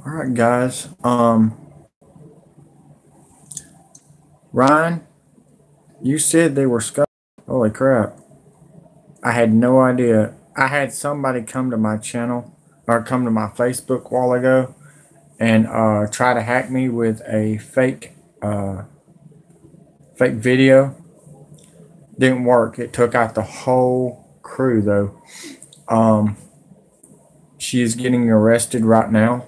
All right, guys. Ryan, you said they were scuffed. Holy crap! I had no idea. I had somebody come to my channel or come to my Facebook a while ago and try to hack me with a fake video. Didn't work. It took out the whole crew though. She is getting arrested right now.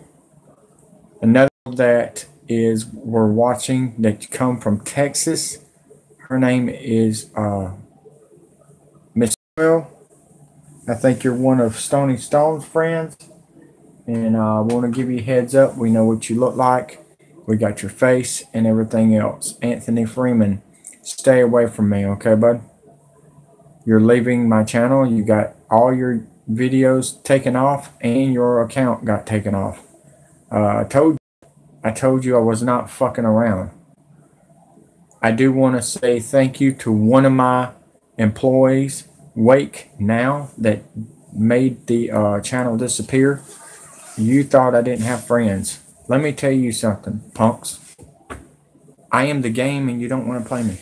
Another that is we're watching that come from Texas. Her name is Miss Will. I think you're one of Stoney Stone's friends, and I want to give you a heads up. We know what you look like. We got your face and everything else. Anthony Freeman, stay away from me, okay, bud? You're leaving my channel. You got all your videos taken off, and your account got taken off. I told you I was not fucking around. I do want to say thank you to one of my employees, Wake Now, that made the channel disappear. You thought I didn't have friends. Let me tell you something, punks. I am the game and you don't want to play me.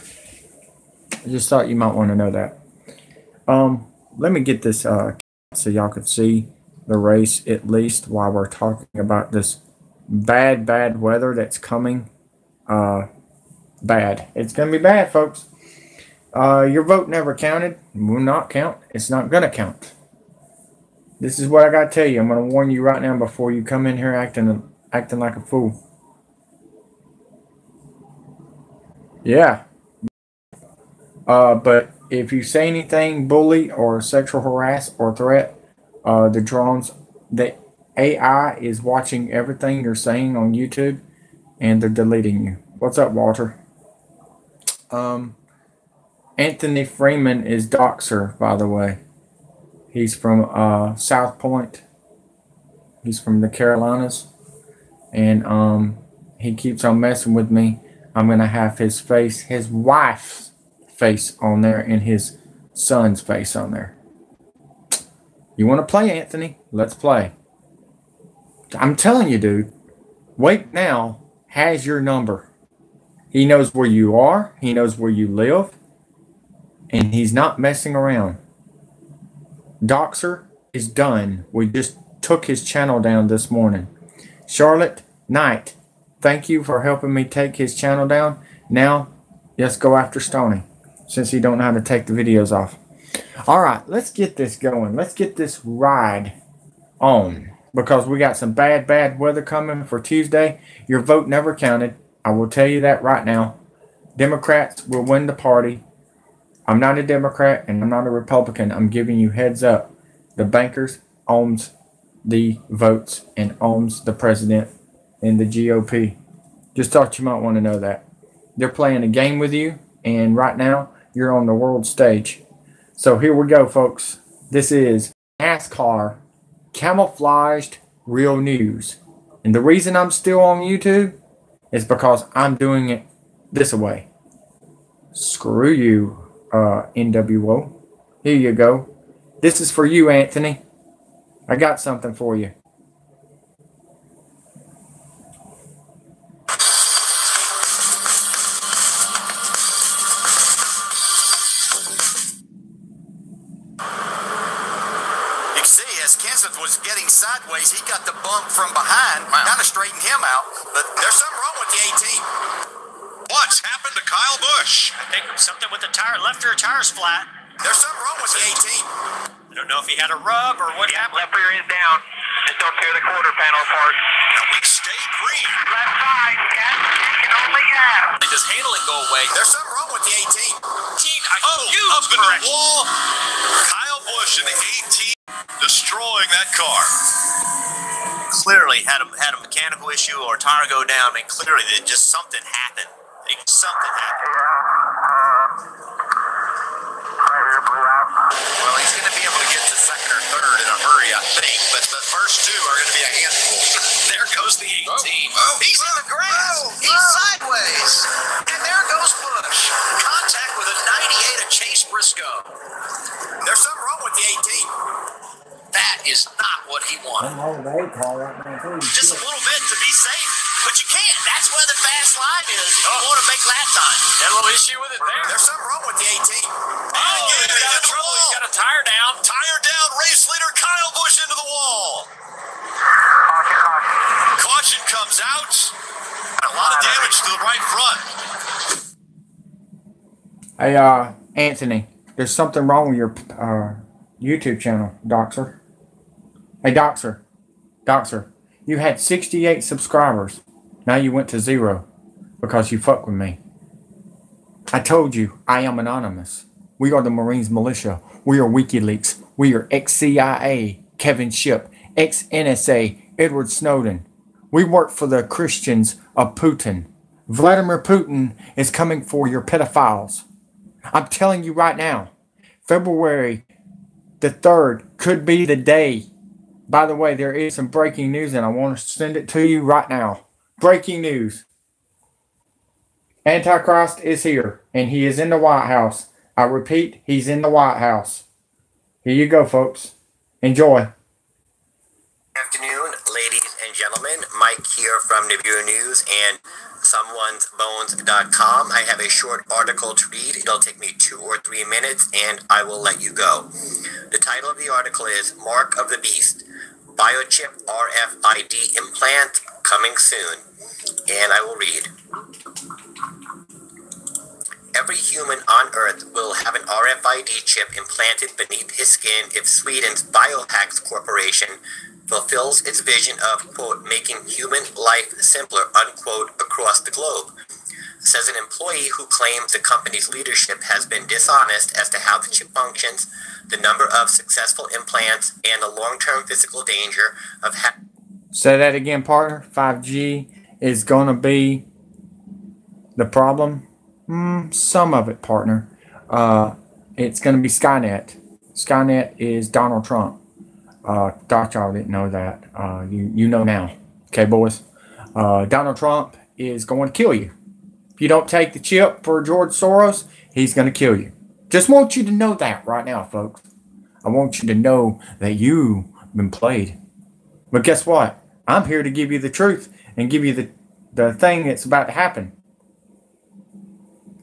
I just thought you might want to know that. Let me get this so y'all could see the race at least while we're talking about this bad weather that's coming. Bad. It's going to be bad, folks. Your vote never counted. Will not count. It's not going to count. This is what I got to tell you. I'm going to warn you right now before you come in here acting like a fool. Yeah. But if you say anything bully or sexual harass or threat, the drones, the AI is watching everything you're saying on YouTube, and they're deleting you. What's up, Walter? Anthony Freeman is Doxer, by the way. He's from South Point. He's from the Carolinas. And he keeps on messing with me. I'm going to have his face, his wife's face on there, and his son's face on there. You want to play, Anthony? Let's play. I'm telling you, dude. Wake Now has your number. He knows where you are. He knows where you live. And he's not messing around. Doxer is done. We just took his channel down this morning. Charlotte Knight, thank you for helping me take his channel down. Now, let's go after Stoney, since he don't know how to take the videos off. All right, let's get this going. Let's get this ride on, because we got some bad weather coming for Tuesday. Your vote never counted. I will tell you that right now. Democrats will win the party. I'm not a Democrat and I'm not a Republican. I'm giving you heads up. The bankers owns the votes and owns the president and the GOP. Just thought you might want to know that. They're playing a game with you, and right now you're on the world stage. So here we go, folks. This is NASCAR camouflaged real news. And the reason I'm still on YouTube is because I'm doing it this way. Screw you, NWO. Here you go. This is for you, Anthony. I got something for you. Sideways, he got the bump from behind, kind of straightened him out, but there's something wrong with the 18. What's happened to Kyle Busch? I think something with the tire, left rear tire's flat. There's something wrong with the 18. I don't know if he had a rub or what happened. Left rear is down. Just don't tear the quarter panel apart. And we stay green. Left side, gas station only gas. Does handling go away? There's something wrong with the 18. Up in the wall. Kyle Busch in the 18. Destroying that car. Clearly had a mechanical issue or tire go down, and clearly just something happened. Something happened. Well, he's going to be able to get to second or third in a hurry, I think, but the first two are going to be a handful. There goes the 18. He's in the grass. He's sideways. And there goes Busch. Contact with a 98 of Chase Briscoe. There's something wrong with the 18. That is not what he wanted. I'm on the 8 car right now, too. Just a little bit slide is if you want to make lap time. Got a little issue with it there. There's something wrong with the 18. Oh, he's got a trouble. He's got a tire down. Tire down, race leader Kyle Busch into the wall. Caution comes out. A lot of damage to the right front. Hey, Anthony, there's something wrong with your YouTube channel, Doxer. Hey, Doxer, you had 68 subscribers. Now you went to 0 because you fuck with me. I told you, I am anonymous. We are the Marines militia. We are WikiLeaks. We are ex-CIA, Kevin Shipp, ex-NSA, Edward Snowden. We work for the Christians of Putin. Vladimir Putin is coming for your pedophiles. I'm telling you right now, February the 3rd could be the day. By the way, there is some breaking news and I want to send it to you right now. Breaking news. Antichrist is here and he is in the White House. I repeat, he's in the White House. Here you go, folks. Enjoy. Afternoon, ladies and gentlemen. Mike here from Nibiru News and someone'sbones.com. I have a short article to read. It'll take me 2 or 3 minutes and I will let you go. The title of the article is Mark of the Beast, Biochip RFID Implant Coming Soon. And I will read. Every human on Earth will have an RFID chip implanted beneath his skin if Sweden's Biohacks Corporation fulfills its vision of, quote, making human life simpler, unquote, across the globe, says an employee who claims the company's leadership has been dishonest as to how the chip functions, the number of successful implants, and the long-term physical danger of Say that again, partner. 5G is going to be the problem. Some of it, partner. It's going to be Skynet. Skynet is Donald Trump. Thought y'all didn't know that. You know now. Okay, boys. Donald Trump is going to kill you. If you don't take the chip for George Soros, he's going to kill you. Just want you to know that right now, folks. I want you to know that you've been played. But guess what? I'm here to give you the truth and give you the thing that's about to happen.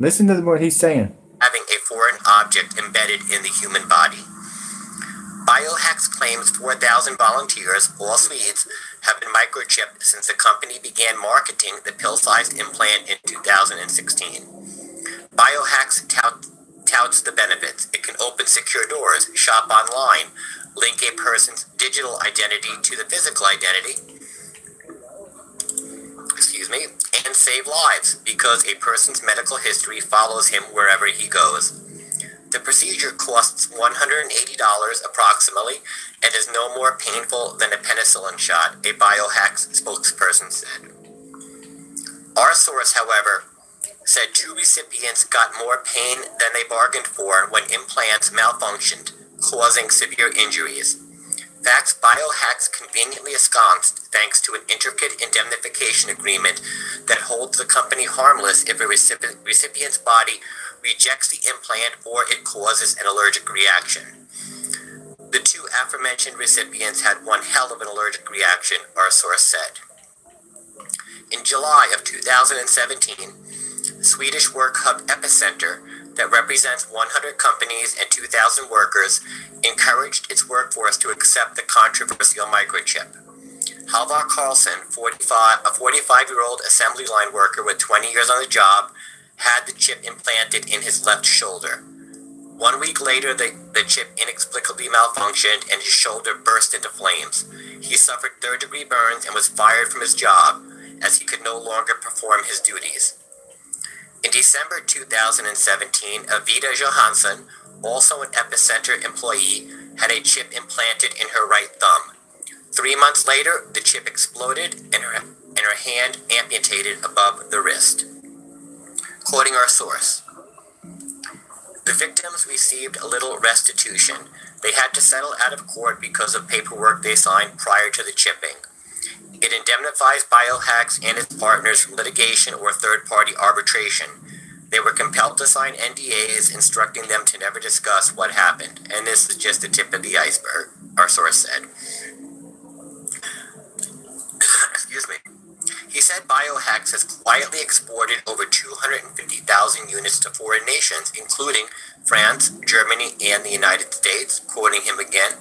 Listen to what he's saying. Having a foreign object embedded in the human body. Biohacks claims 4,000 volunteers, all Swedes, have been microchipped since the company began marketing the pill-sized implant in 2016. Biohacks touts the benefits. It can open secure doors, shop online, link a person's digital identity to the physical identity, and save lives because a person's medical history follows him wherever he goes. The procedure costs $180 approximately and is no more painful than a penicillin shot, a Biohacks spokesperson said. Our source, however, said 2 recipients got more pain than they bargained for when implants malfunctioned, causing severe injuries. Facts Biohacks conveniently ensconced thanks to an intricate indemnification agreement that holds the company harmless if a recipient's body rejects the implant or it causes an allergic reaction. The 2 aforementioned recipients had one hell of an allergic reaction, our source said. In July of 2017, Swedish work hub Epicenter, that represents 100 companies and 2,000 workers, encouraged its workforce to accept the controversial microchip. Halvar Karlsson, a 45-year-old assembly line worker with 20 years on the job, had the chip implanted in his left shoulder. 1 week later, the chip inexplicably malfunctioned and his shoulder burst into flames. He suffered third-degree burns and was fired from his job as he could no longer perform his duties. In December 2017, Avida Johansson, also an Epicenter employee, had a chip implanted in her right thumb. 3 months later, the chip exploded and her hand amputated above the wrist. Quoting our source, the victims received a little restitution. They had to settle out of court because of paperwork they signed prior to the chipping. It indemnifies Biohacks and its partners from litigation or third-party arbitration. They were compelled to sign NDAs instructing them to never discuss what happened. And this is just the tip of the iceberg, our source said. Excuse me. He said said biohacks has quietly exported over 250,000 units to foreign nations, including France, Germany, and the United States. Quoting him again,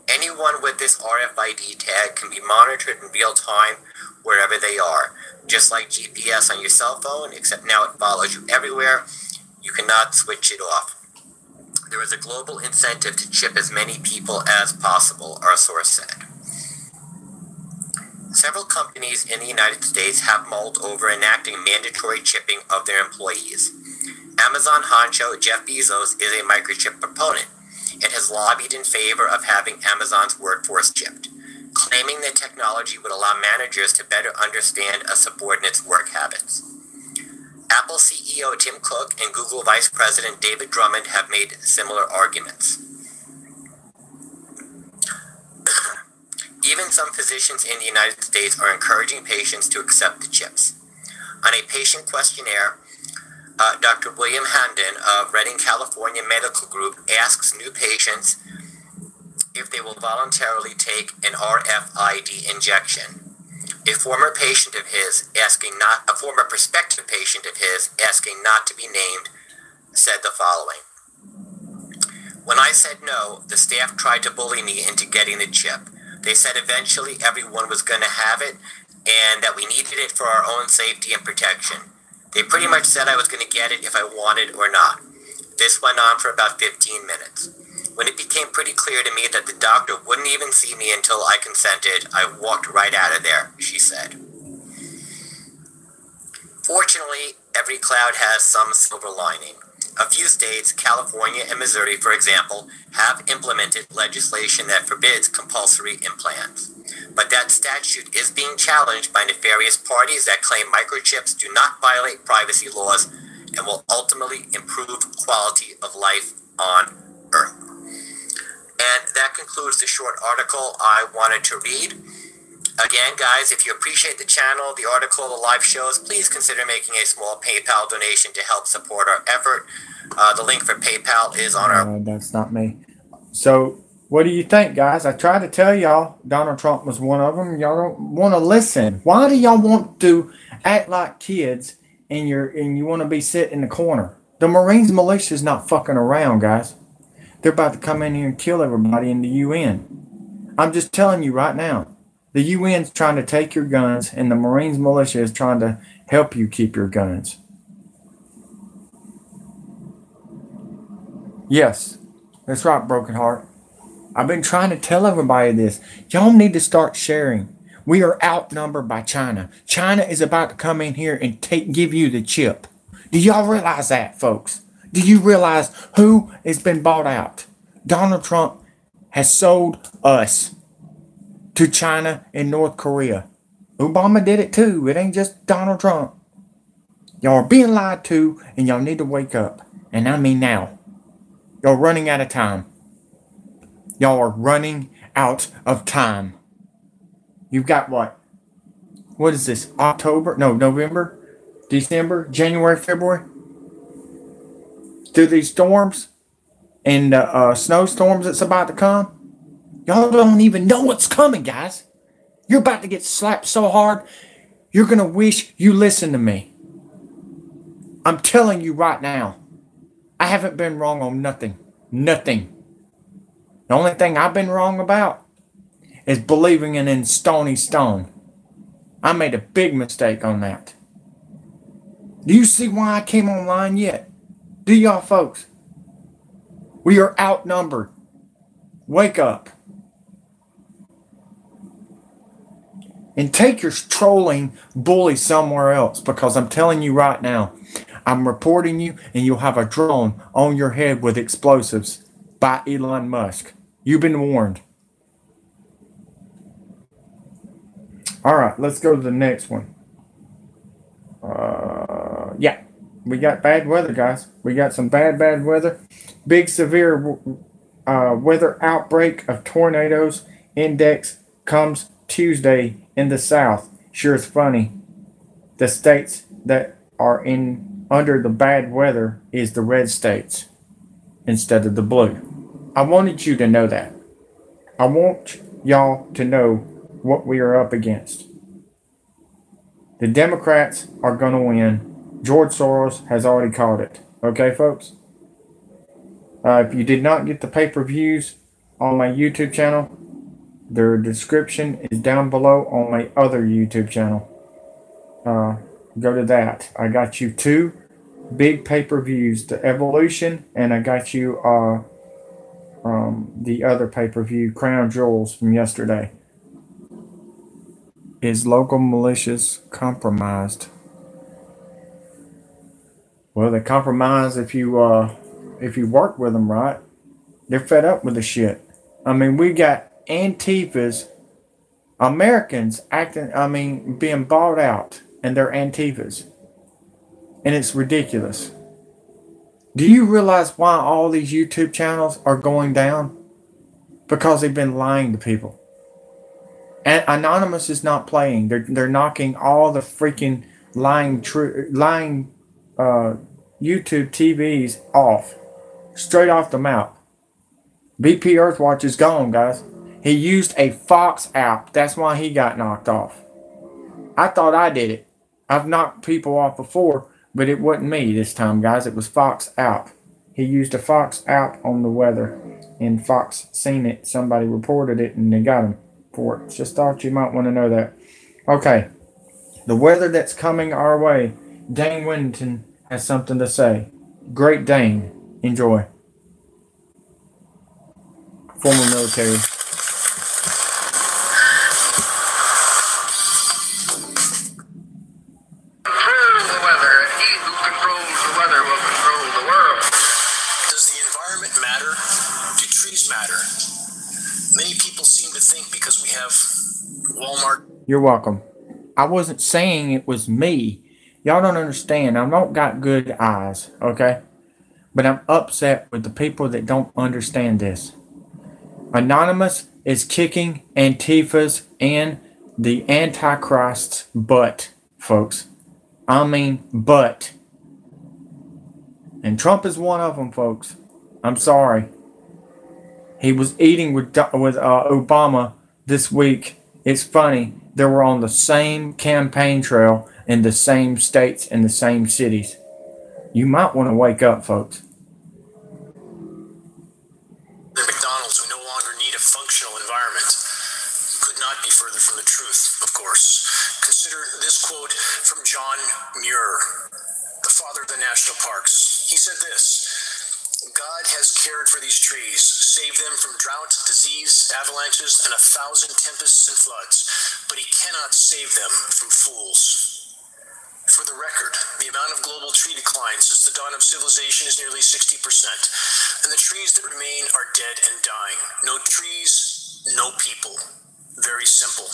anyone with this RFID tag can be monitored in real time wherever they are, just like GPS on your cell phone, except now it follows you everywhere. You cannot switch it off. There is a global incentive to chip as many people as possible, our source said. Several companies in the United States have mulled over enacting mandatory chipping of their employees. Amazon honcho Jeff Bezos is a microchip proponent and has lobbied in favor of having Amazon's workforce chipped, claiming the technology would allow managers to better understand a subordinate's work habits. Apple CEO Tim Cook and Google Vice President David Drummond have made similar arguments. Even some physicians in the United States are encouraging patients to accept the chips. On a patient questionnaire, Dr. William Handon of Redding, California Medical Group asks new patients if they will voluntarily take an RFID injection. A former prospective patient of his, asking not to be named, said the following: "When I said no, the staff tried to bully me into getting the chip. They said eventually everyone was going to have it and that we needed it for our own safety and protection. They pretty much said I was going to get it if I wanted or not. This went on for about 15 minutes. When it became pretty clear to me that the doctor wouldn't even see me until I consented, I walked right out of there," she said. Fortunately, every cloud has some silver lining. A few states, California and Missouri, for example, have implemented legislation that forbids compulsory implants. But that statute is being challenged by nefarious parties that claim microchips do not violate privacy laws and will ultimately improve quality of life on Earth. And that concludes the short article I wanted to read. Again, guys, if you appreciate the channel, the article, the live shows, please consider making a small PayPal donation to help support our effort. The link for PayPal is on our... That's not me. So, what do you think, guys? I tried to tell y'all Donald Trump was one of them. Y'all don't want to listen. Why do y'all want to act like kids and you want to be sitting in the corner? The Marines militia is not fucking around, guys. They're about to come in here and kill everybody in the UN. I'm just telling you right now. The UN's trying to take your guns, and the Marines militia is trying to help you keep your guns. Yes, that's right, Broken Heart. I've been trying to tell everybody this. Y'all need to start sharing. We are outnumbered by China. China is about to come in here and give you the chip. Do y'all realize that, folks? Do you realize who has been bought out? Donald Trump has sold us to China and North Korea. Obama did it too. It ain't just Donald Trump. Y'all are being lied to, and y'all need to wake up. And I mean now. Y'all running out of time. Y'all are running out of time. You've got what? What is this? October? No, November? December? January? February? Through these storms and snowstorms that's about to come. Y'all don't even know what's coming, guys. You're about to get slapped so hard, you're going to wish you listened to me. I'm telling you right now, I haven't been wrong on nothing. Nothing. The only thing I've been wrong about is believing in Stoney Stone. I made a big mistake on that. Do you see why I came online yet? Do y'all, folks? We are outnumbered. Wake up. And take your trolling bully somewhere else, because I'm telling you right now, I'm reporting you and you'll have a drone on your head with explosives by Elon Musk. You've been warned. All right, let's go to the next one. Yeah, we got bad weather, guys. We got some bad weather. Big severe weather outbreak of tornadoes index comes Tuesday in the South. Sure, it's funny. The states that are under the bad weather is the red states instead of the blue. I wanted you to know that. I want y'all to know what we are up against. The Democrats are going to win. George Soros has already called it. Okay, folks? If you did not get the pay-per-views on my YouTube channel, their description is down below on my other YouTube channel. Go to that. I got you 2 big pay-per-views, the Evolution, and I got you the other pay-per-view, Crown Jewels, from yesterday. Is local militias compromised? Well, they compromise if you work with them right. They're fed up with the shit. I mean, we got Antifas, Americans being bought out, and they're Antifas. And it's ridiculous. Do you realize why all these YouTube channels are going down? Because they've been lying to people. And Anonymous is not playing. They're knocking all the freaking lying YouTube TVs off. Straight off the map. BP Earthwatch is gone, guys. He used a Fox app. That's why he got knocked off. I thought I did it. I've knocked people off before, but it wasn't me this time, guys. It was Fox app. He used a Fox app on the weather, and Fox seen it. Somebody reported it, and they got him for it. Just thought you might want to know that. Okay. The weather that's coming our way. Dane Whittington has something to say. Great Dane. Enjoy. Former military. You're welcome. I wasn't saying it was me. Y'all don't understand. I don't got good eyes, okay? But I'm upset with the people that don't understand this. Anonymous is kicking Antifas and the Antichrist's butt, folks. I mean, butt. And Trump is one of them, folks. I'm sorry. He was eating with Obama this week. It's funny. They were on the same campaign trail in the same states and the same cities. You might want to wake up, folks. The McDonald's, who no longer need a functional environment, could not be further from the truth, of course. Consider this quote from John Muir, the father of the national parks. He said this: God has cared for these trees, saved them from drought, disease, avalanches, and 1,000 tempests and floods, but he cannot save them from fools. For the record, the amount of global tree decline since the dawn of civilization is nearly 60%, and the trees that remain are dead and dying. No trees, no people. Very simple.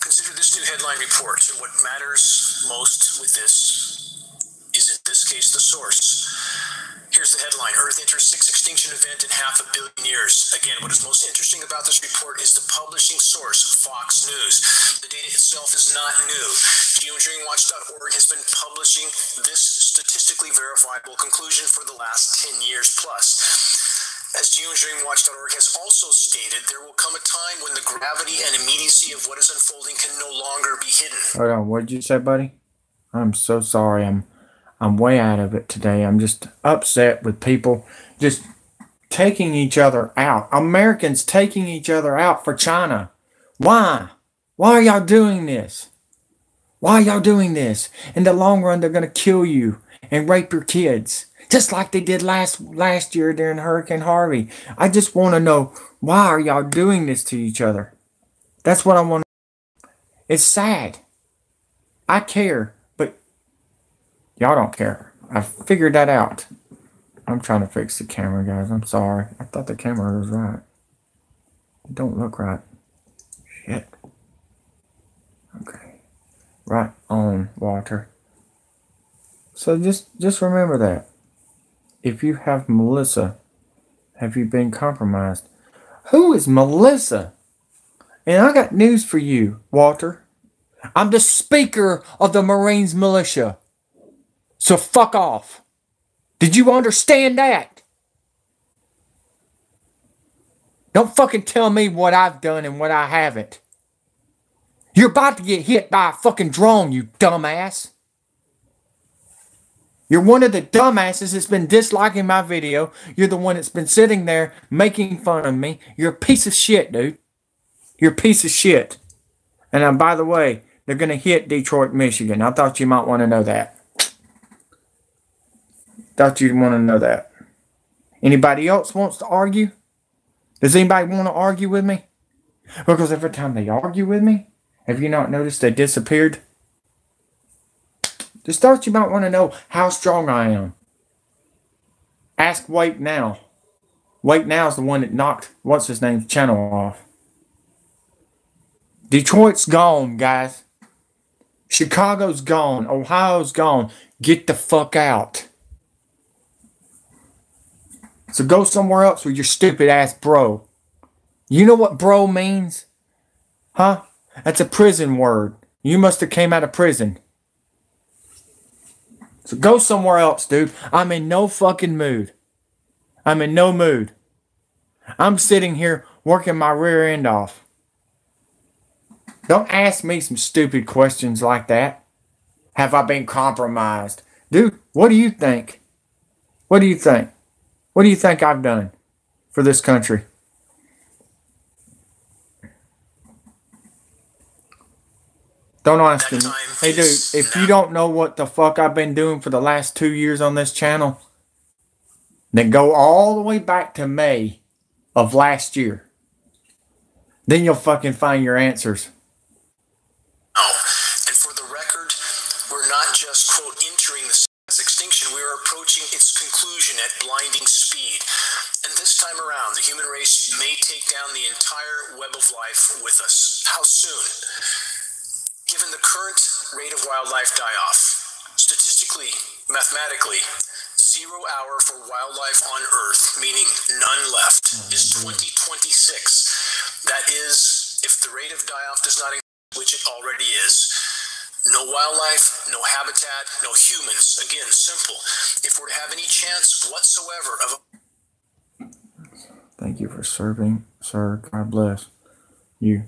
Consider this new headline report, and what matters most with this is, in this case, the source. Here's the headline: Earth enters 6th extinction event in 500 million years. Again, what is most interesting about this report is the publishing source, Fox News. The data itself is not new. Geoengineeringwatch.org has been publishing this statistically verifiable conclusion for the last 10 years plus. As Geoengineeringwatch.org has also stated, there will come a time when the gravity and immediacy of what is unfolding can no longer be hidden. Hold on, what did you say, buddy? I'm so sorry. I'm way out of it today. I'm just upset with people just taking each other out. Americans taking each other out for China. Why? Why are y'all doing this? Why are y'all doing this? In the long run, they're going to kill you and rape your kids. Just like they did last year during Hurricane Harvey. I just want to know, why are y'all doing this to each other? That's what I want to know. It's sad. I care. Y'all don't care. I figured that out. I'm trying to fix the camera, guys. I'm sorry. I thought the camera was right. It don't look right. Shit. Okay. Right on, Walter. So just remember that. If you have Melissa, have you been compromised? Who is Melissa? And I got news for you, Walter. I'm the Speaker of the Marines Militia. So fuck off. Did you understand that? Don't fucking tell me what I've done and what I haven't. You're about to get hit by a fucking drone, you dumbass. You're one of the dumbasses that's been disliking my video. You're the one that's been sitting there making fun of me. You're a piece of shit, dude. You're a piece of shit. And by the way, they're going to hit Detroit, Michigan. I thought you might want to know that. Thought you'd want to know that. Anybody else wants to argue? Does anybody want to argue with me? Because every time they argue with me, have you not noticed they disappeared? Just thought you might want to know how strong I am. Ask Wake Now. Wake Now is the one that knocked what's his name's channel off. Detroit's gone, guys. Chicago's gone. Ohio's gone. Get the fuck out. So go somewhere else with your stupid ass bro. You know what bro means? Huh? That's a prison word. You must have came out of prison. So go somewhere else, dude. I'm in no fucking mood. I'm in no mood. I'm sitting here working my rear end off. Don't ask me some stupid questions like that. Have I been compromised? Dude, what do you think? What do you think? What do you think I've done for this country? Don't ask me. Hey, dude, if you don't know what the fuck I've been doing for the last 2 years on this channel, then go all the way back to May of last year. Then you'll fucking find your answers. And for the record, we're not just, quote, entering the mass extinction, we are approaching its conclusion at blinding speed. And this time around, the human race may take down the entire web of life with us. How soon? Given the current rate of wildlife die-off, statistically, mathematically, 0 hour for wildlife on Earth, meaning none left, is 2026. That is, if the rate of die-off does not increase, which it already is. No wildlife, no habitat, no humans. Again, simple. If we're to have any chance whatsoever of... Thank you for serving, sir. God bless you.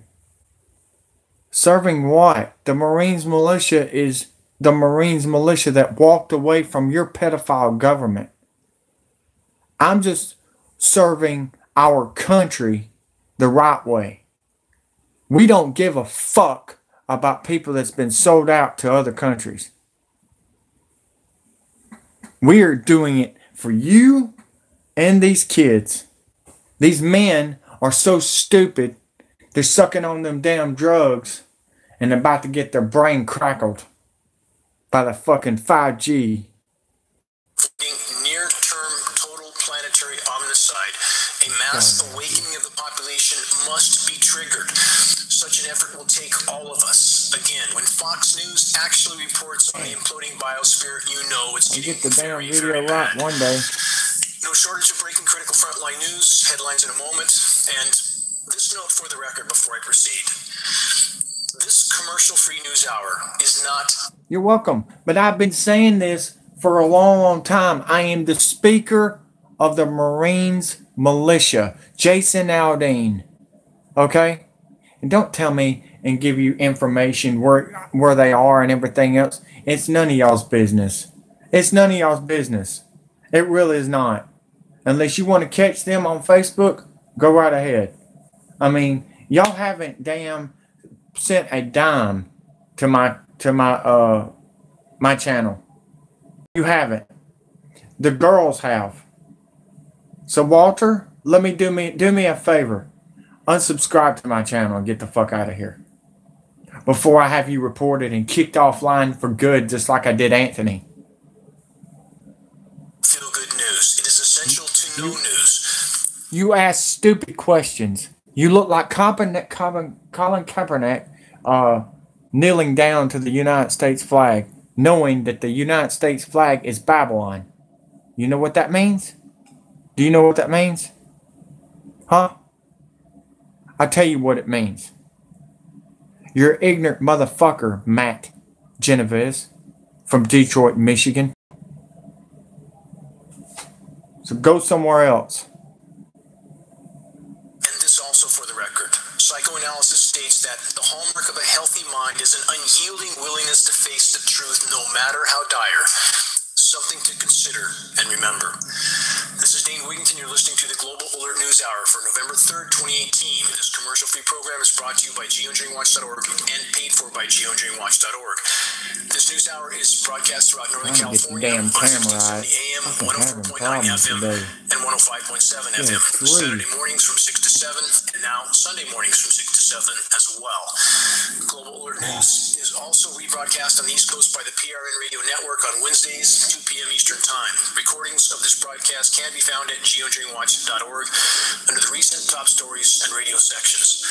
Serving what? The Marines militia is the Marines militia that walked away from your pedophile government. I'm just serving our country the right way. We don't give a fuck about people that's been sold out to other countries. We are doing it for you and these kids. These men are so stupid, they're sucking on them damn drugs and about to get their brain crackled by the fucking 5G. Near-term total planetary omnicide, a mass awakening of the population must be triggered. Such an effort will take all of us. Again, when Fox News actually reports on the imploding biosphere, you know it's getting get the damn very, video very right bad. one day. No shortage of breaking critical frontline news, headlines in a moment, and this note for the record before I proceed. This commercial-free news hour is not... You're welcome. But I've been saying this for a long, long time. I am the Speaker of the Marines Militia, Jason Aldean. Okay? And don't tell me and give you information where they are and everything else. It's none of y'all's business. It's none of y'all's business. It really is not. Unless you want to catch them on Facebook, go right ahead. I mean, y'all haven't damn sent a dime to my channel. You haven't. The girls have. So Walter, do me a favor. Unsubscribe to my channel and get the fuck out of here. Before I have you reported and kicked offline for good, just like I did Anthony. Feel good news. It is essential to know news. You ask stupid questions. You look like Colin Kaepernick kneeling down to the United States flag, knowing that the United States flag is Babylon. You know what that means? Do you know what that means? Huh? I'll tell you what it means. You're an ignorant motherfucker, Matt Genovese from Detroit, Michigan. So go somewhere else. And this also for the record. Psychoanalysis states that the hallmark of a healthy mind is an unyielding willingness to face the truth no matter how dire. Something to consider and remember. This is Dane Wigington. You're listening to the Global Alert News Hour for November 3rd, 2018. This commercial-free program is brought to you by geoengineeringwatch.org and paid for by geoengineeringwatch.org. This news hour is broadcast throughout Northern California on 1670 AM, 104.9 FM, and 105.7 FM. Saturday mornings from 6 to 7, and now Sunday mornings from 6 to 7 as well. Global Alert News is also rebroadcast on the East Coast by the PRN Radio Network on Wednesdays, 2 p.m. Eastern Time. Recordings of this broadcast can be found at geoengineeringwatch.org under the recent top stories and radio sections.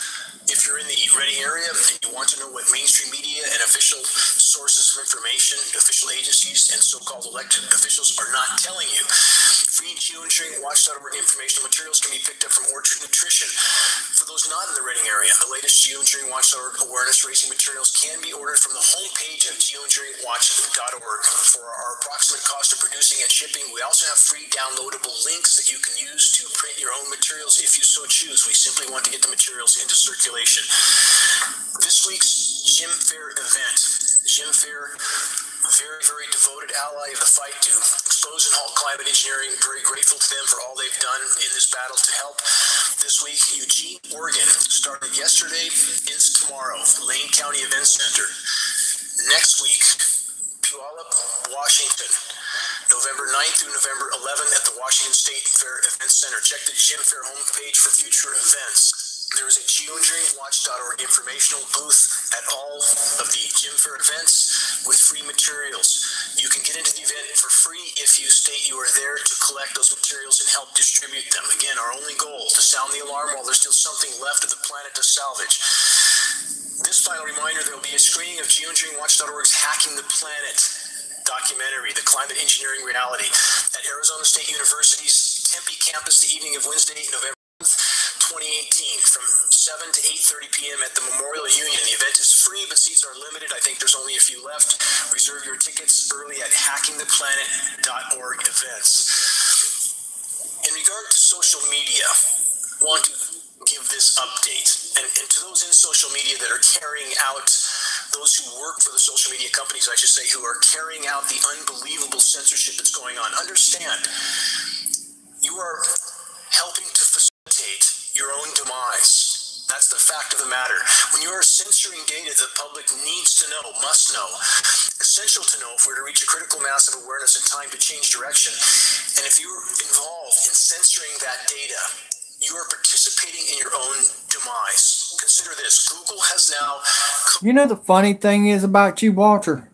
If you're in the Reading area and you want to know what mainstream media and official sources of information, official agencies, and so-called elected officials are not telling you, free geoengineeringwatch.org informational materials can be picked up from Orchard Nutrition. For those not in the Reading area, the latest geoengineeringwatch.org awareness-raising materials can be ordered from the homepage of geoengineeringwatch.org. For our approximate cost of producing and shipping, we also have free downloadable links that you can use to print your own materials if you so choose. We simply want to get the materials into circulation. This week's Jim Fair event. Jim Fair, very, very devoted ally of the fight to expose and halt climate engineering. Very grateful to them for all they've done in this battle to help. This week, Eugene, Oregon, started yesterday, ends tomorrow, Lane County Event Center. Next week, Puyallup, Washington, November 9th through November 11th at the Washington State Fair Event Center. Check the Jim Fair homepage for future events. There is a geoengineeringwatch.org informational booth at all of the Jim Fair events with free materials. You can get into the event for free if you state you are there to collect those materials and help distribute them. Again, our only goal, to sound the alarm while there's still something left of the planet to salvage. This final reminder, there will be a screening of geoengineeringwatch.org's Hacking the Planet documentary, The Climate Engineering Reality, at Arizona State University's Tempe campus the evening of Wednesday, November 2018 from 7 to 8:30 p.m. at the Memorial Union. The event is free, but seats are limited. I think there's only a few left. Reserve your tickets early at hackingtheplanet.org events. In regard to social media, I want to give this update. And to those in social media that are carrying out, those who work for the social media companies, I should say, who are carrying out the unbelievable censorship that's going on, understand you are helping to facilitate your own demise. That's the fact of the matter. When you are censoring data the public needs to know, must know, essential to know if we're to reach a critical mass of awareness in time to change direction. And if you're involved in censoring that data, you are participating in your own demise. Consider this. Google has now... You know the funny thing is about you, Walter?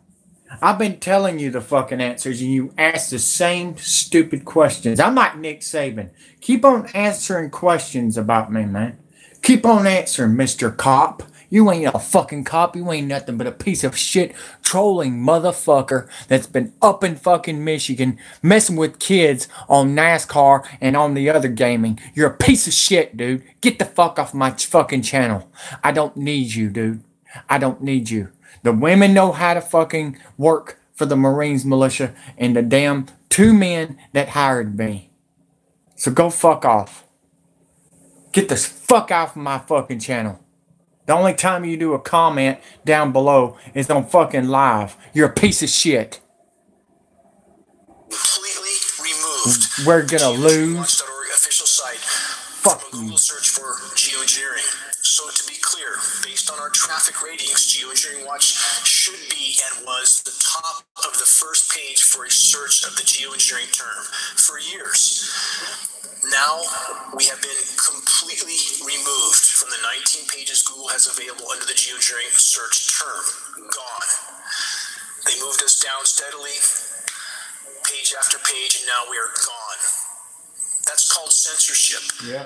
I've been telling you the fucking answers and you ask the same stupid questions. I'm like Nick Saban. Keep on answering questions about me, man. Keep on answering, Mr. Cop. You ain't a fucking cop. You ain't nothing but a piece of shit trolling motherfucker that's been up in fucking Michigan messing with kids on NASCAR and on the other gaming. You're a piece of shit, dude. Get the fuck off my fucking channel. I don't need you, dude. I don't need you. The women know how to fucking work for the Marines militia and the damn 2 men that hired me. So go fuck off. Get the fuck off my fucking channel. The only time you do a comment down below is on fucking live. You're a piece of shit. Completely removed. We're gonna lose. Official site. Fuck from a Google search for geoengineering. So to be clear, based on our traffic ratings, Geoengineering Watch should be and was the top of the first page for a search of the geoengineering term for years. Now we have been completely removed from the 19 pages Google has available under the geoengineering search term. Gone. They moved us down steadily, page after page, and now we are gone. That's called censorship. Yeah.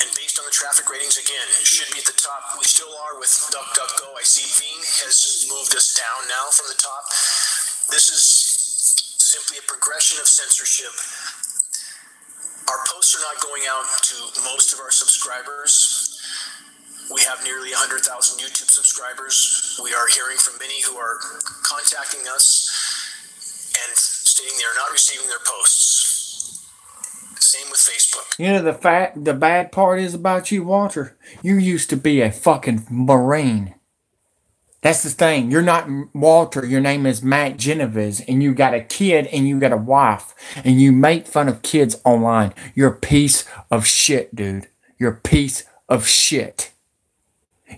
And based on the traffic ratings, again, it should be at the top. We still are with DuckDuckGo. I see Bing has moved us down now from the top. This is simply a progression of censorship. Our posts are not going out to most of our subscribers. We have nearly 100,000 YouTube subscribers. We are hearing from many who are contacting us and stating they are not receiving their posts. Same with Facebook. You know the bad part is about you, Walter. You used to be a fucking Marine. That's the thing. You're not Walter. Your name is Matt Genovese, and you got a kid and you got a wife, and you make fun of kids online. You're a piece of shit, dude. You're a piece of shit.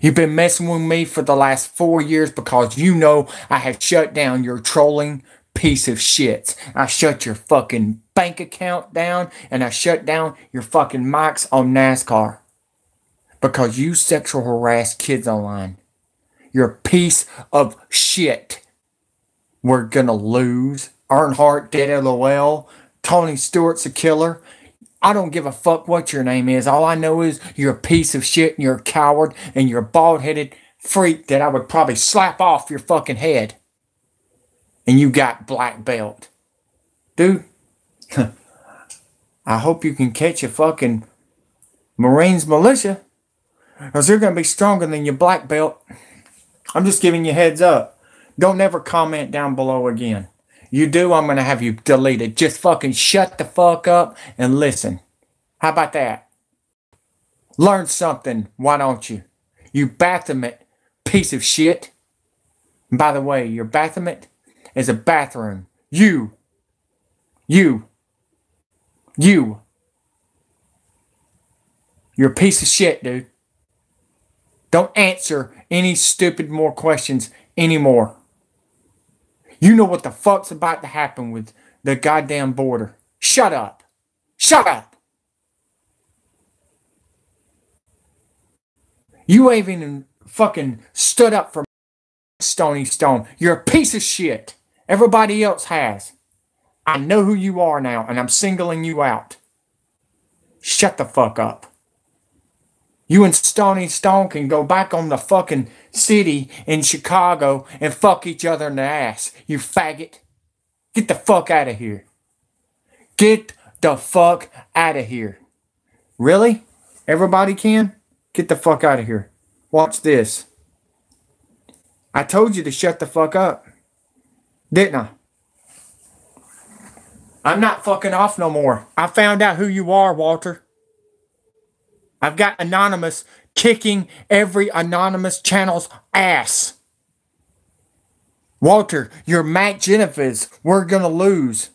You've been messing with me for the last 4 years because you know I have shut down your trolling piece of shit. I shut your fucking bank account down, and I shut down your fucking mics on NASCAR because you sexual harass kids online. You're a piece of shit. We're gonna lose. Earnhardt dead LOL. Tony Stewart's a killer. I don't give a fuck what your name is. All I know is you're a piece of shit and you're a coward and you're a bald-headed freak that I would probably slap off your fucking head. And you got black belt. Dude, I hope you can catch a fucking Marines militia, because they're gonna be stronger than your black belt. I'm just giving you a heads up. Don't ever comment down below again. You do, I'm going to have you deleted. Just fucking shut the fuck up and listen. How about that? Learn something, why don't you? You Baphomet piece of shit. And by the way, your Baphomet is a bathroom. You. You're a piece of shit, dude. Don't answer any stupid more questions anymore. You know what the fuck's about to happen with the goddamn border. Shut up. Shut up. You ain't even fucking stood up for Stoney Stone. You're a piece of shit. Everybody else has. I know who you are now, and I'm singling you out. Shut the fuck up. You and Stoney Stone can go back on the fucking city in Chicago and fuck each other in the ass. You faggot. Get the fuck out of here. Get the fuck out of here. Really? Everybody can? Get the fuck out of here. Watch this. I told you to shut the fuck up. Didn't I? I'm not fucking off no more. I found out who you are, Walter. I've got Anonymous kicking every Anonymous channel's ass. Walter, you're Matt Genovese. We're going to lose.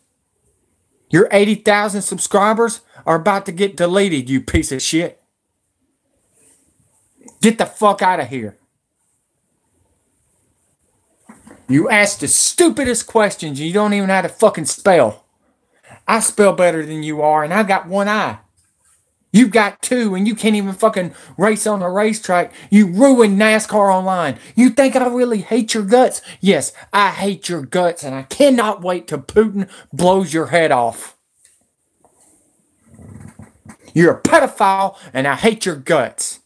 Your 80,000 subscribers are about to get deleted, you piece of shit. Get the fuck out of here. You ask the stupidest questions. You don't even know how to fucking spell. I spell better than you are, and I got one eye. You've got two, and you can't even fucking race on a racetrack. You ruined NASCAR online. You think I really hate your guts? Yes, I hate your guts, and I cannot wait till Putin blows your head off. You're a pedophile, and I hate your guts.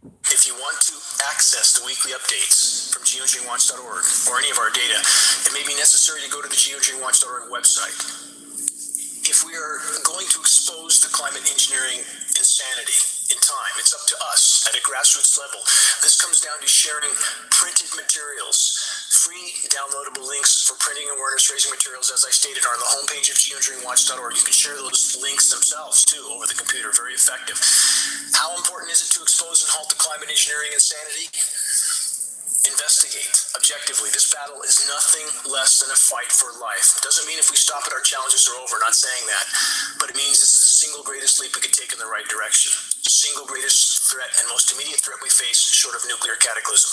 If you want to access the weekly updates from geoengineeringwatch.org or any of our data, it may be necessary to go to the geoengineeringwatch.org website. If we are going to expose the climate engineering insanity in time, it's up to us at a grassroots level. This comes down to sharing printed materials, free downloadable links for printing and awareness-raising materials, as I stated, are on the homepage of geoengineeringwatch.org. You can share those links themselves, too, over the computer. Very effective. How important is it to expose and halt the climate engineering insanity? Investigate objectively. This battle is nothing less than a fight for life. It doesn't mean if we stop it, our challenges are over. Not saying that. But it means this is the single greatest leap we could take in the right direction. Single greatest threat and most immediate threat we face short of nuclear cataclysm.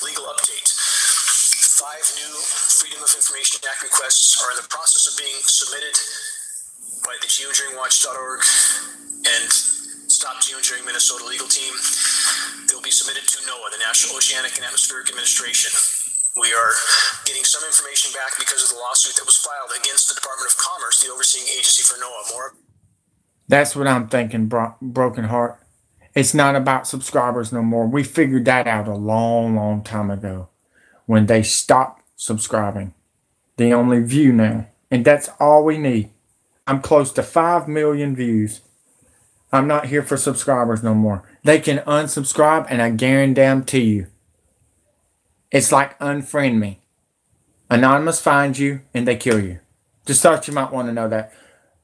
Legal update. 5 new Freedom of Information Act requests are in the process of being submitted by the geoengineeringwatch.org and Stop Geoengineering Minnesota legal team. They'll be submitted to NOAA, the National Oceanic and Atmospheric Administration. We are getting some information back because of the lawsuit that was filed against the Department of Commerce, the overseeing agency for NOAA. More. That's what I'm thinking, Broken Heart. It's not about subscribers no more. We figured that out a long, long time ago when they stopped subscribing. They only view now. And that's all we need. I'm close to 5 million views. I'm not here for subscribers no more. They can unsubscribe, and I guarantee you, it's like unfriend me. Anonymous finds you, and they kill you. Just thought you might want to know that.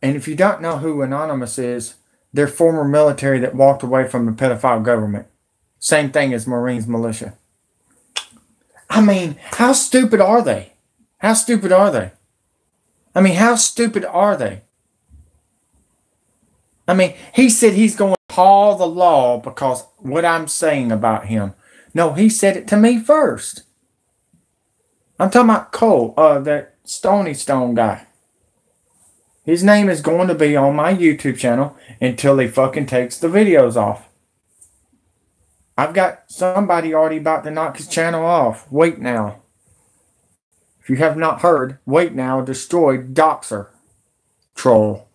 And if you don't know who Anonymous is, they're former military that walked away from the pedophile government. Same thing as Marines militia. I mean, how stupid are they? How stupid are they? I mean, how stupid are they? I mean, he said he's going to call the law because what I'm saying about him. No, he said it to me first. I'm talking about Cole, that Stoney Stone guy. His name is going to be on my YouTube channel until he fucking takes the videos off. I've got somebody already about to knock his channel off. Wait now. If you have not heard, Wait Now destroyed Doxer Troll,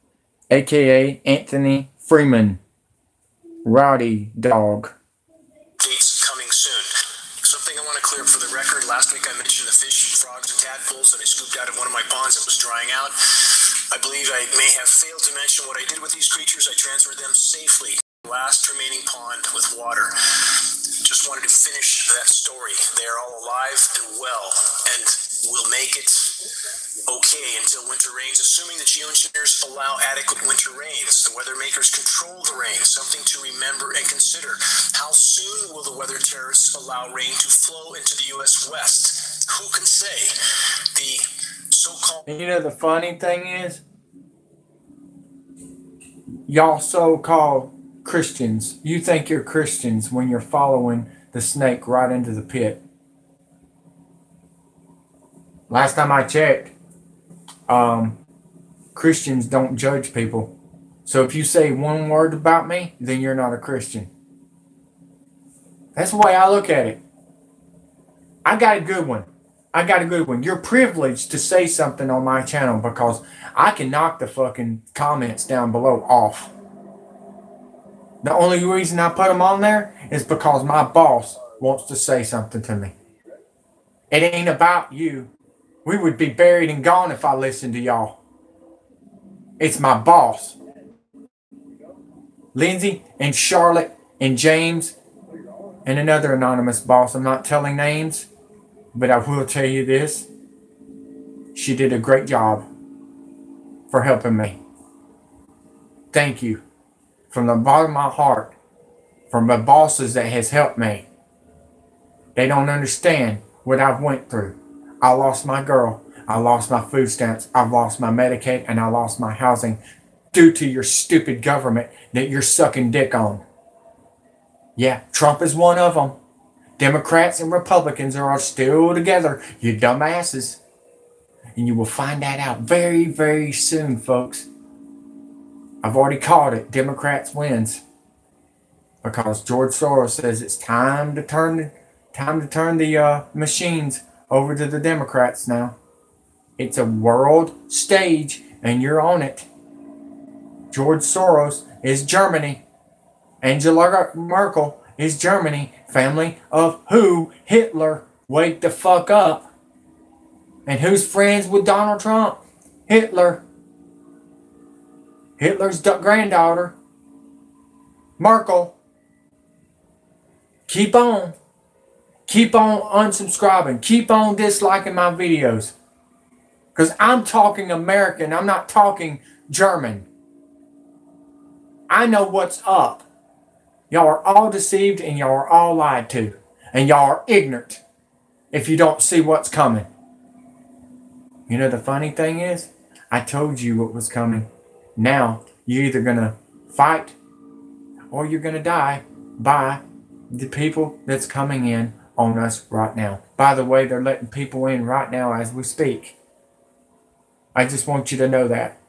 aka Anthony Freeman, Rowdy Dog. Dates coming soon. Something I want to clear up for the record. Last week I mentioned the fish, frogs, and tadpoles that I scooped out of one of my ponds that was drying out. I believe I may have failed to mention what I did with these creatures. I transferred them safely to the last remaining pond with water. Just wanted to finish that story. They are all alive and well, and will make it okay until winter rains, assuming the geoengineers allow adequate winter rains. The weather makers control the rain, something to remember and consider. How soon will the weather terrorists allow rain to flow into the U.S. West? Who can say? The so-called... And you know the funny thing is, y'all so-called Christians, you think you're Christians when you're following the snake right into the pit. Last time I checked, Christians don't judge people. So if you say one word about me, then you're not a Christian. That's the way I look at it. I got a good one. You're privileged to say something on my channel because I can knock the fucking comments down below off. The only reason I put them on there is because my boss wants to say something to me. It ain't about you. We would be buried and gone if I listened to y'all. It's my boss. Lindsay and Charlotte and James and another anonymous boss. I'm not telling names, but I will tell you this. She did a great job for helping me. Thank you. From the bottom of my heart. From the bosses that has helped me. They don't understand what I've went through. I lost my girl. I lost my food stamps. I've lost my Medicaid. And I lost my housing due to your stupid government that you're sucking dick on. Yeah, Trump is one of them. Democrats and Republicans are still together, you dumbasses. And you will find that out very, very soon, folks. I've already called it. Democrats wins. Because George Soros says it's time to turn the machines over to the Democrats now. It's a world stage, and you're on it. George Soros is Germany. Angela Merkel is Germany. Family of who? Hitler. Wake the fuck up. And who's friends with Donald Trump? Hitler. Hitler's granddaughter. Merkel. Keep on. Keep on unsubscribing. Keep on disliking my videos. Because I'm talking American. I'm not talking German. I know what's up. Y'all are all deceived and y'all are all lied to. And y'all are ignorant if you don't see what's coming. You know the funny thing is, I told you what was coming. Now, you're either going to fight or you're going to die by the people that's coming in on us right now. By the way, they're letting people in right now as we speak. I just want you to know that.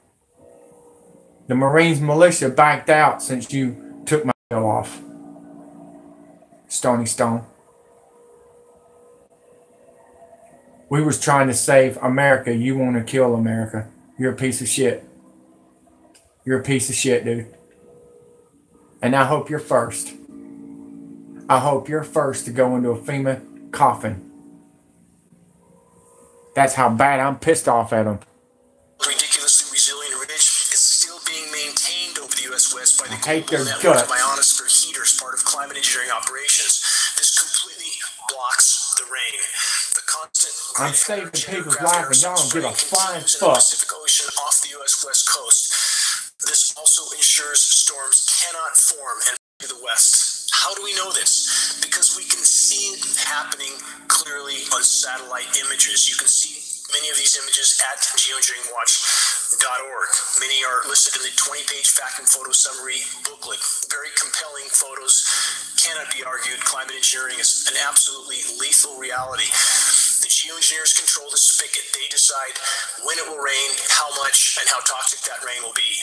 The Marines militia backed out since you took my bill off. Stoney Stone. We was trying to save America. You want to kill America. You're a piece of shit. You're a piece of shit, dude. And I hope you're first. I hope you're first to go into a FEMA coffin. That's how bad I'm pissed off at them. Ridiculously resilient ridge is still being maintained over the U.S. West by the hate global their network guts. of ionosphere heaters, part of climate engineering operations. This completely blocks the rain. The constant I'm saving people's lives and y'all don't give a flying fuck. Pacific Ocean off the U.S. West Coast. This also ensures storms cannot form and to the west. How do we know this? Because we can see it happening clearly on satellite images. You can see many of these images at geoengineeringwatch.org. Many are listed in the 20-page fact and photo summary booklet. Very compelling photos. Cannot be argued. Climate engineering is an absolutely lethal reality. The geoengineers control the spigot. They decide when it will rain, how much, and how toxic that rain will be.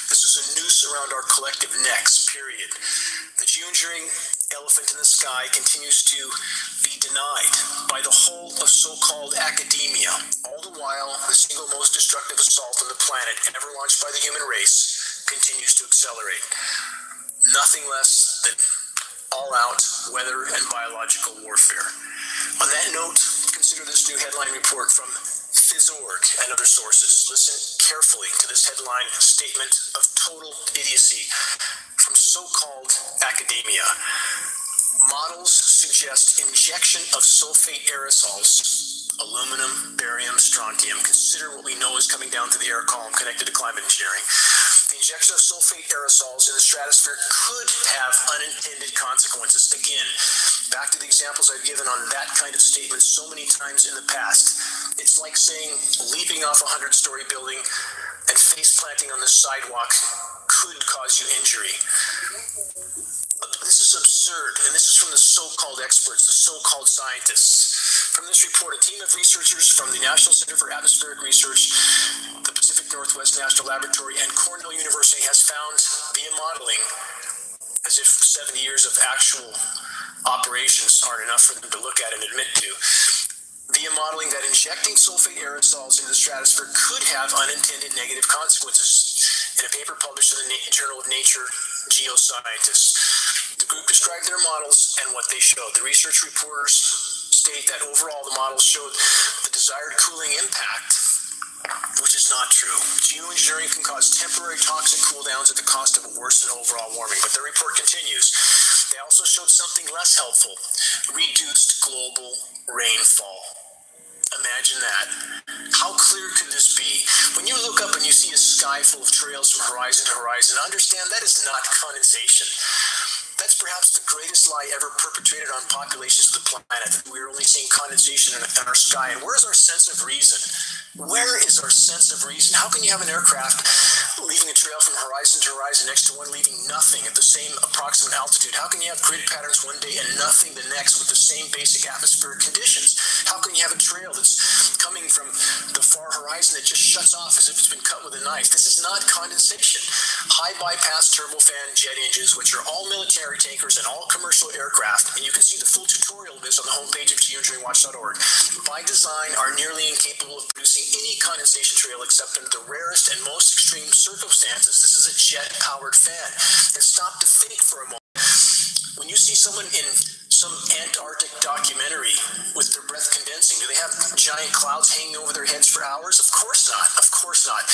This is a noose around our collective necks, period. The geoengineering elephant in the sky continues to be denied by the whole of so-called academia. All the while, the single most destructive assault on the planet ever launched by the human race continues to accelerate. Nothing less than all-out weather and biological warfare. On that note, consider this new headline report from Phys.org and other sources. Listen carefully to this headline statement of total idiocy from so-called academia. Models suggest injection of sulfate aerosols, aluminum, barium, strontium. Consider what we know is coming down through the air column connected to climate engineering. The injection of sulfate aerosols in the stratosphere could have unintended consequences. Again, back to the examples I've given on that kind of statement so many times in the past. It's like saying leaping off a 100-story building and face planting on the sidewalk could cause you injury. This is absurd, and this is from the so-called experts, the so-called scientists. From this report, a team of researchers from the National Center for Atmospheric Research, the Pacific Northwest National Laboratory, and Cornell University has found via modeling, as if 70 years of actual operations aren't enough for them to look at and admit to, via modeling that injecting sulfate aerosols into the stratosphere could have unintended negative consequences. In a paper published in the Journal of Nature Geoscientists, the group described their models and what they showed. The research reporters state that overall the models showed the desired cooling impact, which is not true. Geoengineering can cause temporary toxic cooldowns at the cost of a worsened overall warming. But the report continues. They also showed something less helpful: reduced global rainfall. Imagine that. How clear could this be? When you look up and you see a sky full of trails from horizon to horizon, understand that is not condensation. That's perhaps the greatest lie ever perpetrated on populations of the planet. We're only seeing condensation in our sky. And where's our sense of reason? Where is our sense of reason? How can you have an aircraft leaving a trail from horizon to horizon next to one leaving nothing at the same approximate altitude? How can you have grid patterns one day and nothing the next with the same basic atmospheric conditions? How can you have a trail that's coming from the far horizon that just shuts off as if it's been cut with a knife? This is not condensation. High bypass turbofan jet engines, which are all military tankers and all commercial aircraft, and you can see the full tutorial of this on the homepage of geoengineeringwatch.org, by design are nearly incapable of producing any condensation trail except under the rarest and most extreme circumstances. This is a jet-powered fan. And stop to think for a moment. When you see someone in some Antarctic documentary with their breath condensing, do they have giant clouds hanging over their heads for hours? Of course not. Of course not.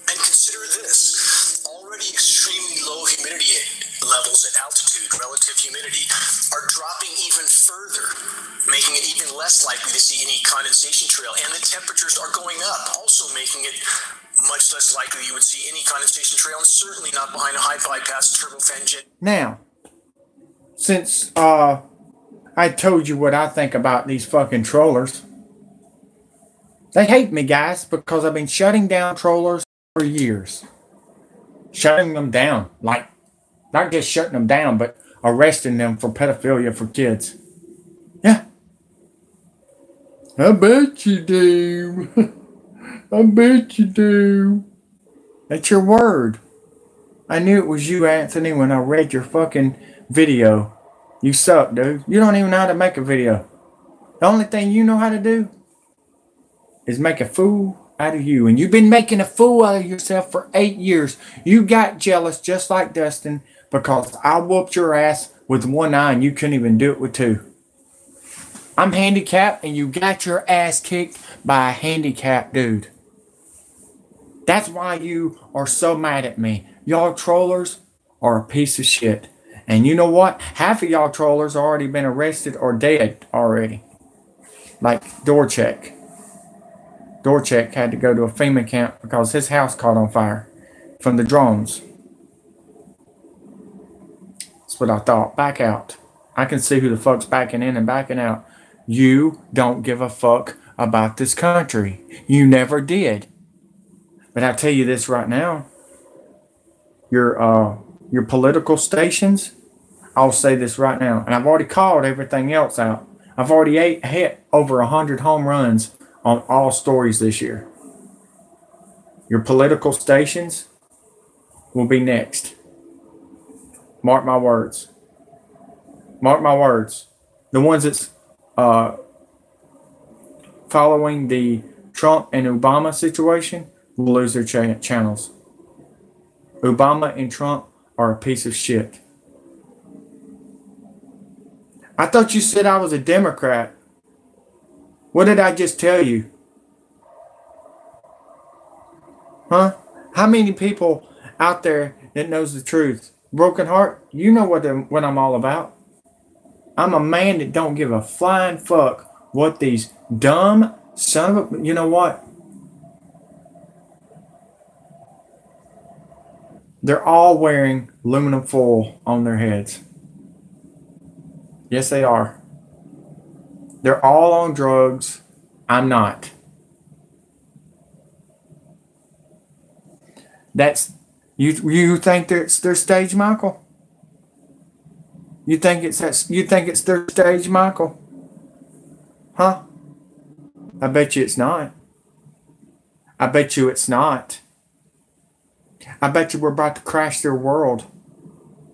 And consider this. Already extremely low humidity levels at altitude, relative humidity, are dropping even further, making it even less likely to see any condensation trail. And the temperatures are going up, also making it much less likely you would see any condensation trail, and certainly not behind a high bypass turbofan jet. Now, since I told you what I think about these fucking trollers, they hate me, guys, because I've been shutting down trollers for years. Shutting them down, like, not just shutting them down, but arresting them for pedophilia for kids. Yeah. I bet you do. I bet you do. That's your word. I knew it was you, Anthony, when I read your fucking video. You suck, dude. You don't even know how to make a video. The only thing you know how to do is make a fool out of you. And you've been making a fool out of yourself for 8 years. You got jealous just like Dustin because I whooped your ass with one eye and you couldn't even do it with two. I'm handicapped and you got your ass kicked by a handicapped dude. That's why you are so mad at me. Y'all trollers are a piece of shit. And you know what? Half of y'all trollers already been arrested or dead already. Like Dorchek. Dorchek had to go to a FEMA camp because his house caught on fire from the drones. That's what I thought. Back out. I can see who the fuck's backing in and backing out. You don't give a fuck about this country. You never did. But I'll tell you this right now. Your political stations, I'll say this right now, and I've already called everything else out. I've already hit over 100 home runs on all stories this year. Your political stations will be next. Mark my words. Mark my words. The ones that's following the Trump and Obama situation will lose their channels. Obama and Trump are a piece of shit. I thought you said I was a Democrat. What did I just tell you? Huh? How many people out there that knows the truth? Broken heart, you know what I'm all about. I'm a man that don't give a flying fuck what these dumb son of a... You know what? They're all wearing aluminum foil on their heads. Yes, they are. They're all on drugs. I'm not. That's you think it's their stage, Michael? You think it's their stage, Michael? Huh? I bet you it's not. I bet you it's not. I bet you we're about to crash their world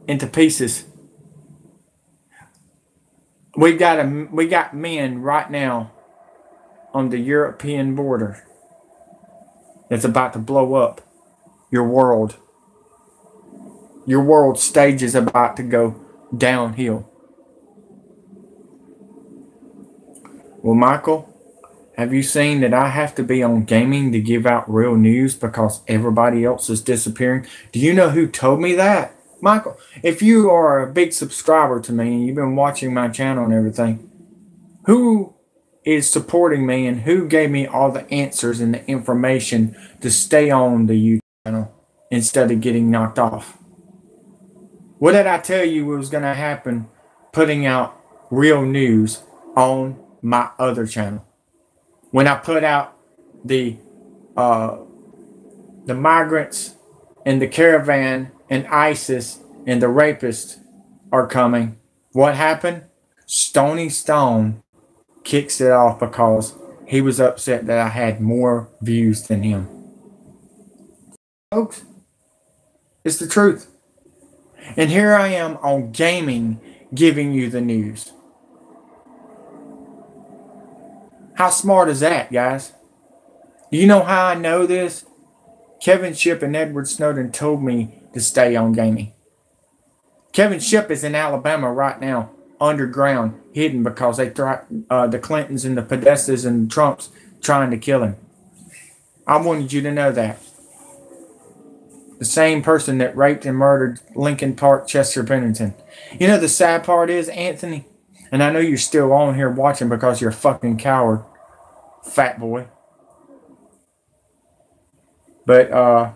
into pieces. We got men right now on the European border that's about to blow up your world. Your world stage is about to go downhill. Well, Michael, have you seen that I have to be on gaming to give out real news because everybody else is disappearing? Do you know who told me that? Michael, if you are a big subscriber to me and you've been watching my channel and everything, who is supporting me and who gave me all the answers and the information to stay on the YouTube channel instead of getting knocked off? What did I tell you was going to happen putting out real news on my other channel? When I put out the migrants and the caravan and ISIS and the rapists are coming, what happened? Stoney Stone kicks it off because he was upset that I had more views than him. Folks, it's the truth. And here I am on gaming giving you the news. How smart is that, guys? You know how I know this? Kevin Shipp and Edward Snowden told me to stay on gaming. Kevin Shipp is in Alabama right now, underground, hidden because they the Clintons and the Podestas and the Trumps trying to kill him. I wanted you to know that. The same person that raped and murdered Lincoln Park, Chester Bennington. You know the sad part is, Anthony, and I know you're still on here watching because you're a fucking coward, fat boy. But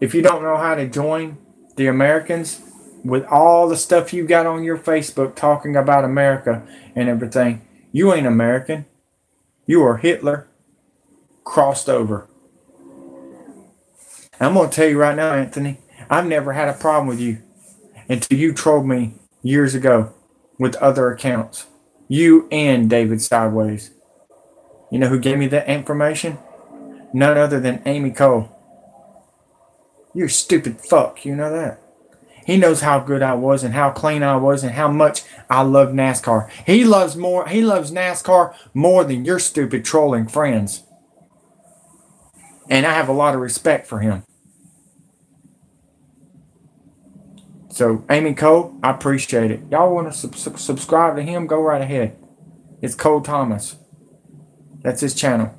if you don't know how to join the Americans with all the stuff you got on your Facebook talking about America and everything, you ain't American. You are Hitler crossed over. I'm going to tell you right now, Anthony, I've never had a problem with you until you trolled me years ago with other accounts. You and David Sideways. You know who gave me that information? None other than Amy Cole. You're a stupid fuck, you know that? He knows how good I was and how clean I was and how much I love NASCAR. He loves NASCAR more than your stupid trolling friends. And I have a lot of respect for him. So, Amy Cole, I appreciate it. Y'all want to subscribe to him? Go right ahead. It's Cole Thomas. That's his channel.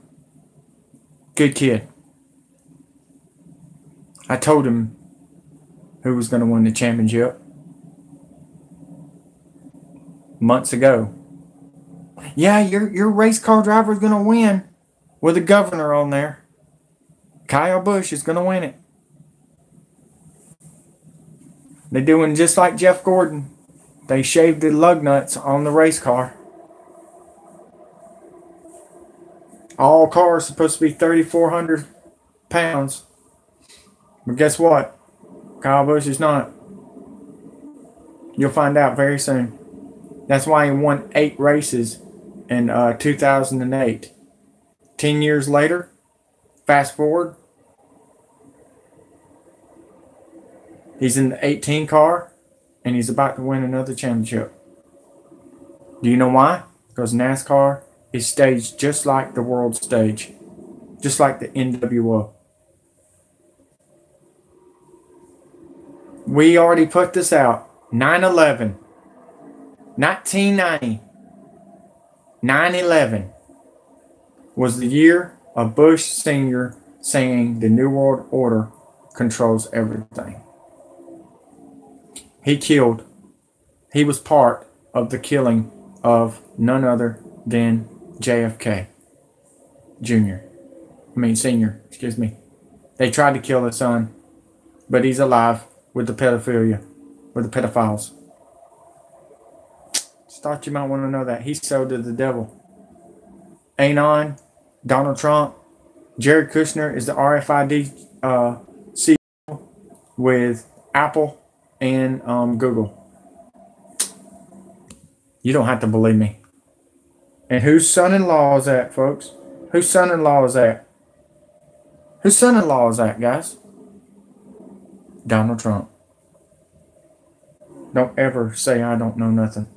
Good kid. I told him who was going to win the championship months ago. Yeah, your race car driver is going to win with a governor on there. Kyle Busch is going to win it. They're doing just like Jeff Gordon. They shaved the lug nuts on the race car. All cars are supposed to be 3,400 pounds. But guess what? Kyle Busch is not. You'll find out very soon. That's why he won 8 races in 2008. 10 years later, fast forward, he's in the 18 car and he's about to win another championship. Do you know why? Because NASCAR is staged just like the world stage, just like the NWO. We already put this out. 9/11, 1990, 9/11 was the year of Bush Sr. saying the New World Order controls everything. He was part of the killing of none other than JFK Senior, excuse me. They tried to kill his son, but he's alive with the pedophilia, with the pedophiles. Just thought you might want to know that. He sold to the devil. Anon, Donald Trump, Jared Kushner is the RFID CEO with Apple and Google. You don't have to believe me. And whose son-in-law is that, folks? Whose son-in-law is that? Whose son-in-law is that, guys? Donald Trump. Don't ever say I don't know nothing.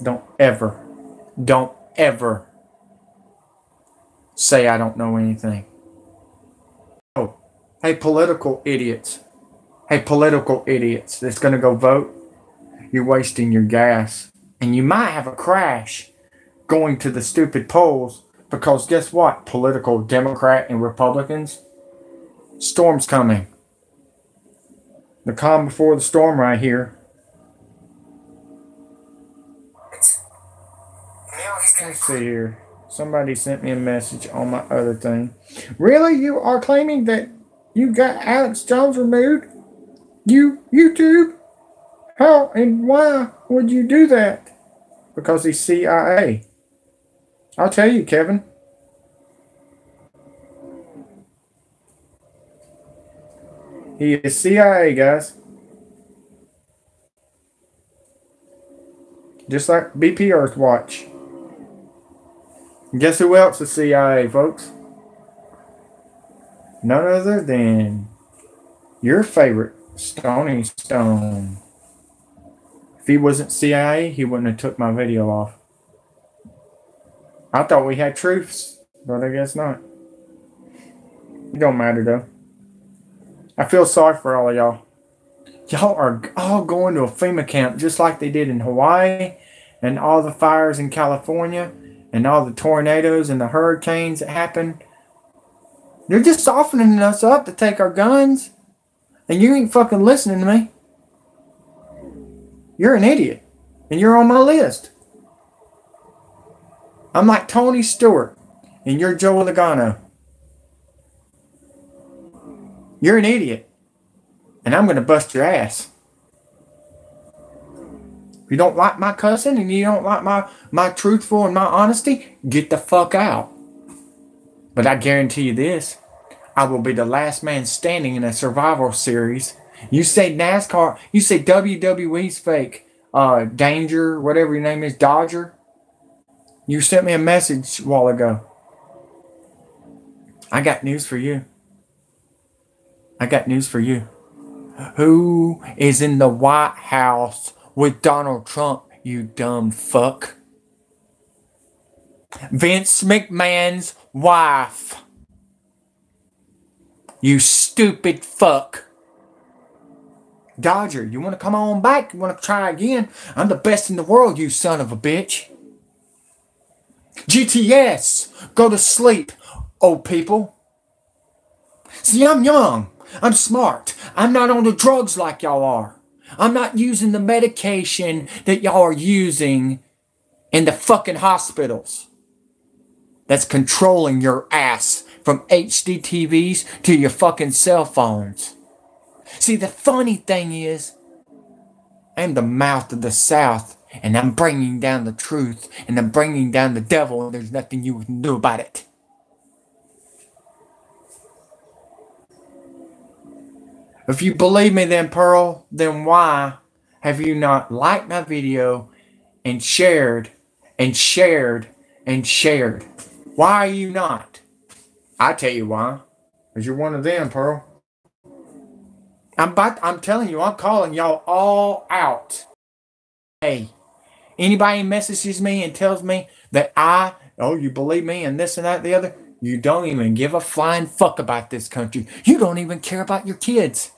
Don't ever say I don't know anything. Oh, hey, political idiots. Hey, political idiots that's going to go vote. You're wasting your gas. And you might have a crash going to the stupid polls because guess what? Political Democrat and Republicans. Storm's coming. The calm before the storm right here. Let's see here. Somebody sent me a message on my other thing. Really? You are claiming that you got Alex Jones removed? YouTube? How and why would you do that? Because he's CIA. I'll tell you, Kevin. He is CIA, guys. Just like BP Earthwatch. Guess who else is CIA, folks? None other than your favorite, Stoney Stone. If he wasn't CIA, he wouldn't have took my video off. I thought we had truths, but I guess not. It don't matter, though. I feel sorry for all of y'all. Y'all are all going to a FEMA camp just like they did in Hawaii and all the fires in California and all the tornadoes and the hurricanes that happened. They're just softening us up to take our guns. And you ain't fucking listening to me. You're an idiot. And you're on my list. I'm like Tony Stewart. And you're Joe Logano. You're an idiot. And I'm going to bust your ass. If you don't like my cussing and you don't like my truthful and my honesty, get the fuck out. But I guarantee you this. I will be the last man standing in a survival series. You say NASCAR, you say WWE's fake. Danger, whatever your name is, Dodger. You sent me a message a while ago. I got news for you. I got news for you. Who is in the White House with Donald Trump, you dumb fuck? Vince McMahon's wife. You stupid fuck. Dodger, you want to come on back? You want to try again? I'm the best in the world, you son of a bitch. GTS, go to sleep, old people. See, I'm young. I'm smart. I'm not on the drugs like y'all are. I'm not using the medication that y'all are using in the fucking hospitals that's controlling your ass from HD TVs to your fucking cell phones. See, the funny thing is, I'm the mouth of the South, and I'm bringing down the truth, and I'm bringing down the devil, and there's nothing you can do about it. If you believe me then, Pearl, then why have you not liked my video and shared and shared and shared? Why are you not? I tell you why. Because you're one of them, Pearl. I'm telling you, I'm calling y'all all out. Hey, anybody messages me and tells me that you believe me and this and that and the other, you don't even give a flying fuck about this country. You don't even care about your kids.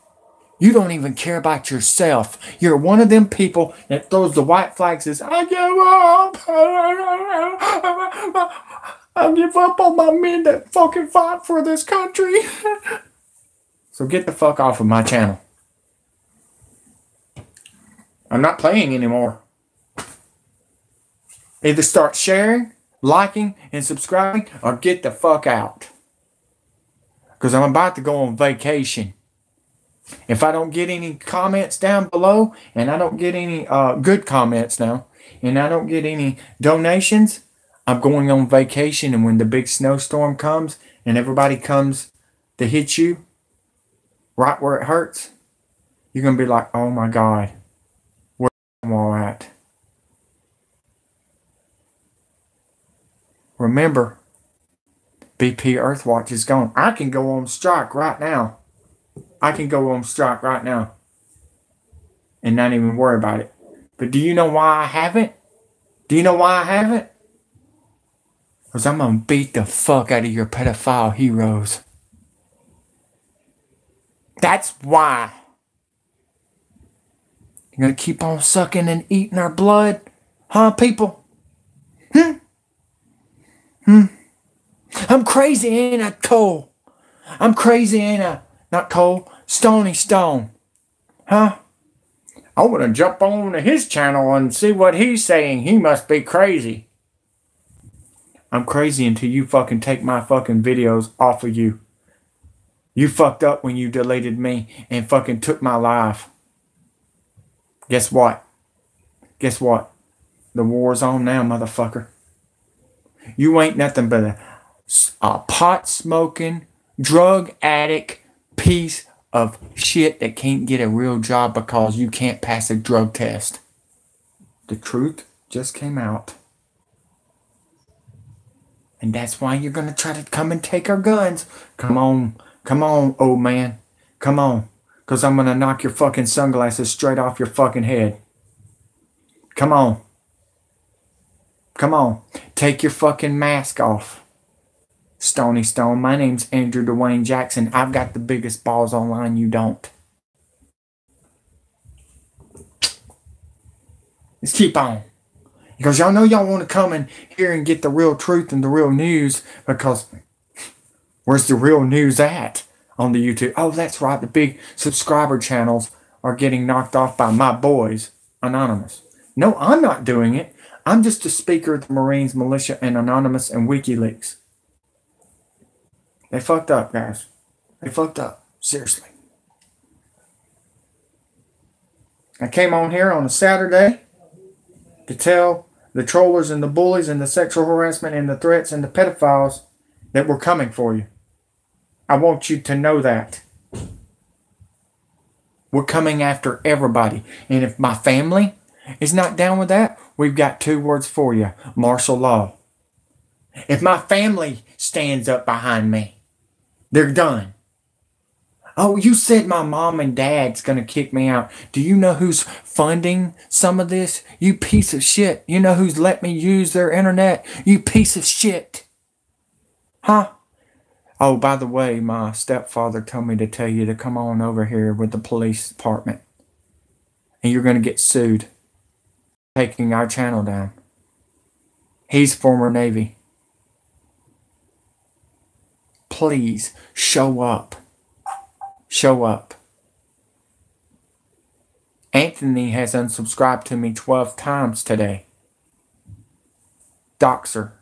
You don't even care about yourself. You're one of them people that throws the white flags and says, I give up. I give up on my men that fucking fight for this country. So get the fuck off of my channel. I'm not playing anymore. Either start sharing, liking, and subscribing, or get the fuck out. Because I'm about to go on vacation. If I don't get any comments down below, and I don't get any good comments now, and I don't get any donations, I'm going on vacation. And when the big snowstorm comes and everybody comes to hit you right where it hurts, you're going to be like, oh my God, where am I at? Remember, BP Earthwatch is gone. I can go on strike right now. I can go on strike right now and not even worry about it. But do you know why I haven't? Do you know why I haven't? Because I'm going to beat the fuck out of your pedophile heroes. That's why. You're going to keep on sucking and eating our blood? Huh, people? I'm crazy, ain't I, Cole? I'm crazy, ain't I? Not Cole, Stoney Stone. Huh? I want to jump on to his channel and see what he's saying. He must be crazy. I'm crazy until you fucking take my fucking videos off of you. You fucked up when you deleted me and fucking took my life. Guess what? Guess what? The war's on now, motherfucker. You ain't nothing but a pot-smoking, drug addict piece of shit that can't get a real job because you can't pass a drug test. The truth just came out. And that's why you're going to try to come and take our guns. Come on, old man. Come on. Because I'm going to knock your fucking sunglasses straight off your fucking head. Come on. Come on. Take your fucking mask off. Stoney Stone. My name's Andrew Dwayne Jackson. I've got the biggest balls online. You don't. Let's keep on. Because y'all know y'all want to come in here and get the real truth and the real news. Because where's the real news at on the YouTube? Oh, that's right. The big subscriber channels are getting knocked off by my boys, Anonymous. No, I'm not doing it. I'm just a speaker of the Marines, Militia, and Anonymous and WikiLeaks. They fucked up, guys. They fucked up. Seriously. I came on here on a Saturday to tell the trollers and the bullies and the sexual harassment and the threats and the pedophiles that we're coming for you. I want you to know that. We're coming after everybody. And if my family is not down with that, we've got 2 words for you. Martial law. If my family stands up behind me, they're done. Oh, you said my mom and dad's going to kick me out. Do you know who's funding some of this? You piece of shit. You know who's let me use their internet? You piece of shit. Huh? Oh, by the way, my stepfather told me to tell you to come on over here with the police department. And you're going to get sued. Taking our channel down. He's former Navy. Please, show up. Show up. Anthony has unsubscribed to me 12 times today. doxer.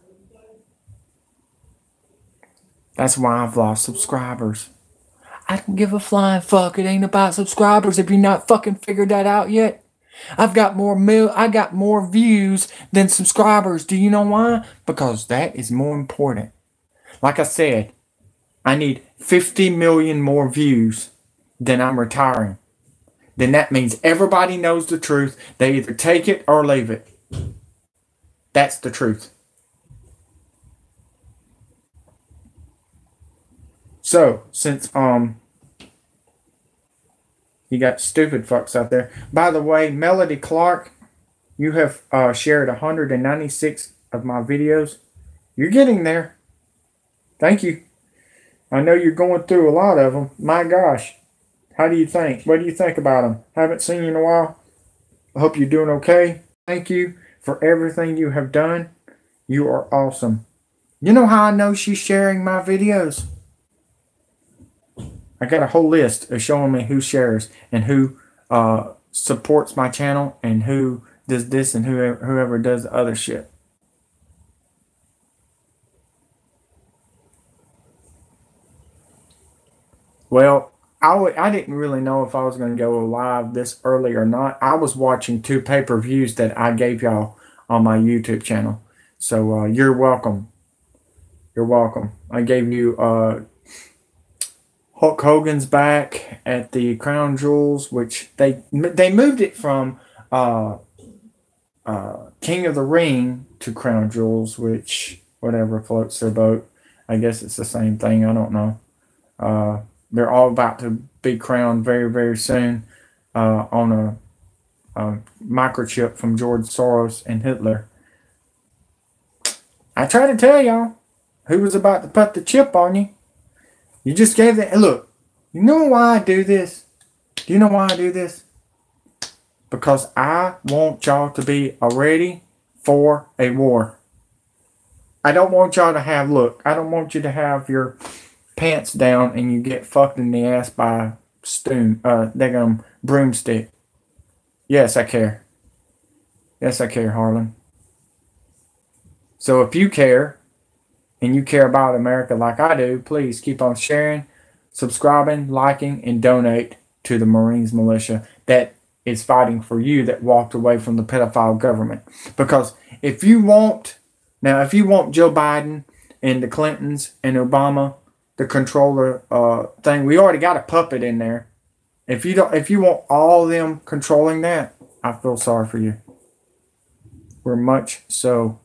That's why I've lost subscribers. I don't give a flying fuck. It ain't about subscribers if you're not fucking figured that out yet. I got more views than subscribers. Do you know why? Because that is more important. Like I said, I need 50 million more views than I'm retiring. Then that means everybody knows the truth. They either take it or leave it. That's the truth. So, since you got stupid fucks out there. By the way, Melody Clark, you have shared 196 of my videos. You're getting there. Thank you. I know you're going through a lot of them. My gosh. How do you think? What do you think about them? Haven't seen you in a while. I hope you're doing okay. Thank you for everything you have done. You are awesome. You know how I know she's sharing my videos? I got a whole list of showing me who shares and who supports my channel and who does this and whoever does the other shit. Well, I didn't really know if I was going to go live this early or not. I was watching 2 pay-per-views that I gave y'all on my YouTube channel. So you're welcome. You're welcome. I gave you Hulk Hogan's back at the Crown Jewels, which they moved it from King of the Ring to Crown Jewels, which whatever floats their boat. I guess it's the same thing. I don't know. They're all about to be crowned very, very soon on a microchip from George Soros and Hitler. I try to tell y'all who was about to put the chip on you. You just gave it. Look, you know why I do this? Do you know why I do this? Because I want y'all to be ready for a war. I don't want y'all to have, look, I don't want you to have your pants down and you get fucked in the ass by a broomstick. Yes, I care. Yes, I care, Harlan. So if you care, and you care about America like I do, please keep on sharing, subscribing, liking, and donate to the Marines militia that is fighting for you that walked away from the pedophile government. Because if you want Joe Biden and the Clintons and Obama to control the thing, we already got a puppet in there. If you want all of them controlling that, I feel sorry for you. We're much so,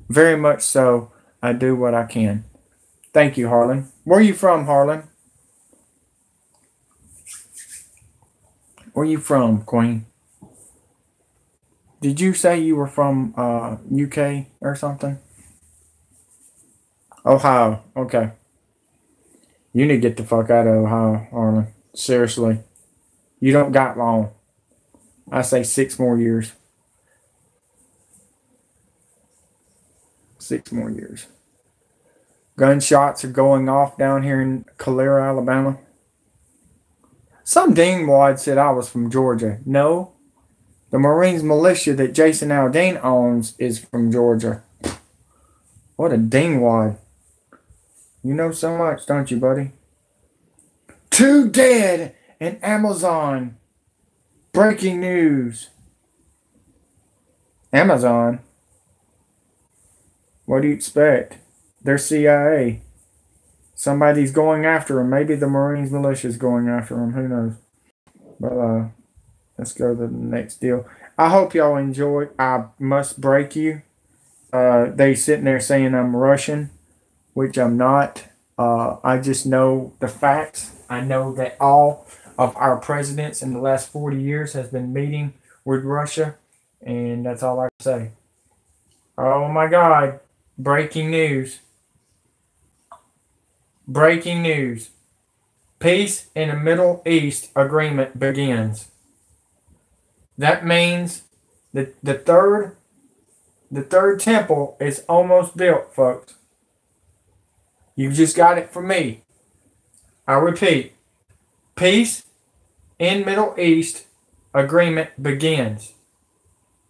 very much so, I do what I can. Thank you, Harlan. Where are you from, Harlan? Where are you from, Queen? Did you say you were from UK or something? Ohio. Okay. You need to get the fuck out of Ohio, Harlan. Seriously. You don't got long. I say 6 more years. 6 more years. Gunshots are going off down here in Calera, Alabama. Some dingwad said I was from Georgia. No. The Marines militia that Jason Aldean owns is from Georgia. What a dingwad. You know so much, don't you, buddy? 2 dead in Amazon. Breaking news. Amazon? What do you expect? They're CIA. Somebody's going after them. Maybe the Marines militia is going after them. Who knows? But let's go to the next deal. I hope y'all enjoy. I must break you. They sitting there saying I'm Russian, which I'm not. I just know the facts. I know that all of our presidents in the last 40 years has been meeting with Russia, and that's all I can say. Oh my God. Breaking news. Breaking news. Peace in the Middle East agreement begins. That means that the third temple is almost built, folks. You just got it from me. I repeat. Peace in Middle East agreement begins.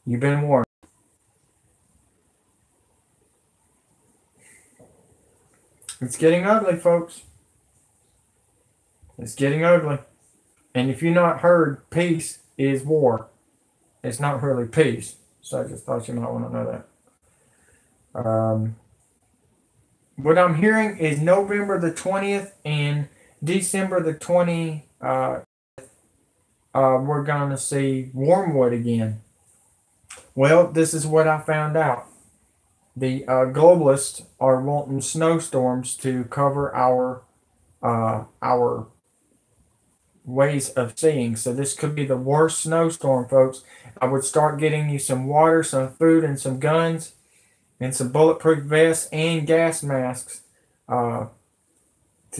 You've been warned. It's getting ugly, folks. It's getting ugly. And if you've not heard, peace is war. It's not really peace. So I just thought you might want to know that. What I'm hearing is November the 20th and December the 20th, we're going to see Wormwood again. Well, this is what I found out. The globalists are wanting snowstorms to cover our ways of seeing. So this could be the worst snowstorm, folks. I would start getting you some water, some food, and some guns, and some bulletproof vests and gas masks to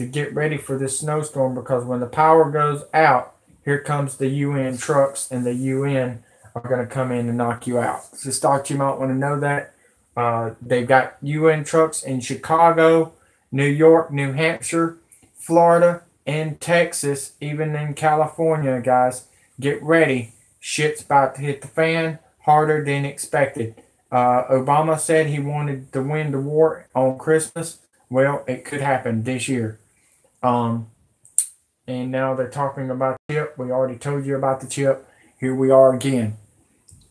get ready for this snowstorm, because when the power goes out, here comes the UN trucks, and the UN are going to come in and knock you out. Just thought you might want to know that. They've got UN trucks in Chicago, New York, New Hampshire, Florida, and Texas, even in California, guys. Get ready. Shit's about to hit the fan harder than expected. Obama said he wanted to win the war on Christmas. Well, it could happen this year. And now they're talking about the chip. We already told you about the chip. Here we are again.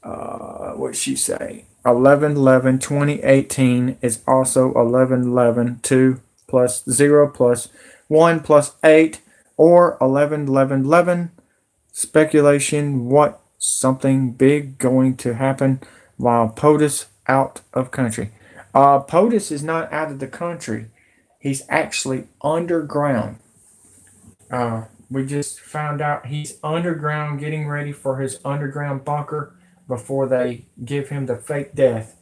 What'd she say? 11/11/2018 is also 11/11/2 plus 0 plus 1 plus 8, or 11/11/11. Speculation, what? Something big going to happen while POTUS out of country. POTUS is not out of the country. He's actually underground. We just found out he's underground, getting ready for his underground bunker before they give him the fake death.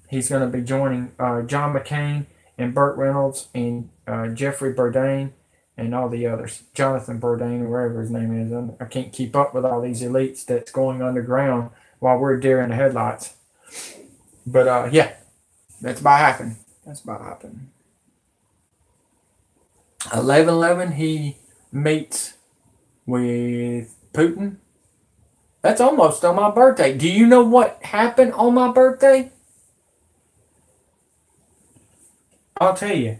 He's going to be joining John McCain and Burt Reynolds and Jeffrey Bourdain and all the others. Jonathan Bourdain, or whatever his name is. I can't keep up with all these elites that's going underground while we're deer in the headlights. But yeah, that's about happened. That's about happened. 11/11, he meets with Putin. That's almost on my birthday. Do you know what happened on my birthday? I'll tell you.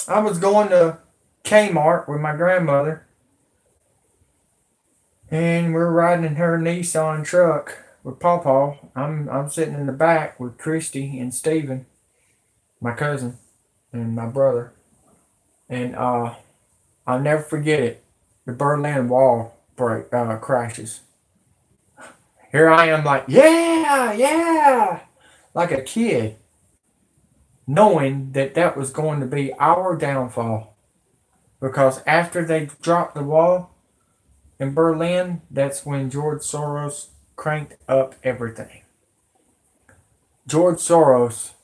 I was going to Kmart with my grandmother, and we're riding in her Nissan truck with Pawpaw. I'm sitting in the back with Christy and Steven, my cousin, and my brother. And I'll never forget it. The Berlin Wall crashes. Here I am like, yeah, like a kid, knowing that that was going to be our downfall. Because after they dropped the wall in Berlin, that's when George Soros cranked up everything. George Soros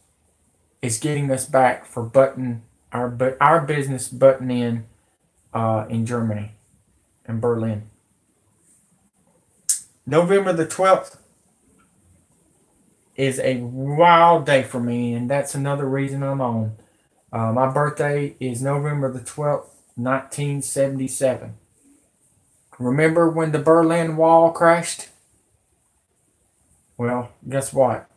is getting us back for our business button in Germany, in Berlin. November the 12th is a wild day for me, and that's another reason I'm on. My birthday is November the 12th, 1977. Remember when the Berlin Wall crashed? Well, guess what?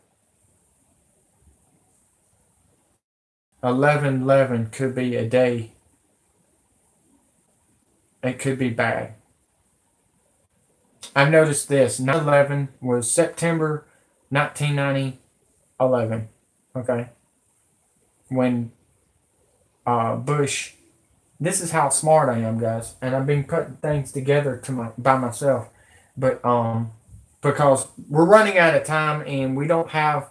11/11 could be a day. It could be bad. I've noticed this. 9/11 was September 1990-11. Okay? When Bush... This is how smart I am, guys. And I've been putting things together by myself. But because we're running out of time and we don't have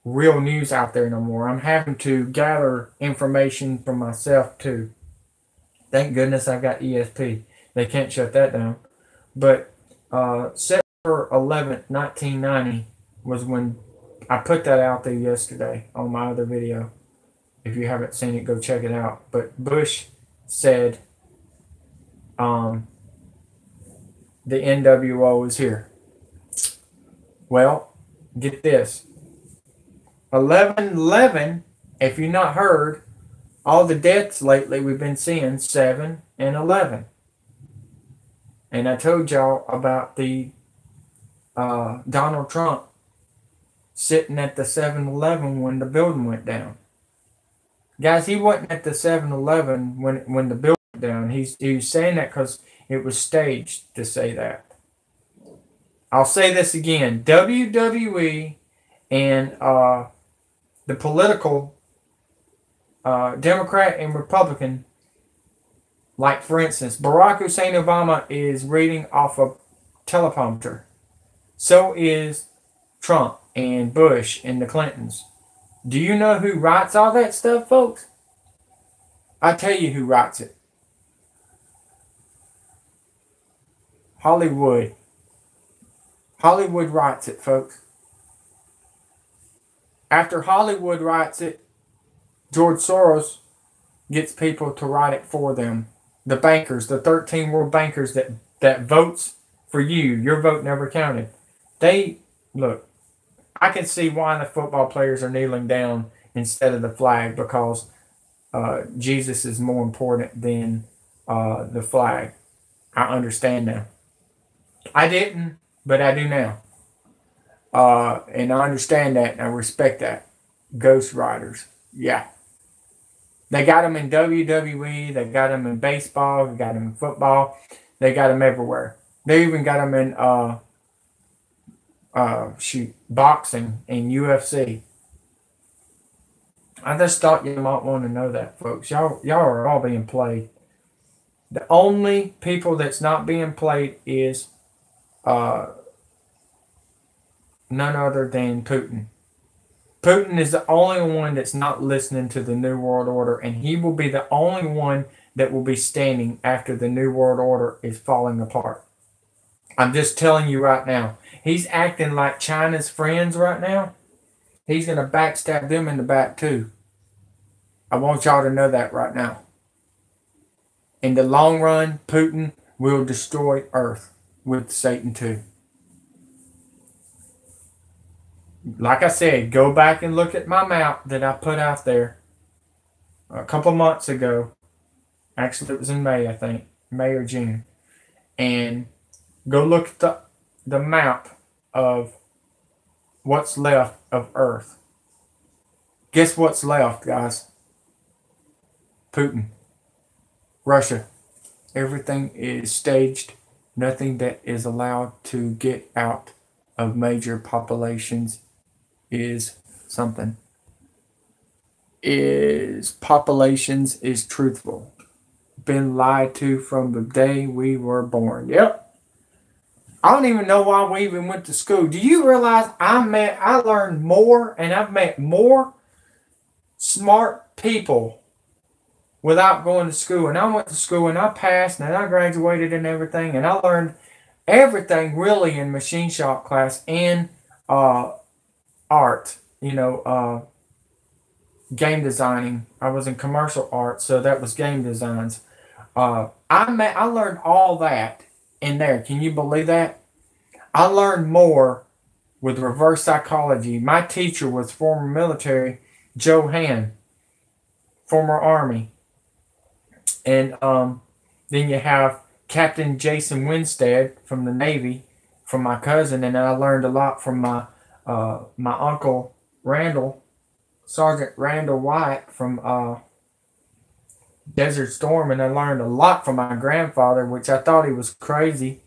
real news out there no more. I'm having to gather information from myself too. Thank goodness I've got ESP. They can't shut that down. But September 11th, 1990 was when I put that out there yesterday on my other video. If you haven't seen it, go check it out. But Bush said the NWO is here. Well, get this. 11/11, if you've not heard, all the deaths lately we've been seeing 7 and 11. And I told y'all about the Donald Trump sitting at the 7-Eleven when the building went down. Guys, he wasn't at the 7-Eleven when the building went down. He was saying that because it was staged to say that. I'll say this again. WWE and the political Democrat and Republican, like for instance, Barack Hussein Obama is reading off a teleprompter. So is Trump and Bush and the Clintons. Do you know who writes all that stuff, folks? I'll tell you who writes it. Hollywood. Hollywood writes it, folks. After Hollywood writes it, George Soros gets people to write it for them. The bankers, the 13 world bankers that votes for you. Your vote never counted. Look, I can see why the football players are kneeling down instead of the flag, because Jesus is more important than the flag. I understand now. I didn't, but I do now. And I understand that and I respect that. Ghost Riders. Yeah. They got them in WWE. They got them in baseball. They got them in football. They got them everywhere. They even got them in boxing and UFC. I just thought you might want to know that, folks. Y'all are all being played. The only people that's not being played is none other than Putin. Putin is the only one that's not listening to the New World Order, and he will be the only one that will be standing after the New World Order is falling apart. I'm just telling you right now. He's acting like China's friends right now. He's going to backstab them in the back too. I want y'all to know that right now. In the long run, Putin will destroy Earth with Satan too. Like I said, go back and look at my map that I put out there a couple months ago. Actually, it was in May, I think. May or June. And go look at the map of what's left of Earth. Guess what's left, guys? Putin. Russia. Everything is staged. Nothing that is allowed to get out of major populations is something. Populations is truthful. Been lied to from the day we were born. Yep. I don't even know why we even went to school. Do you realize I learned more and I've met more smart people without going to school? And I went to school and I passed and I graduated and everything, and I learned everything really in machine shop class and art, game designing. I was in commercial art, so that was game designs. I learned all that in there. Can you believe that? I learned more with reverse psychology. My teacher was former military, Joe Han, former Army. And then you have Captain Jason Winstead from the Navy, from my cousin, and I learned a lot from my uncle Randall, Sergeant Randall White from Desert Storm, and I learned a lot from my grandfather, which I thought he was crazy,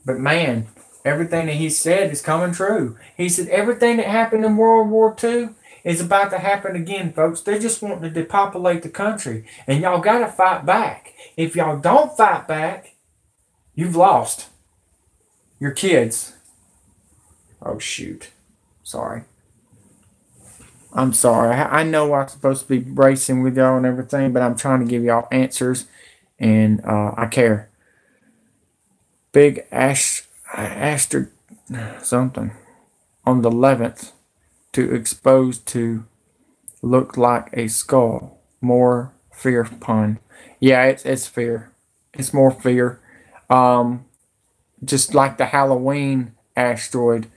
but man, everything that he said is coming true. He said everything that happened in World War II is about to happen again, folks. They're just wanting to depopulate the country, and y'all got to fight back. If y'all don't fight back, you've lost your kids. Oh, shoot. Sorry. I'm sorry. I know I'm supposed to be racing with y'all and everything, but I'm trying to give y'all answers, and I care. Big Aster something on the 11th to expose to look like a skull. More fear pun. Yeah, it's fear. It's more fear. Just like the Halloween asteroid.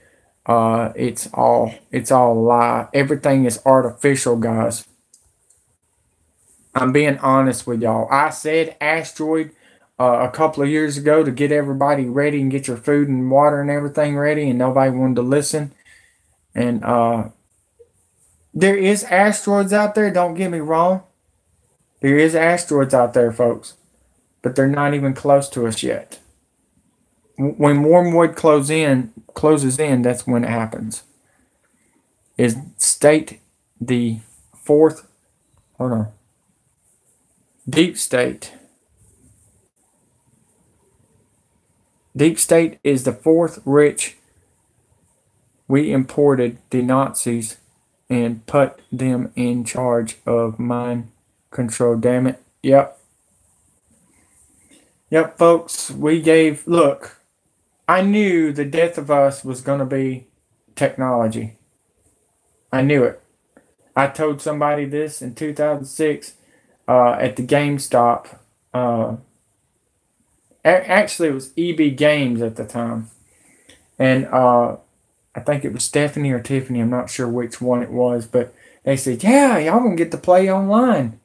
It's all a lie. Everything is artificial, guys. I'm being honest with y'all. I said asteroid a couple of years ago to get everybody ready and get your food and water and everything ready, and nobody wanted to listen. And there is asteroids out there, don't get me wrong. There is asteroids out there, folks. But they're not even close to us yet. When wormwood closes in, that's when it happens. Is state the fourth, hold on, deep state. Deep state is the fourth rich. We imported the Nazis and put them in charge of mind control. Damn it. Yep. Yep, folks. Look, I knew the death of us was going to be technology. I knew it. I told somebody this in 2006 at the GameStop. Actually, it was EB Games at the time. And I think it was Stephanie or Tiffany. I'm not sure which one it was. But they said, yeah, y'all going to get to play online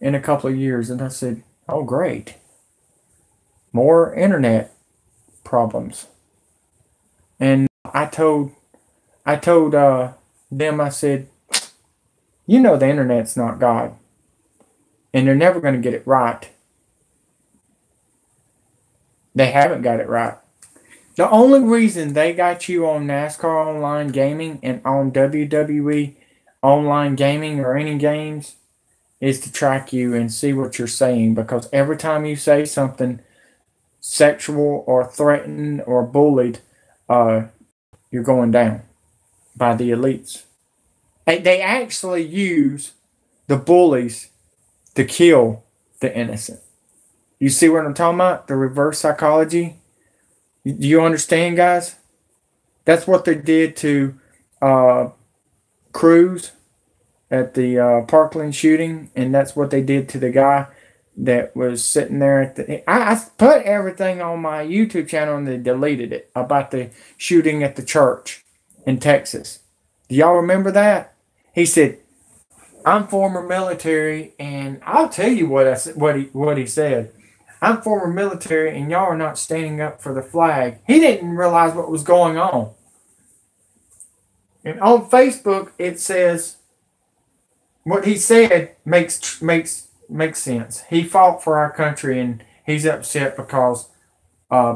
in a couple of years. And I said, oh, great. More internet problems. And I told them, I said, you know the internet's not God. And they're never going to get it right. They haven't got it right. The only reason they got you on NASCAR Online Gaming and on WWE Online Gaming or any games is to track you and see what you're saying. Because every time you say something sexual or threatened or bullied, you're going down by the elites. They actually use the bullies to kill the innocent. You see what I'm talking about? The reverse psychology. Do you understand, guys? That's what they did to Cruz at the Parkland shooting, and that's what they did to the guy that was sitting there at the... I put everything on my YouTube channel and they deleted it about the shooting at the church in Texas. Do y'all remember that? He said, I'm former military, and I'll tell you what he said. I'm former military, and y'all are not standing up for the flag. He didn't realize what was going on. And on Facebook, it says, what he said makes sense. He fought for our country, and he's upset because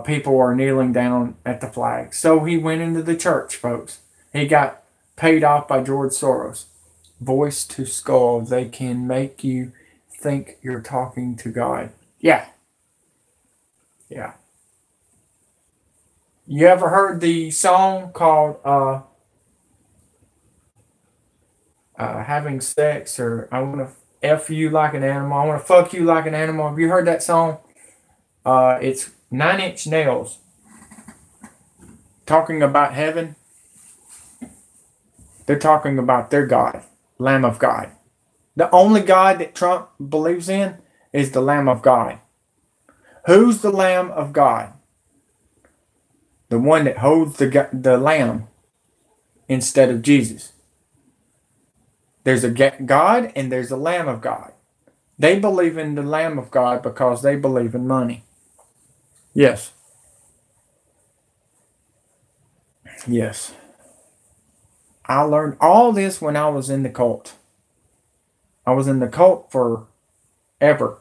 people are kneeling down at the flag. So he went into the church, folks. He got paid off by George Soros. Voice to skull. They can make you think you're talking to God. Yeah. Yeah. You ever heard the song called Having Sex, or I want to F you like an animal, I want to fuck you like an animal? Have you heard that song? It's 9 Inch Nails talking about heaven. They're talking about their God, Lamb of God. The only God that Trump believes in is the Lamb of God. Who's the Lamb of God? The one that holds the lamb instead of Jesus. There's a God and there's a Lamb of God. They believe in the Lamb of God because they believe in money. Yes. Yes. I learned all this when I was in the cult. I was in the cult forever.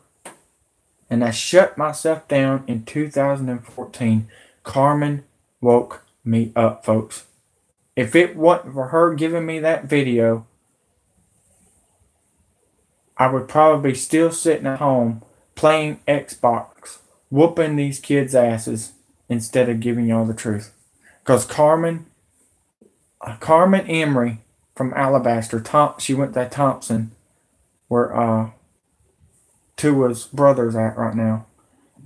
And I shut myself down in 2014. Carmen woke me up, folks. If it wasn't for her giving me that video, I would probably be still sitting at home playing Xbox, whooping these kids' asses instead of giving y'all the truth. Because Carmen Emery from Alabaster, she went to Thompson, where Tua's brother's at right now.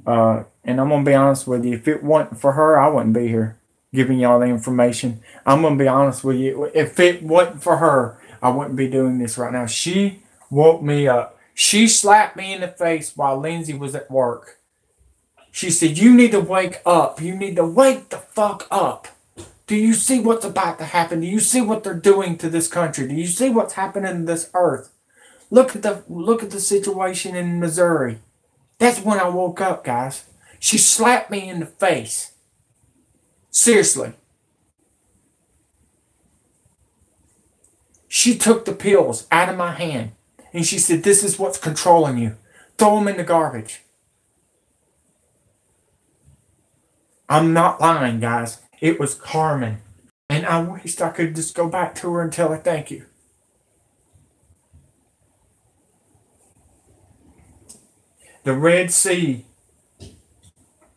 And I'm going to be honest with you, if it wasn't for her, I wouldn't be here giving y'all the information. I'm going to be honest with you. If it wasn't for her, I wouldn't be doing this right now. She woke me up. She slapped me in the face while Lindsay was at work. She said, you need to wake up. You need to wake the fuck up. Do you see what's about to happen? Do you see what they're doing to this country? Do you see what's happening to this earth? Look at the situation in Missouri. That's when I woke up, guys. She slapped me in the face. Seriously. She took the pills out of my hand and she said, this is what's controlling you. Throw them in the garbage. I'm not lying, guys. It was Carmen. And I wished I could just go back to her and tell her thank you. The Red Sea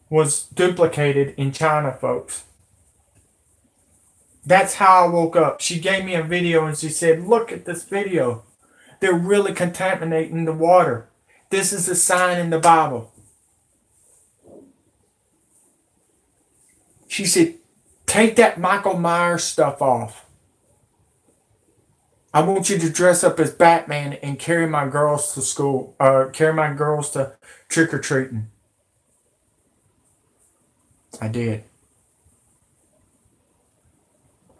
was duplicated in China, folks. That's how I woke up. She gave me a video and she said, look at this video. They're really contaminating the water. This is a sign in the Bible. She said, take that Michael Myers stuff off. I want you to dress up as Batman and carry my girls to school, carry my girls to trick-or-treating. I did.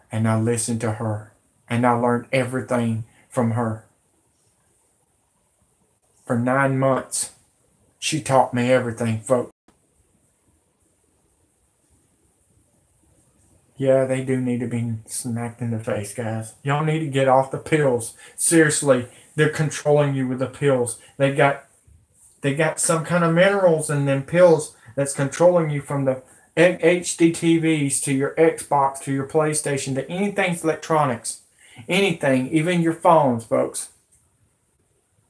And I listened to her. And I learned everything from her. For 9 months, she taught me everything, folks. Yeah, they do need to be smacked in the face, guys. Y'all need to get off the pills. Seriously, they're controlling you with the pills. They got some kind of minerals in them pills that's controlling you, from the HD TVs to your Xbox to your PlayStation to anything's electronics. Anything, even your phones, folks.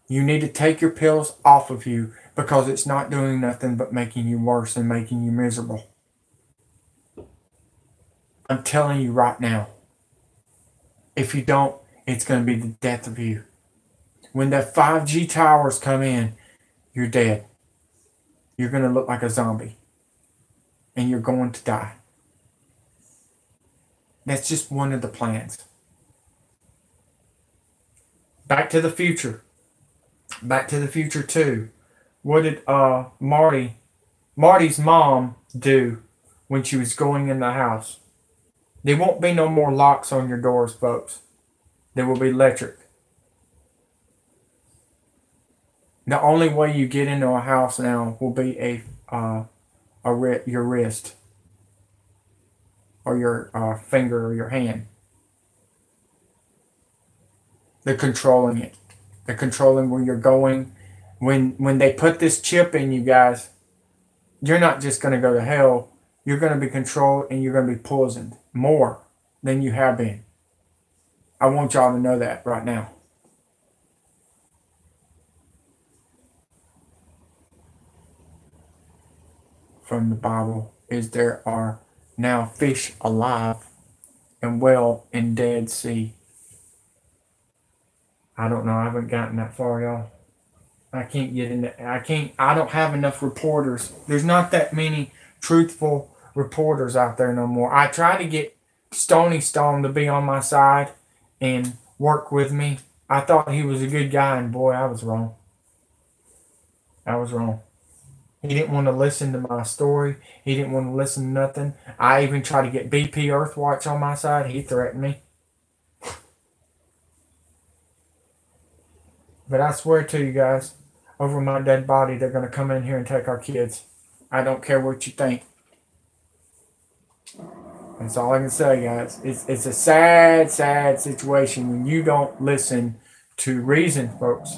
You need to take your pills off of you because it's not doing nothing but making you worse and making you miserable. I'm telling you right now. If you don't, it's going to be the death of you. When the 5G towers come in, you're dead. You're going to look like a zombie. And you're going to die. That's just one of the plans. Back to the Future. Back to the Future 2. What did Marty's mom do when she was going in the house? There won't be no more locks on your doors, folks. There will be electric. The only way you get into a house now will be your wrist or your finger or your hand. They're controlling it. They're controlling where you're going. When they put this chip in you guys, you're not just going to go to hell. You're going to be controlled and you're going to be poisoned more than you have been. I want y'all to know that right now. From the Bible is there are now fish alive and well in Dead Sea. I don't know. I haven't gotten that far, y'all. I can't get into. I don't have enough reporters. There's not that many truthful reporters out there no more. I tried to get Stoney Stone to be on my side and work with me. I thought he was a good guy, and boy, I was wrong. I was wrong. He didn't want to listen to my story. He didn't want to listen to nothing. I even tried to get BP Earthwatch on my side. He threatened me. But I swear to you guys, over my dead body, they're going to come in here and take our kids. I don't care what you think. That's all I can say, guys. It's a sad, sad situation when you don't listen to reason, folks.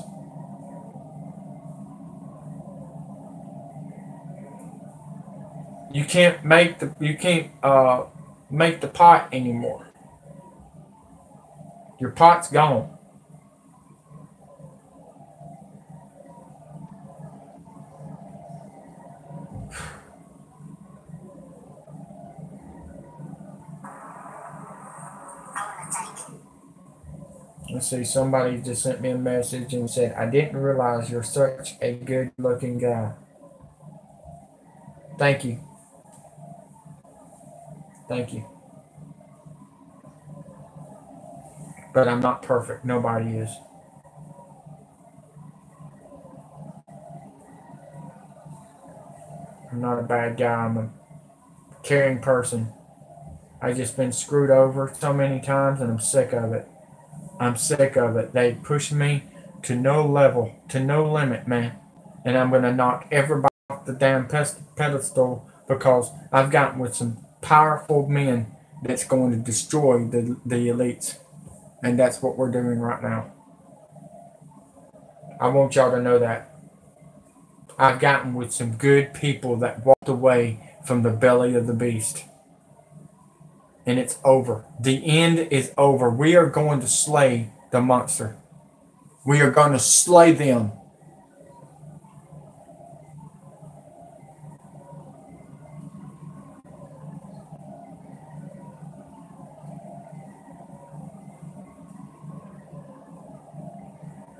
You can't make the pot anymore. Your pot's gone. Let's see, somebody just sent me a message and said, I didn't realize you're such a good looking guy. Thank you. Thank you. But I'm not perfect. Nobody is. I'm not a bad guy. I'm a caring person. I've just been screwed over so many times and I'm sick of it. I'm sick of it. They push me to no level, to no limit, man. And I'm going to knock everybody off the damn pedestal because I've gotten with some powerful men that's going to destroy the elites. And that's what we're doing right now. I want y'all to know that. I've gotten with some good people that walked away from the belly of the beast. And it's over. The end is over. We are going to slay the monster. We are going to slay them.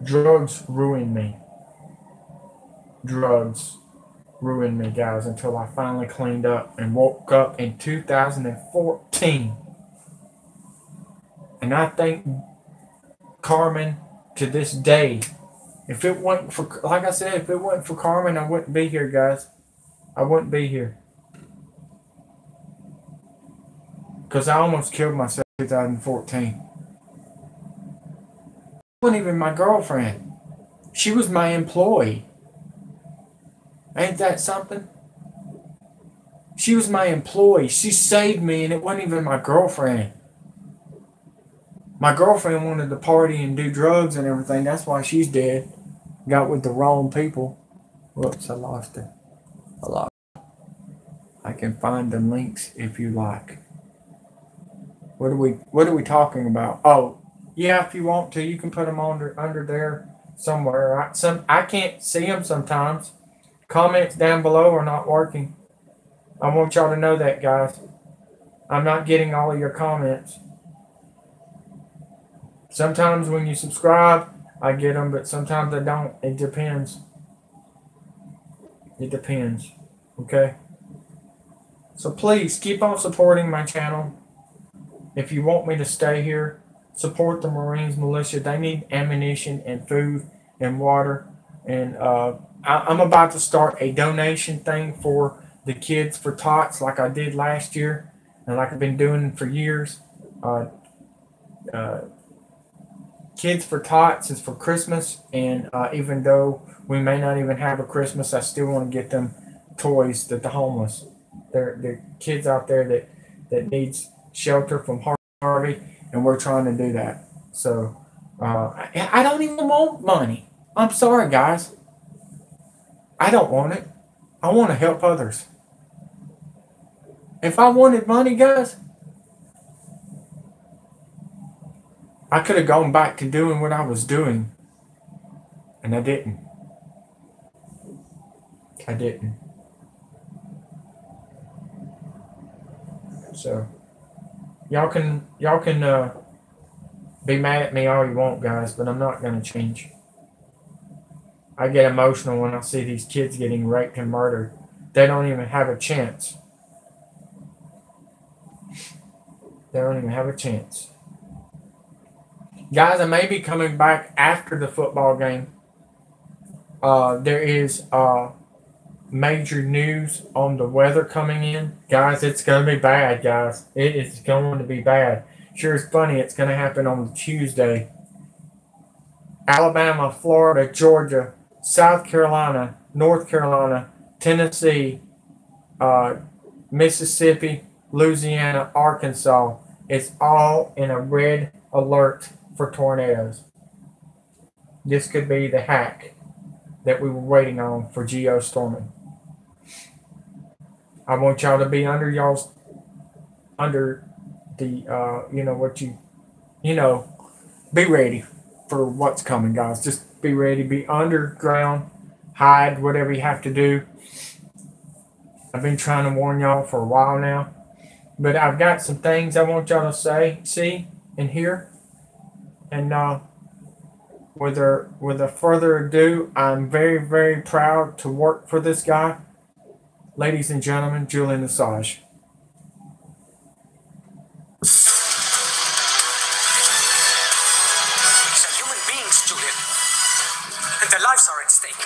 Drugs ruined me. Drugs ruined me, guys, until I finally cleaned up and woke up in 2014. And I thank Carmen to this day. If it wasn't for, like I said, if it wasn't for Carmen, I wouldn't be here, guys. I wouldn't be here. Because I almost killed myself in 2014. She wasn't even my girlfriend. She was my employee. Ain't that something? She was my employee. She saved me, and it wasn't even my girlfriend. My girlfriend wanted to party and do drugs and everything. That's why she's dead. Got with the wrong people. Whoops, I lost it. I can find the links if you like. What are we talking about? Oh, yeah, if you want to, you can put them under there somewhere. I can't see them sometimes. Comments down below are not working. I want y'all to know that, guys. I'm not getting all of your comments. Sometimes when you subscribe, I get them, but sometimes I don't. It depends. It depends. Okay? So please keep on supporting my channel. If you want me to stay here, support the Marines militia. They need ammunition and food and water. And I'm about to start a donation thing for the Kids for Tots like I did last year and like I've been doing for years. Kids for Tots is for Christmas, and even though we may not even have a Christmas, I still want to get them toys that the homeless, they're kids out there that needs shelter from Harvey, and we're trying to do that. So I don't even want money. I'm sorry, guys. I don't want it. I want to help others. If I wanted money, guys, I could have gone back to doing what I was doing, and I didn't. I didn't. So y'all can be mad at me all you want, guys, but I'm not gonna change. I get emotional when I see these kids getting raped and murdered. They don't even have a chance. They don't even have a chance. Guys, I may be coming back after the football game. There is major news on the weather coming in. Guys, it's going to be bad, guys. It is going to be bad. Sure, it's funny. It's going to happen on Tuesday. Alabama, Florida, Georgia, South Carolina, North Carolina, Tennessee, Mississippi, Louisiana, Arkansas. It's all in a red alert for tornadoes. This could be the hack that we were waiting on for geostorming. I want y'all to be under the be ready for what's coming, guys. Just be ready, be underground, hide, whatever you have to do. I've been trying to warn y'all for a while now, but I've got some things I want y'all to see, and hear. And without further ado, I'm very, very proud to work for this guy. Ladies and gentlemen, Julian Assange.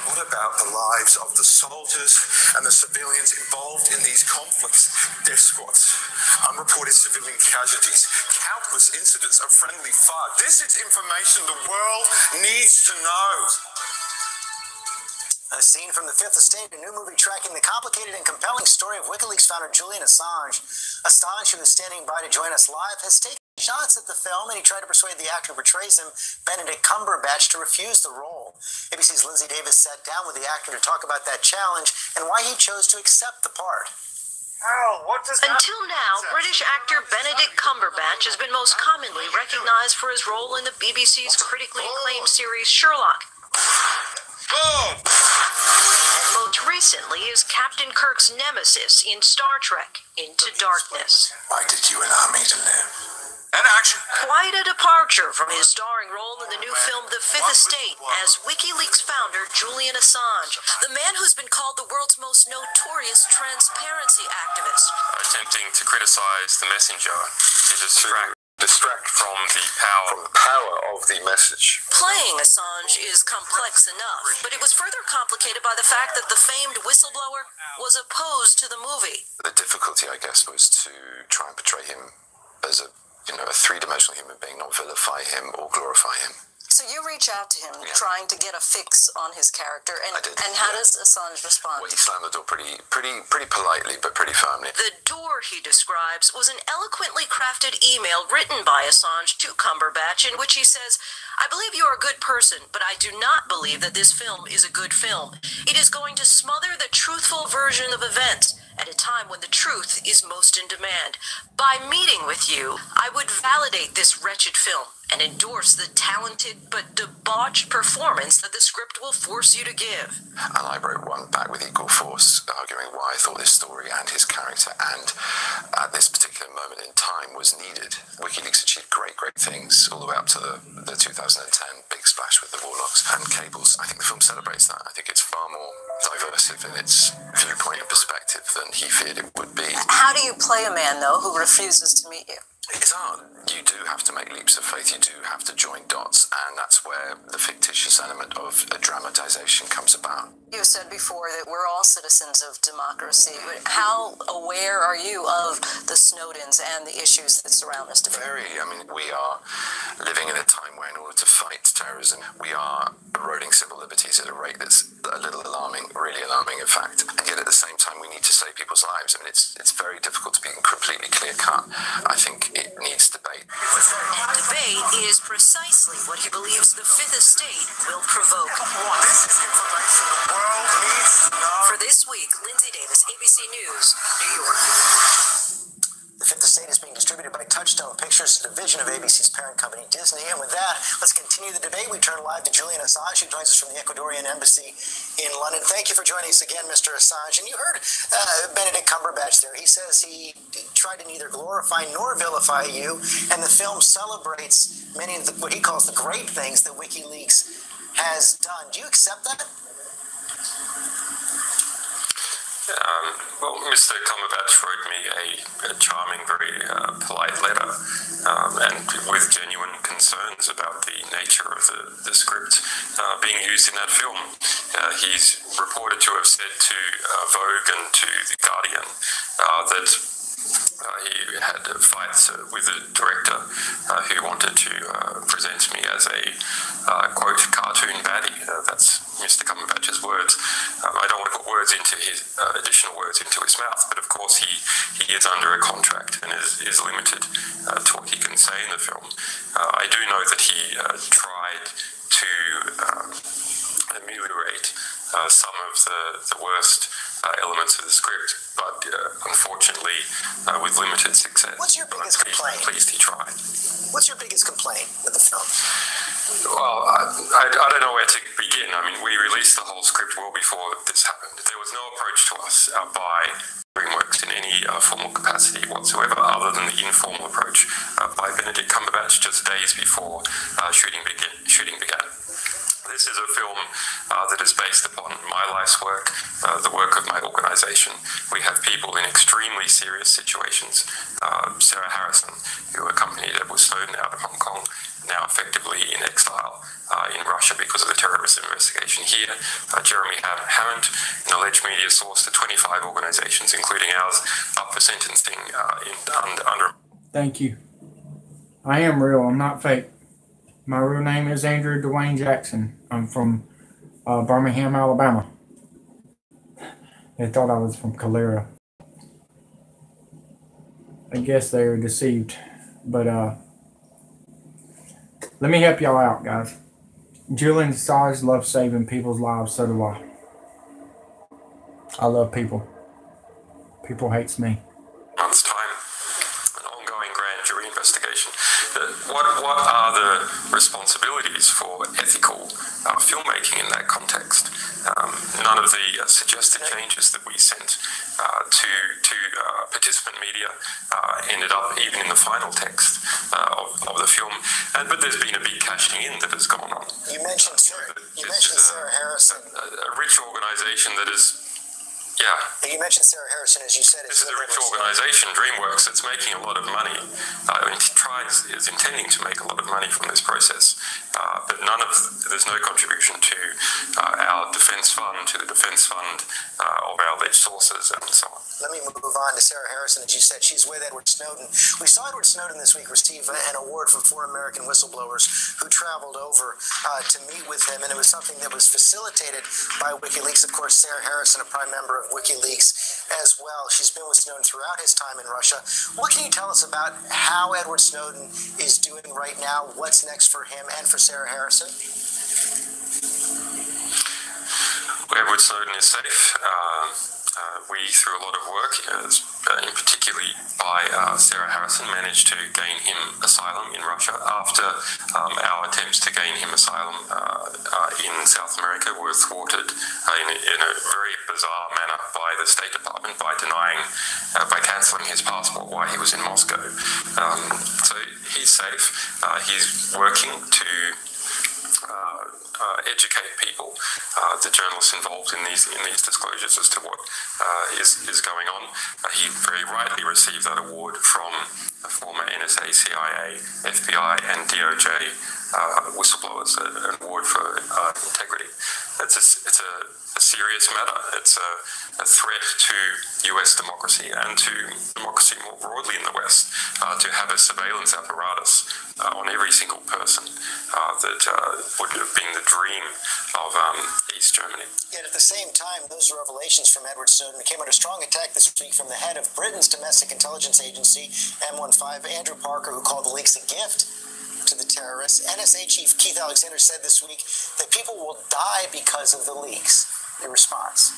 What about the lives of the soldiers and the civilians involved in these conflicts? Death squads, unreported civilian casualties, countless incidents of friendly fire. This is information the world needs to know. A scene from The Fifth Estate, a new movie tracking the complicated and compelling story of WikiLeaks founder Julian Assange. Assange, who is standing by to join us live, has taken shots at the film, and he tried to persuade the actor who portrays him, Benedict Cumberbatch, to refuse the role. ABC's Lindsay Davis sat down with the actor to talk about that challenge and why he chose to accept the part. Until now, British actor Benedict Cumberbatch has been most commonly recognized for his role in the BBC's critically acclaimed series Sherlock. And most recently is Captain Kirk's nemesis in Star Trek Into Darkness. Why did you allow me to live? And action. Quite a departure from his starring role in the new film The Fifth Estate as WikiLeaks founder Julian Assange, the man who's been called the world's most notorious transparency activist. Attempting to criticize the messenger to distract from the Power of the message. Playing Assange is complex enough, but it was further complicated by the fact that the famed whistleblower was opposed to the movie. The difficulty, I guess, was to try and portray him as a three-dimensional human being, not vilify him or glorify him. So you reach out to him trying to get a fix on his character, and how does Assange respond? Well, he slammed the door pretty politely, but pretty firmly. The door, he describes, was an eloquently crafted email written by Assange to Cumberbatch in which he says, "I believe you are a good person, but I do not believe that this film is a good film. It is going to smother the truthful version of events at a time when the truth is most in demand. By meeting with you, I would validate this wretched film and endorse the talented but debauched performance that the script will force you to give." And I wrote one back with equal force, arguing why I thought this story and his character, and at this particular moment in time, was needed. WikiLeaks achieved great things all the way up to the 2010 big splash with the Warlocks and cables. I think the film celebrates that. I think it's far more diversive in its viewpoint and perspective than he feared it would be. How do you play a man, though, who refuses to meet you? It's hard. You do have to make leaps of faith. You do have to join dots, and that's where the fictitious element of a dramatization comes about. You said before that we're all citizens of democracy. How aware are you of the Snowdens and the issues that surround this debate? Very. I mean, we are living in a time where in order to fight terrorism, we are eroding civil liberties at a rate that's a little alarming, really alarming, in fact. And yet at the same time, we need to save people's lives. I mean, it's very difficult to be completely clear-cut. I think it needs debate. And debate is precisely what he believes the Fifth Estate will provoke. This is information the world needs to know. For this week, Lindsay Davis, ABC News, New York. The Fifth Estate is being distributed by Touchstone Pictures, a division of ABC's parent company, Disney. And with that, let's continue the debate. We turn live to Julian Assange, who joins us from the Ecuadorian Embassy in London. Thank you for joining us again, Mr. Assange. And you heard Benedict Cumberbatch there. He says he tried to neither glorify nor vilify you, and the film celebrates many of what he calls the great things that WikiLeaks has done. Do you accept that? Well, Mr. Cumberbatch wrote me a charming, very polite letter, and with genuine concerns about the nature of the script being used in that film. He's reported to have said to Vogue and to The Guardian that he had fights with a director who wanted to present me as a, quote, cartoon baddie. That's Mr. Cumberbatch's words. I don't want to put additional words into his mouth, but of course he is under a contract and is limited to what he can say in the film. I do know that he tried to ameliorate some of the worst elements of the script, but unfortunately with limited success. What's your biggest complaint? I'm pleased he tried. What's your biggest complaint with the film? Well, I don't know where to begin. I mean, we released the whole script well before this happened. There was no approach to us by DreamWorks in any formal capacity whatsoever, other than the informal approach by Benedict Cumberbatch just days before shooting began. This is a film that is based upon my life's work, the work of my organization. We have people in extremely serious situations. Sarah Harrison, who accompanied Edward Snowden out of Hong Kong, now effectively in exile in Russia because of the terrorism investigation here. Jeremy Hammond, an alleged media source to 25 organizations, including ours, up for sentencing under... Thank you. I am real. I'm not fake. My real name is Andrew Dwayne Jackson. I'm from Birmingham, Alabama. They thought I was from Calera. I guess they were deceived. But let me help y'all out, guys. Julian Assange loves saving people's lives, so do I. I love people. People hates me. Month's time, an ongoing grand jury investigation. What are the responsibilities for ethical filmmaking in that context? None of the suggested changes that we sent to participant media ended up even in the final text of the film. But there's been a big cashing in that has gone on. You mentioned Sarah Harrison. A rich organisation that is. Yeah. You mentioned Sarah Harrison, as you said. This is a rich organisation, DreamWorks, that's making a lot of money. Is intending to make a lot of money from this process, but there's no contribution to our defence fund, to the defence fund of our alleged sources, and so on. Let me move on to Sarah Harrison. As you said, she's with Edward Snowden. We saw Edward Snowden this week receive an award from 4 American whistleblowers who traveled over to meet with him, and it was something that was facilitated by WikiLeaks. Of course, Sarah Harrison, a prime member of WikiLeaks as well. She's been with Snowden throughout his time in Russia. What can you tell us about how Edward Snowden is doing right now? What's next for him and for Sarah Harrison? Edward Snowden is safe. We, through a lot of work, in particularly by Sarah Harrison, managed to gain him asylum in Russia after our attempts to gain him asylum in South America were thwarted in a very bizarre manner by the State Department by cancelling his passport while he was in Moscow. So he's safe. He's working to educate people, the journalists involved in these disclosures as to what is going on. He very rightly received that award from former NSA, CIA, FBI, and DOJ whistleblowers, an award for integrity. It's a serious matter. It's a threat to US democracy and to democracy more broadly in the West to have a surveillance apparatus on every single person that would have been the dream of East Germany. Yet at the same time, those revelations from Edward Snowden came under strong attack this week from the head of Britain's domestic intelligence agency, M15, Andrew Parker, who called the leaks a gift to the terrorists. NSA Chief Keith Alexander said this week that people will die because of the leaks. Your response?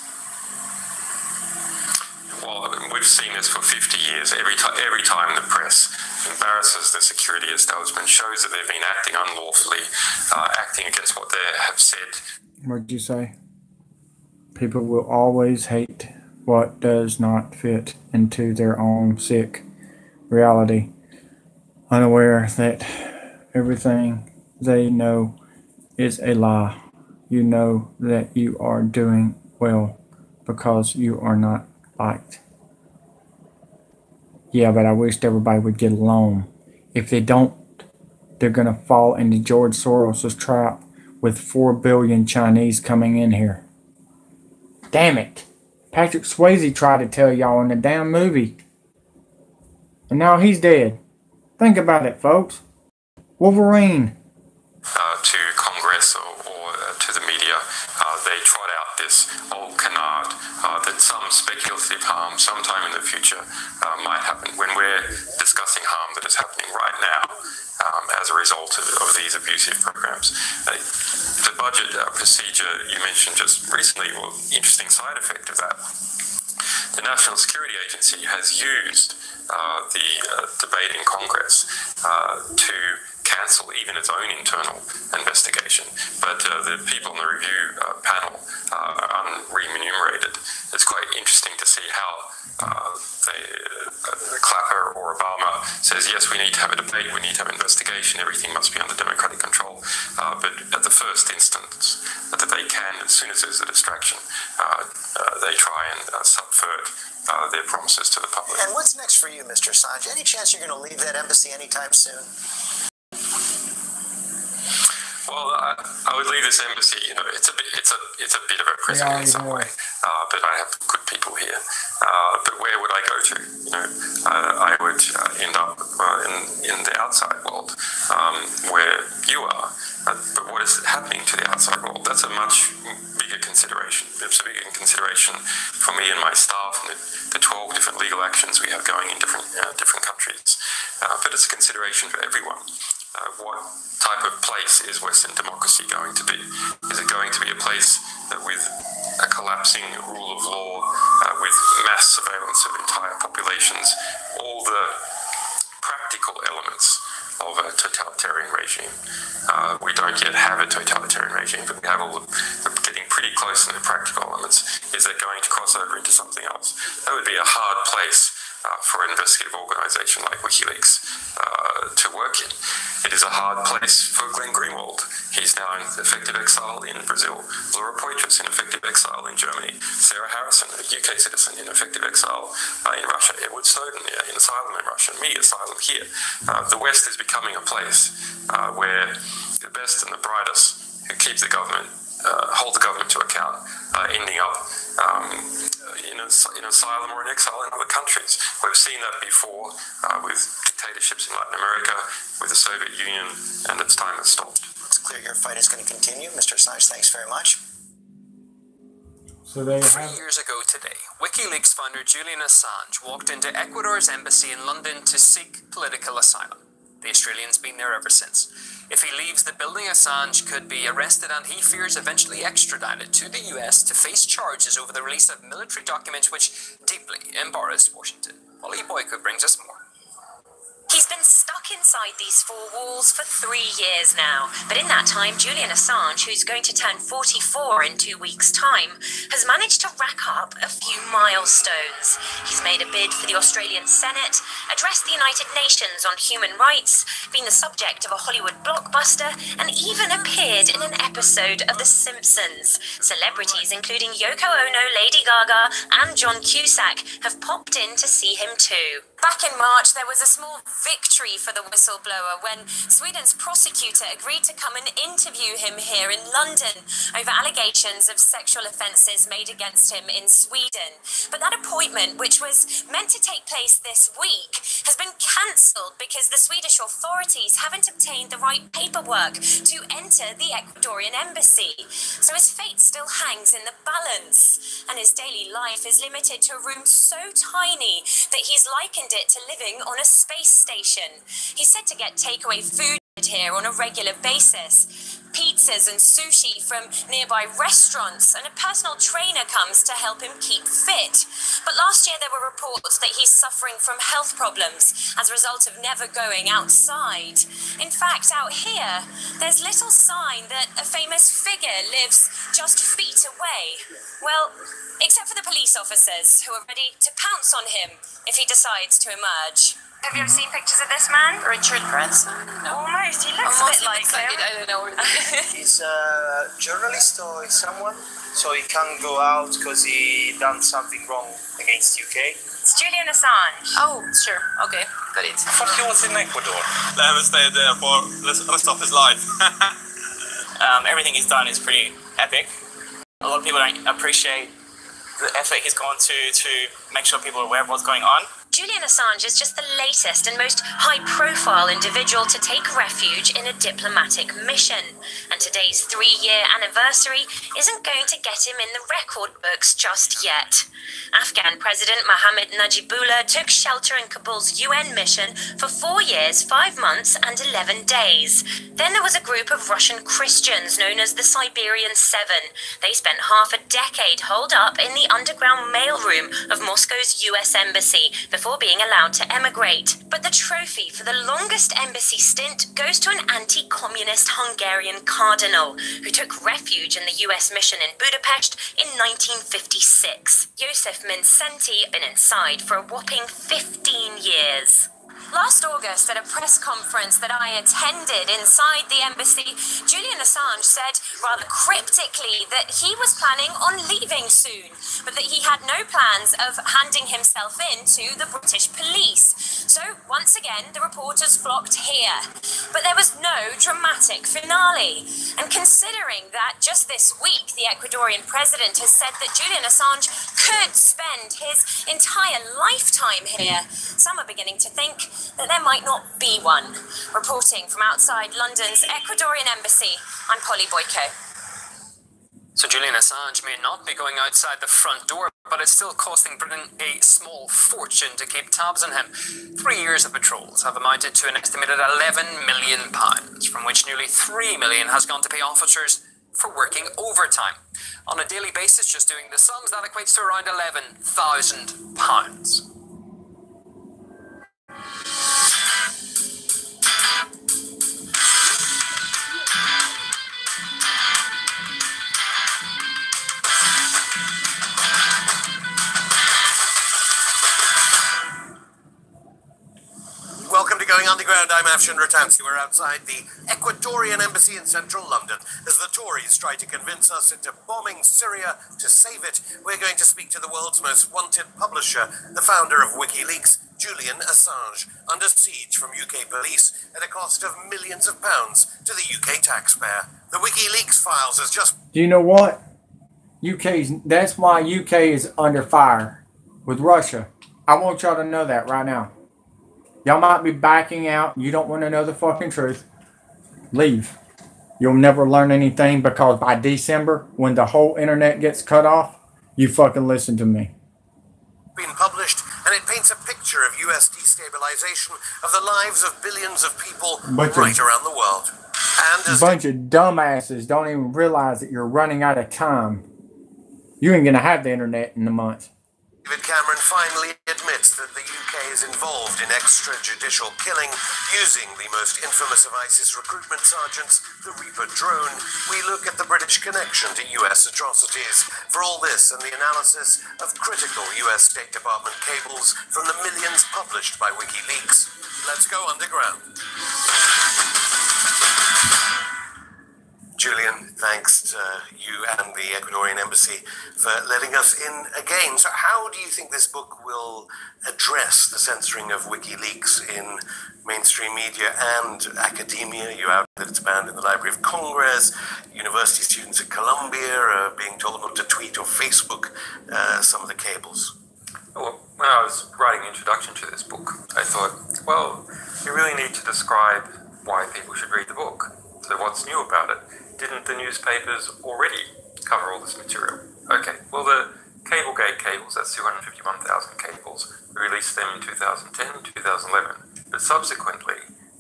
Well, we've seen this for 50 years. Every time the press embarrasses the security establishment, shows that they've been acting unlawfully, acting against what they have said. What did you say? People will always hate what does not fit into their own sick reality, unaware that everything they know is a lie. You know that you are doing well because you are not liked. Yeah, but I wished everybody would get along. If they don't, they're going to fall into George Soros' trap with 4 billion Chinese coming in here. Damn it. Patrick Swayze tried to tell y'all in the damn movie. And now he's dead. Think about it, folks. Wolverine. To Congress or to the media, they trot out this old canard that some speculative harm sometime in the future might happen when we're discussing harm that is happening right now as a result of these abusive programs. The budget procedure you mentioned just recently, well, interesting side effect of that. The National Security Agency has used the debate in Congress to cancel even its own internal investigation. But the people on the review panel are unremunerated. It's quite interesting to see how Clapper or Obama says, yes, we need to have a debate, we need to have an investigation, everything must be under democratic control. But at the first instance that they can, as soon as there's a distraction, they try and subvert their promises to the public. And what's next for you, Mr. Assange? Any chance you're going to leave that embassy anytime soon? Well, I would leave this embassy. You know, it's a bit of a prison in some way, but I have good people here. But where would I go to? I would end up in the outside world, where you are. But what is happening to the outside world? That's a much bigger consideration. It's a bigger consideration for me and my staff and the 12 different legal actions we have going in different countries. But it's a consideration for everyone. What type of place is Western democracy going to be? Is it going to be a place that with a collapsing rule of law, with mass surveillance of entire populations, all the practical elements of a totalitarian regime? We don't yet have a totalitarian regime, but we have all getting pretty close in the practical elements. Is that going to cross over into something else? That would be a hard place for an investigative organisation like WikiLeaks to work in. It is a hard place for Glenn Greenwald. He's now in effective exile in Brazil. Laura Poitras in effective exile in Germany. Sarah Harrison, a UK citizen, in effective exile in Russia. Edward Snowden in asylum in Russia. Me, asylum here. The West is becoming a place where the best and the brightest who keep the government, hold the government to account, ending up in asylum or in exile in other countries. We've seen that before with dictatorships in Latin America, with the Soviet Union, and its time has stopped. It's clear your fight is going to continue. Mr. Assange, thanks very much. So they 3 years ago today, WikiLeaks founder Julian Assange walked into Ecuador's embassy in London to seek political asylum. The Australian's been there ever since. If he leaves the building, Assange could be arrested and he fears eventually extradited to the US to face charges over the release of military documents which deeply embarrassed Washington. Ollie Boyko brings us more. He's been stuck inside these four walls for 3 years now. But in that time, Julian Assange, who's going to turn 44 in 2 weeks' time, has managed to rack up a few milestones. He's made a bid for the Australian Senate, addressed the United Nations on human rights, been the subject of a Hollywood blockbuster, and even appeared in an episode of The Simpsons. Celebrities including Yoko Ono, Lady Gaga, and John Cusack have popped in to see him too. Back in March, there was a small victory for the whistleblower when Sweden's prosecutor agreed to come and interview him here in London over allegations of sexual offences made against him in Sweden. But that appointment, which was meant to take place this week, has been cancelled because the Swedish authorities haven't obtained the right paperwork to enter the Ecuadorian embassy. So his fate still hangs in the balance, and his daily life is limited to a room so tiny that he's likened it to living on a space station. He's said to get takeaway food here on a regular basis. Pizzas and sushi from nearby restaurants, and a personal trainer comes to help him keep fit. But last year there were reports that he's suffering from health problems as a result of never going outside. In fact, out here, there's little sign that a famous figure lives just feet away. Well, except for the police officers who are ready to pounce on him if he decides to emerge. Have you ever seen pictures of this man? Richard Branson? No. Almost. He looks a bit like him. I don't know. He's a journalist or someone, so he can't go out because he done something wrong against UK. It's Julian Assange. Oh, sure. Okay, got it. I thought he was in Ecuador. Let him stay there for the rest of his life. Everything he's done is pretty epic. A lot of people don't appreciate the effort he's gone to make sure people are aware of what's going on. Julian Assange is just the latest and most high-profile individual to take refuge in a diplomatic mission. And today's 3-year anniversary isn't going to get him in the record books just yet. Afghan President Mohammad Najibullah took shelter in Kabul's UN mission for 4 years, 5 months and 11 days. Then there was a group of Russian Christians known as the Siberian Seven. They spent half a decade holed up in the underground mailroom of Moscow's US embassy before being allowed to emigrate. But the trophy for the longest embassy stint goes to an anti-communist Hungarian cardinal who took refuge in the US mission in Budapest in 1956. Josef Mincenti had been inside for a whopping 15 years. Last August, at a press conference that I attended inside the embassy, Julian Assange said rather cryptically that he was planning on leaving soon, but that he had no plans of handing himself in to the British police. So, once again, the reporters flocked here. But there was no dramatic finale. And considering that just this week the Ecuadorian president has said that Julian Assange could spend his entire lifetime here, some are beginning to think that there might not be one. Reporting from outside London's Ecuadorian embassy, I'm Polly Boyko. So Julian Assange may not be going outside the front door, but it's still costing Britain a small fortune to keep tabs on him. 3 years of patrols have amounted to an estimated £11 million, from which nearly £3 million has gone to pay officers for working overtime. On a daily basis, just doing the sums, that equates to around £11,000. Welcome to Going Underground. I'm Afshin Rattansi. We're outside the Ecuadorian embassy in central London as the Tories try to convince us into bombing Syria to save it. We're going to speak to the world's most wanted publisher, the founder of WikiLeaks, Julian Assange, under siege from UK police at a cost of millions of pounds to the UK taxpayer. The WikiLeaks files has just... Do you know what? That's why UK is under fire with Russia. I want y'all to know that right now. Y'all might be backing out. You don't want to know the fucking truth. Leave. You'll never learn anything because by December, when the whole internet gets cut off, you fucking listen to me. Been published, and it paints a picture of US destabilization of the lives of billions of people right around the world. And a bunch of dumbasses don't even realize that you're running out of time. You ain't gonna have the internet in a month. David Cameron finally admits that the UK is involved in extrajudicial killing using the most infamous of ISIS recruitment sergeants, the Reaper drone. We look at the British connection to US atrocities. For all this and the analysis of critical US State Department cables from the millions published by WikiLeaks, let's go underground. Julian, thanks to you and the Ecuadorian embassy for letting us in again. So how do you think this book will address the censoring of WikiLeaks in mainstream media and academia? You out that it's banned in the Library of Congress. University students at Columbia are being told not to tweet or Facebook some of the cables. Well, when I was writing the introduction to this book, I thought, well, you really need to describe why people should read the book. So what's new about it? Didn't the newspapers already cover all this material? Okay, well, the Cablegate cables, that's 251,000 cables, we released them in 2010, 2011. But subsequently,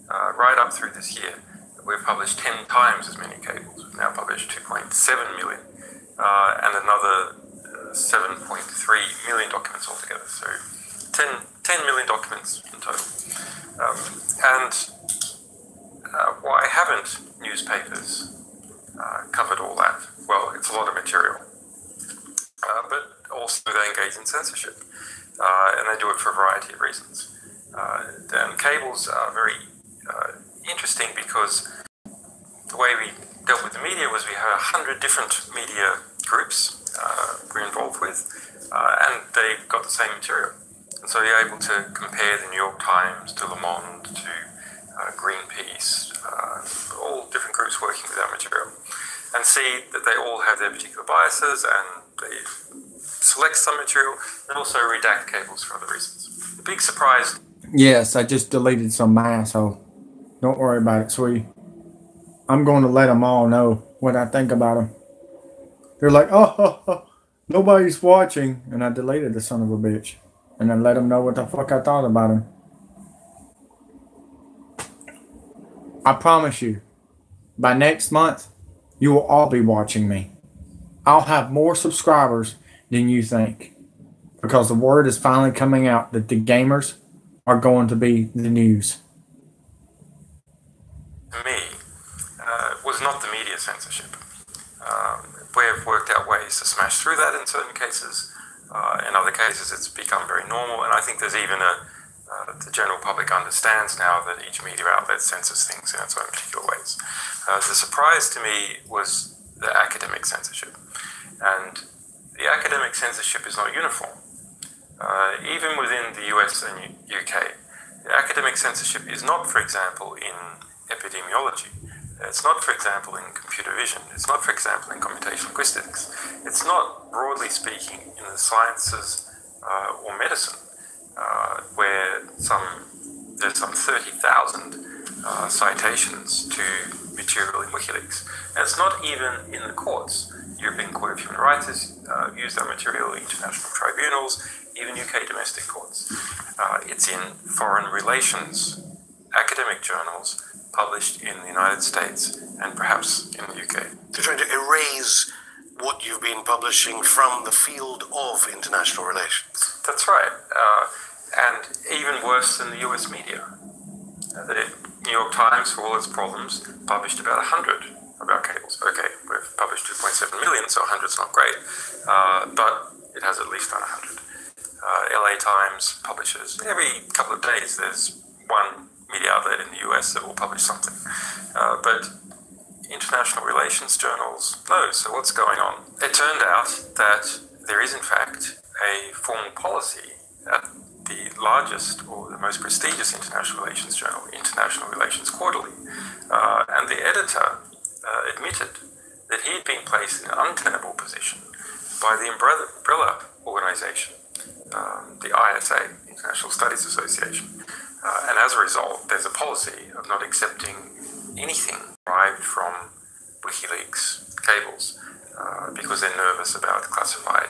right up through this year, we've published 10 times as many cables. We've now published 2.7 million and another 7.3 million documents altogether. So 10 million documents in total. Why haven't newspapers covered all that? Well, it's a lot of material. But also they engage in censorship. And they do it for a variety of reasons. And cables are very interesting because the way we dealt with the media was we had 100 different media groups we're involved with, and they got the same material. And so you're able to compare the New York Times to Le Monde to Greenpeace, all different groups working with our material, and see that they all have their particular biases and they select some material and also redact cables for other reasons. The big surprise... Yes, I just deleted some asshole. Don't worry about it, sweetie. I'm going to let them all know what I think about them. They're like, oh, nobody's watching. And I deleted the son of a bitch. And I let them know what the fuck I thought about him. I promise you, by next month, you will all be watching me. I'll have more subscribers than you think. Because the word is finally coming out that the gamers are going to be the news. For me, was not the media censorship. We've worked out ways to smash through that in certain cases. In other cases, it's become very normal. And I think there's even a the general public understands now that each media outlet censors things in its own particular ways. The surprise to me was the academic censorship. And the academic censorship is not uniform. Even within the US and UK, the academic censorship is not, for example, in epidemiology. It's not, for example, in computer vision. It's not, for example, in computational linguistics. It's not, broadly speaking, in the sciences or medicine, where there's some 30,000 citations to material in WikiLeaks. And it's not even in the courts. European Court of Human Rights has used that material, international tribunals, even UK domestic courts. It's in foreign relations, academic journals published in the United States and perhaps in the UK. They're trying to erase what you've been publishing from the field of international relations. That's right. And even worse than the US media. The New York Times, for all its problems, published about 100 about cables. Okay, we've published 2.7 million, so 100's not great, but it has at least done 100. LA Times publishes, every couple of days there's one media outlet in the US that will publish something. But international relations journals, no. So what's going on? It turned out that there is in fact a formal policy at the largest or the most prestigious international relations journal, International Relations Quarterly, and the editor admitted that he had been placed in an untenable position by the umbrella organization, the ISA, International Studies Association. And as a result, there's a policy of not accepting anything derived from WikiLeaks cables because they're nervous about classified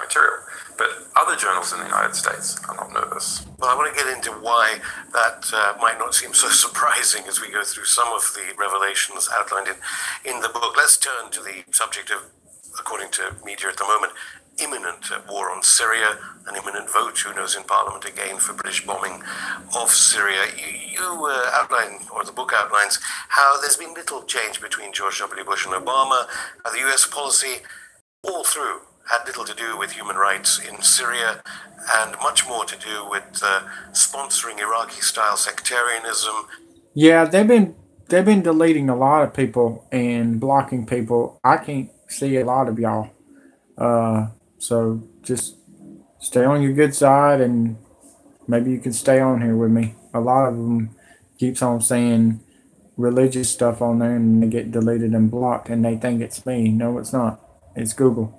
material. But other journals in the United States are not nervous. Well, I want to get into why that might not seem so surprising as we go through some of the revelations outlined in the book. Let's turn to the subject of, according to media at the moment, imminent war on Syria, an imminent vote, who knows, in Parliament again for British bombing of Syria. You outline, or the book outlines, how there's been little change between George W. Bush and Obama, how the US policy all through had little to do with human rights in Syria and much more to do with sponsoring Iraqi-style sectarianism. Yeah, they've been deleting a lot of people and blocking people. I can't see a lot of y'all. So just stay on your good side, and maybe you can stay on here with me. A lot of them keeps on saying religious stuff on there, and they get deleted and blocked, and they think it's me. No, it's not. It's Google.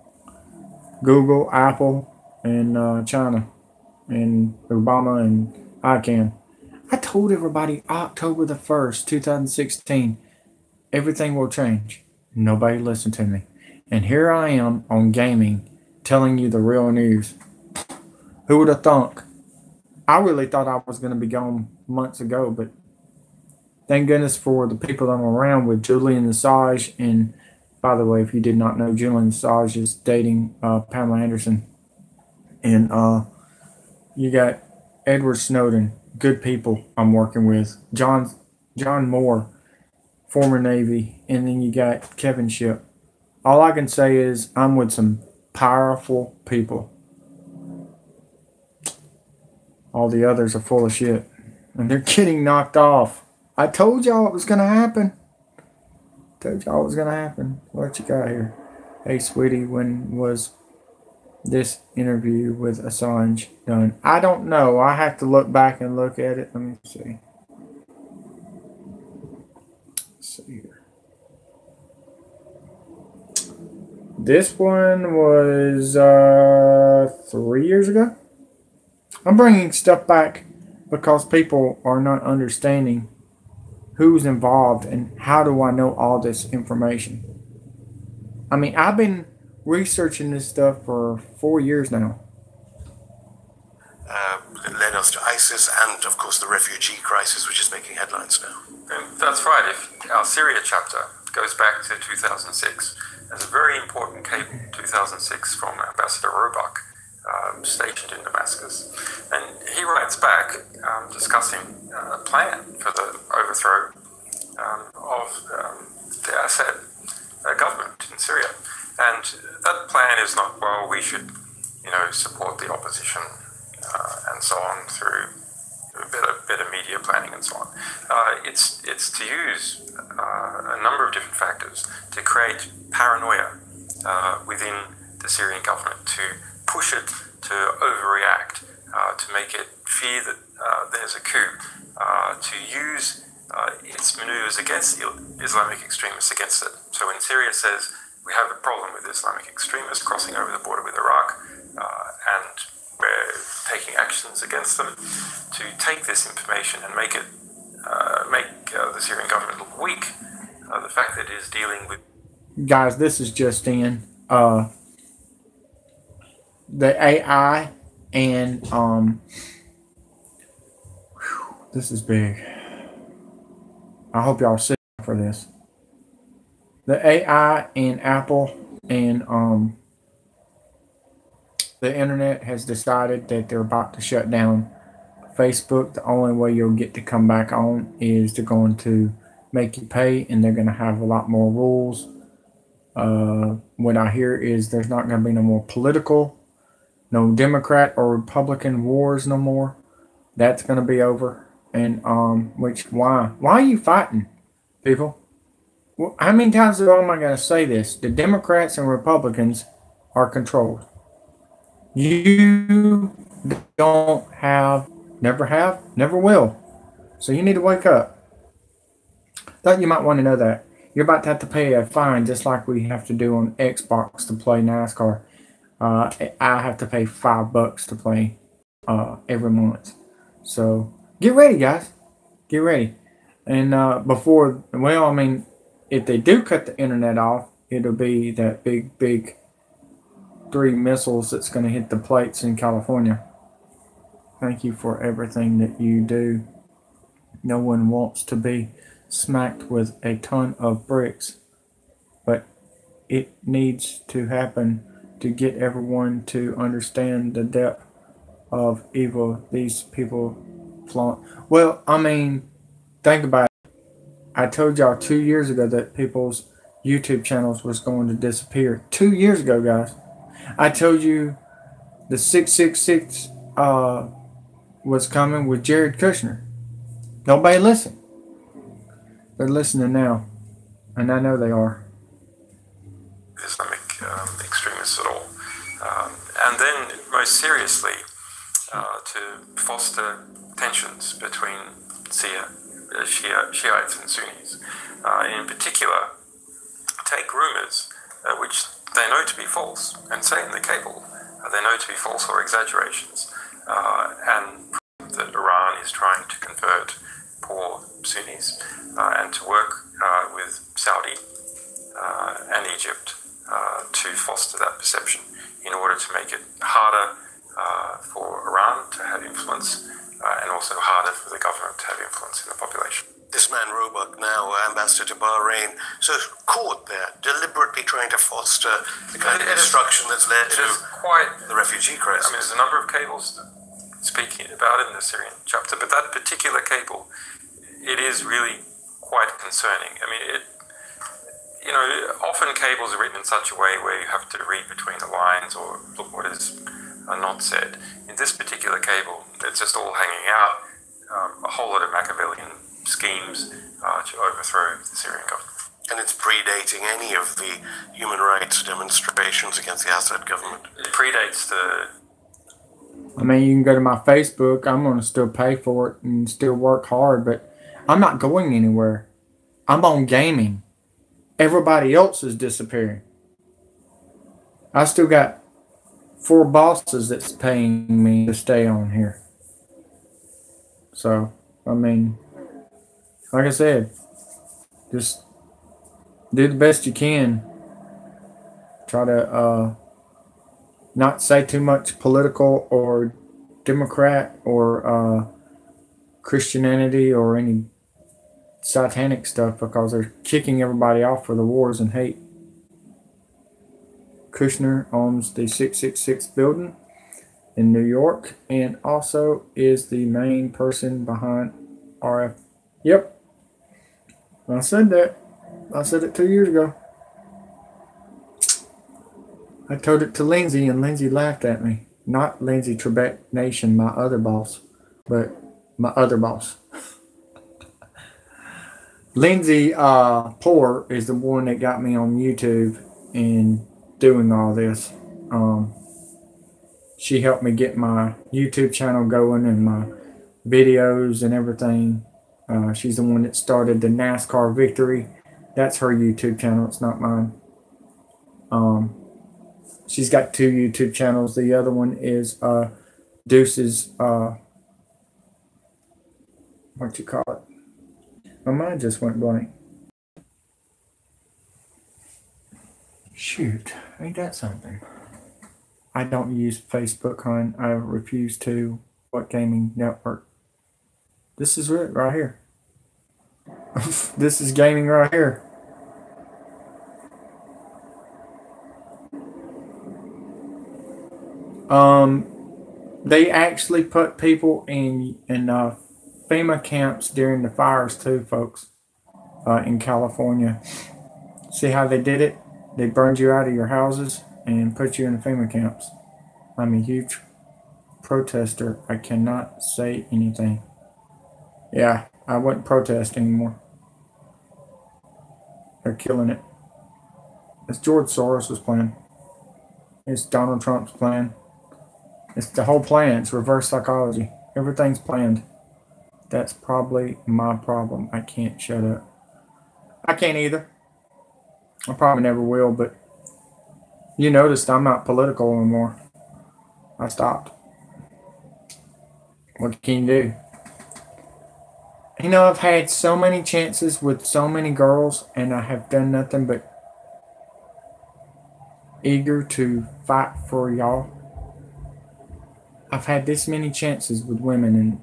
Google, Apple, and China, and Obama, and ICANN. I told everybody October the 1st, 2016, everything will change. Nobody listened to me. And here I am on gaming telling you the real news. Who would have thunk? I really thought I was going to be gone months ago, but thank goodness for the people that I'm around with, Julian Assange. And by the way, if you did not know, Julian Assange is dating Pamela Anderson. And you got Edward Snowden, good people I'm working with. John Moore, former Navy. And then you got Kevin Shipp. All I can say is I'm with some powerful people. All the others are full of shit. And they're getting knocked off. I told y'all it was going to happen. Told y'all it was going to happen. What you got here? Hey, sweetie, when was this interview with Assange done? I don't know. I have to look back and look at it. Let me see. Let's see here. This one was 3 years ago. I'm bringing stuff back because people are not understanding who's involved and how do I know all this information. I mean, I've been researching this stuff for 4 years now. It led us to ISIS and, of course, the refugee crisis, which is making headlines now. And that's right. If our Syria chapter goes back to 2006, there's a very important cable, 2006, from Ambassador Roebuck, stationed in Damascus. And he writes back discussing a plan for the overthrow of the Assad government in Syria. And that plan is not, well, we should, support the opposition and so on through scanning and so on. It's to use a number of different factors to create paranoia within the Syrian government, to push it to overreact, to make it fear that there's a coup, to use its maneuvers against Islamic extremists against it. So when Syria says we have a problem with Islamic extremists crossing over the border with Iraq, and we're taking actions against them, to take this information and make it the Syrian government look weak. The fact that it is dealing with... Guys, this is just in the AI and this is big. I hope y'all sit for this. The AI and Apple and the internet has decided that they're about to shut down Facebook. The only way you'll get to come back on is they're going to make you pay, and they're going to have a lot more rules. What I hear is there's not going to be no more political, no Democrat or Republican wars no more. That's going to be over. And why are you fighting, people? Well, how many times am I going to say this? The Democrats and Republicans are controlled. You don't have, never will. So you need to wake up. Thought you might want to know that. You're about to have to pay a fine, just like we have to do on Xbox to play NASCAR. I have to pay $5 to play every month. So get ready, guys. Get ready. And if they do cut the internet off, it'll be that big 3 missiles that's going to hit the plates in California. Thank you for everything that you do. No one wants to be smacked with a ton of bricks, but it needs to happen to get everyone to understand the depth of evil these people flaunt. Well, think about it. I told y'all 2 years ago that people's YouTube channels was going to disappear. 2 years ago, guys. I told you the 666 was coming with Jared Kushner. Nobody listened. They're listening now, and I know they are. Islamic extremists at all. And then, most seriously, to foster tensions between Shiites and Sunnis. In particular, take rumours which they know to be false and say in the cable they know to be false or exaggerations, and prove that Iran is trying to convert poor Sunnis and to work with Saudi and Egypt to foster that perception in order to make it harder for Iran to have influence and also harder for the government to have influence in the population. This man Roebuck, now ambassador to Bahrain, so caught there, deliberately trying to foster the kind of destruction that's led to the refugee crisis. There's a number of cables speaking about it in the Syrian chapter, but that particular cable, it is really quite concerning. Often cables are written in such a way where you have to read between the lines or look what is not said. In this particular cable, it's just all hanging out, a whole lot of Machiavellian schemes to overthrow the Syrian government. And it's predating any of the human rights demonstrations against the Assad government. It predates the... You can go to my Facebook. I'm going to still pay for it and still work hard, but I'm not going anywhere. I'm on gaming. Everybody else is disappearing. I still got 4 bosses that's paying me to stay on here. So, like I said, just do the best you can. Try to not say too much political or Democrat or Christianity or any satanic stuff, because they're kicking everybody off for the wars and hate. Kushner owns the 666 building in New York and also is the main person behind RF. Yep. I said that. I said it 2 years ago. I told it to Lindsay, and Lindsay laughed at me. Not Lindsay Trebek Nation, my other boss, but my other boss. Lindsay Poor is the one that got me on YouTube and doing all this. She helped me get my YouTube channel going and my videos and everything. She's the one that started the NASCAR Victory. That's her YouTube channel. It's not mine. She's got 2 YouTube channels. The other one is Deuce's. What you call it? My mind just went blank. Shoot, ain't that something? I don't use Facebook, hon. I refuse to. What gaming network? This is it right here. This is gaming right here. They actually put people in FEMA camps during the fires too, folks. In California. See how they did it? They burned you out of your houses and put you in the FEMA camps. I'm a huge protester. I cannot say anything. Yeah, I wouldn't protest anymore. They're killing it. It's George Soros' plan. It's Donald Trump's plan. It's the whole plan. It's reverse psychology. Everything's planned. That's probably my problem. I can't shut up. I can't either. I probably never will, but you noticed I'm not political anymore. I stopped. What can you do? You know, I've had so many chances with so many girls, and I have done nothing but eager to fight for y'all. I've had this many chances with women, and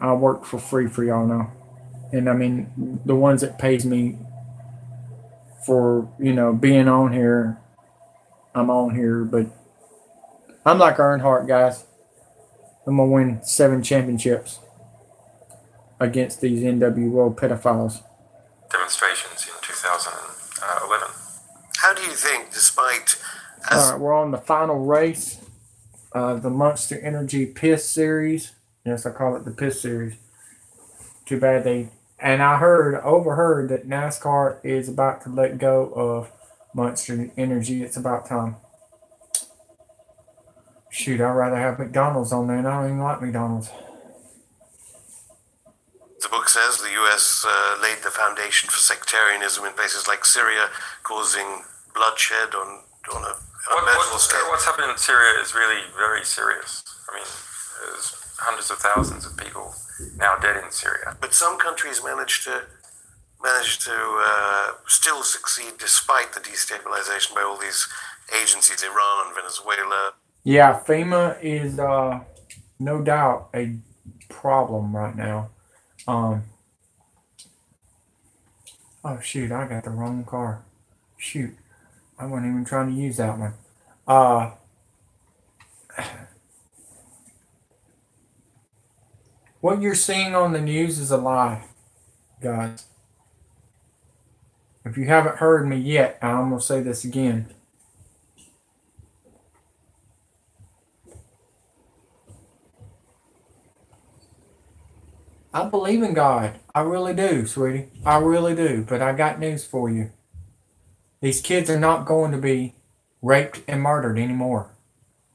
I work for free for y'all now. And I mean, the ones that pays me for, being on here, I'm on here, but I'm like Earnhardt, guys. I'm going to win 7 championships against these NWO pedophiles. Demonstrations in 2011. How do you think, despite... All right, we're on the final race of the Monster Energy Piss Series. Yes, I call it the Piss Series. Too bad and I overheard that NASCAR is about to let go of Monster Energy. It's about time. Shoot, I'd rather have McDonald's on there, and I don't even like McDonald's. The book says the U.S. laid the foundation for sectarianism in places like Syria, causing bloodshed on a measurable scale. What's happening in Syria is really very serious. I mean, there's hundreds of thousands of people now dead in Syria. But some countries manage to still succeed despite the destabilization by all these agencies, Iran, Venezuela. Yeah, FEMA is no doubt a problem right now. Oh shoot, I got the wrong car. Shoot, I wasn't even trying to use that one. What you're seeing on the news is a lie, guys. If you haven't heard me yet, I'm going to say this again. I believe in God. I really do, sweetie. I really do. But I got news for you. These kids are not going to be raped and murdered anymore.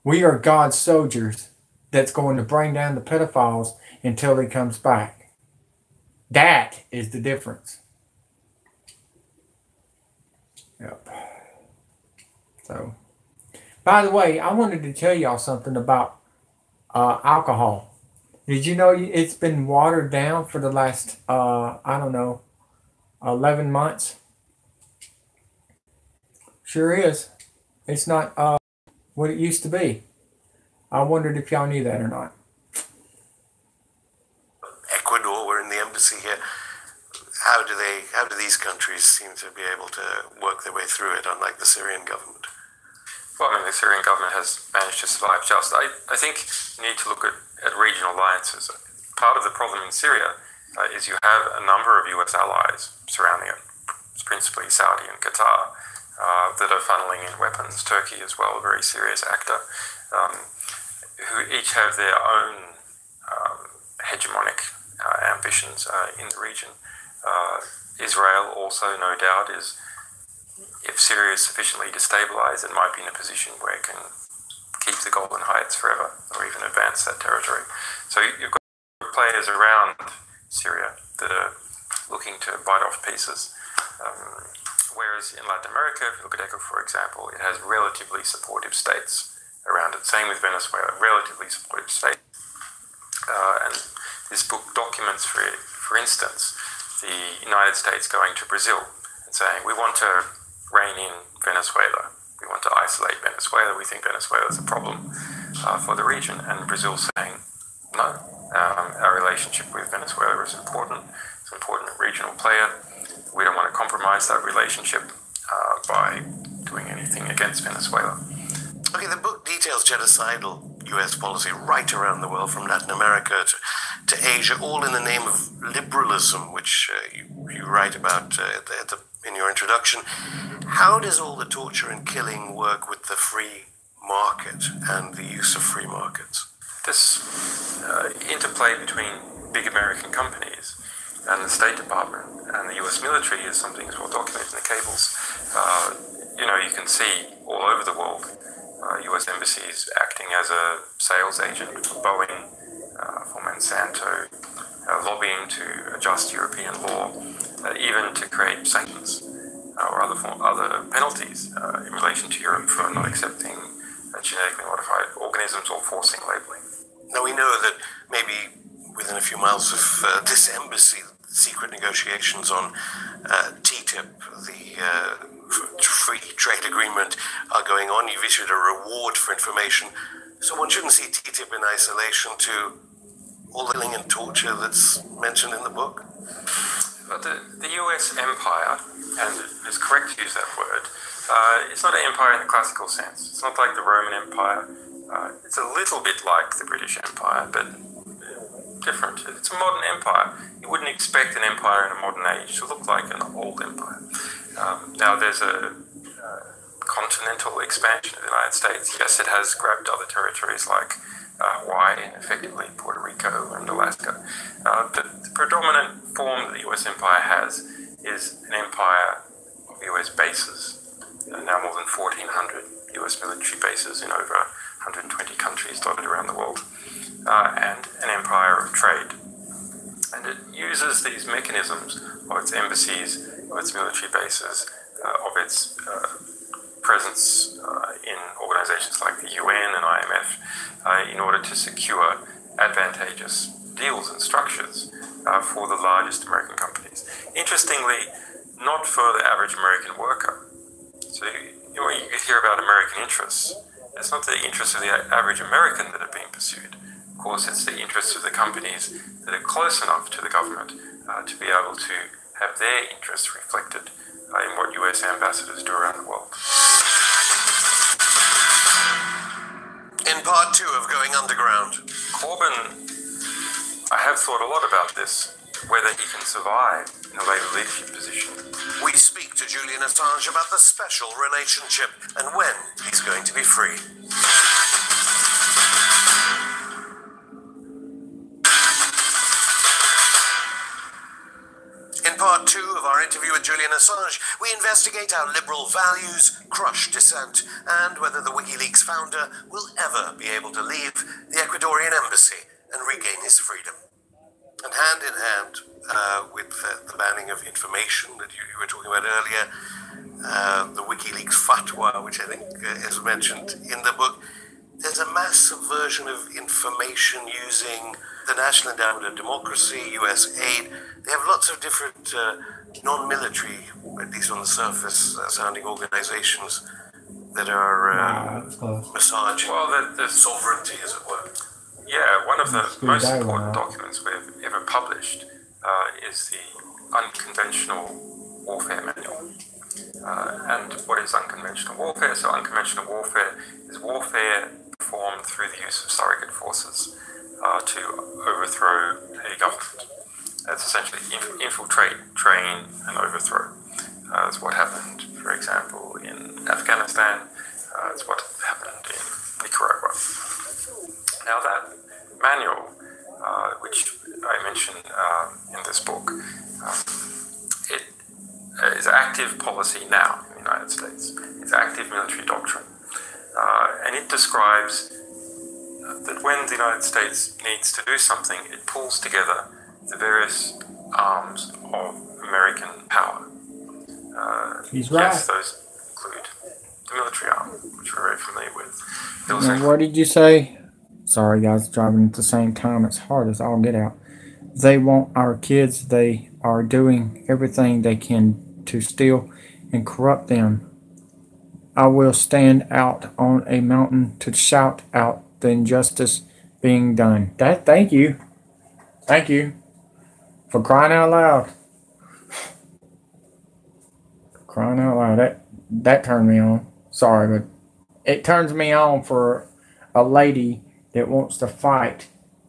We are God's soldiers that's going to bring down the pedophiles until he comes back. That is the difference. Yep. So, by the way, I wanted to tell y'all something about alcohol. Did you know it's been watered down for the last, 11 months? Sure is. It's not what it used to be. I wondered if y'all knew that or not. Ecuador, we're in the embassy here. How do these countries seem to be able to work their way through it, unlike the Syrian government? Well, I mean, the Syrian government has managed to survive just. I think you need to look at regional alliances. Part of the problem in Syria is you have a number of US allies surrounding it, principally Saudi and Qatar, that are funneling in weapons. Turkey as well, a very serious actor. who each have their own hegemonic ambitions in the region. Israel also, no doubt, is, if Syria is sufficiently destabilized, it might be in a position where it can keep the Golan Heights forever, or even advance that territory. So you've got players around Syria that are looking to bite off pieces. Whereas in Latin America, if you look at ECO, for example, it has relatively supportive states around it. Same with Venezuela, relatively supportive states. And this book documents, for instance, the United States going to Brazil and saying, we want to rein in Venezuela. We want to isolate Venezuela. We think Venezuela is a problem for the region. And Brazil saying, no, our relationship with Venezuela is important. It's an important regional player. We don't want to compromise that relationship by doing anything against Venezuela. Okay, the book details genocidal US policy right around the world, from Latin America to Asia, all in the name of liberalism, which you write about in your introduction. How does all the torture and killing work with the free market and the use of free markets? This interplay between big American companies and the State Department and the US military is something that's well documented in the cables. You can see all over the world US embassies acting as a sales agent for Boeing, for Monsanto, lobbying to adjust European law, even to create sanctions or other penalties in relation to Europe for not accepting genetically modified organisms or forcing labeling. Now, we know that maybe within a few miles of this embassy, secret negotiations on TTIP, the free trade agreement, are going on. You've issued a reward for information. So one shouldn't see TTIP in isolation to all the killing and torture that's mentioned in the book? But the US empire, and it's correct to use that word, it's not an empire in the classical sense. It's not like the Roman Empire. It's a little bit like the British Empire, but different. It's a modern empire. You wouldn't expect an empire in a modern age to look like an old empire. Now, there's a continental expansion of the United States. Yes, it has grabbed other territories like Hawaii and effectively Puerto Rico and Alaska. But the predominant form that the US empire has is an empire of US bases. Now more than 1,400 US military bases in over 120 countries dotted around the world. And an empire of trade. And it uses these mechanisms of its embassies, of its military bases, of its presence in organizations like the UN and IMF in order to secure advantageous deals and structures for the largest American companies. Interestingly, not for the average American worker. So when you hear about American interests, it's not the interests of the average American that are being pursued. Of course, it's the interests of the companies that are close enough to the government to be able to have their interests reflected in what US ambassadors do around the world. In part 2 of Going Underground, Corbyn, I have thought a lot about this, whether he can survive in a later leadership position. we speak to Julian Assange about the special relationship and when he's going to be free. In part 2 of our interview with Julian Assange, we investigate how liberal values crush dissent and whether the WikiLeaks founder will ever be able to leave the Ecuadorian embassy and regain his freedom. And hand in hand with the banning of information that you were talking about earlier, the WikiLeaks fatwa, which I think is mentioned in the book, there's a mass subversion of information using the National Endowment of Democracy, US aid. They have lots of different non-military, at least on the surface, sounding organizations that are massaging the sovereignty, as it were. Yeah, one of the most important documents we've ever published is the Unconventional Warfare Manual. And what is unconventional warfare? So unconventional warfare is warfare performed through the use of surrogate forces to overthrow a government. That's essentially infiltrate, train, and overthrow. That's what happened, for example, in Afghanistan. It's what happened in Nicaragua. manual, which I mention in this book, it is active policy now in the United States. It's active military doctrine. And it describes that when the United States needs to do something, it pulls together the various arms of American power. He's right. Yes, those include the military arm, which we're very familiar with. And what did you say? Sorry, guys, driving at the same time. It's hard as all get out. They want our kids. They are doing everything they can to steal and corrupt them. I will stand out on a mountain to shout out the injustice being done. Thank you. Thank you. For crying out loud. Crying out loud. That turned me on. Sorry, but it turns me on for a lady that wants to fight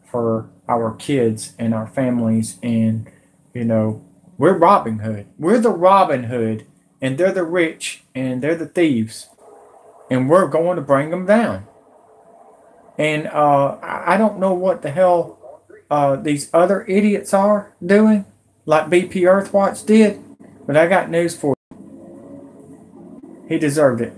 for our kids and our families. And, you know, we're Robin Hood. We're the Robin Hood. And they're the rich. And they're the thieves. And we're going to bring them down. And I don't know what the hell these other idiots are doing. Like BP Earthwatch did. But I got news for you. He deserved it.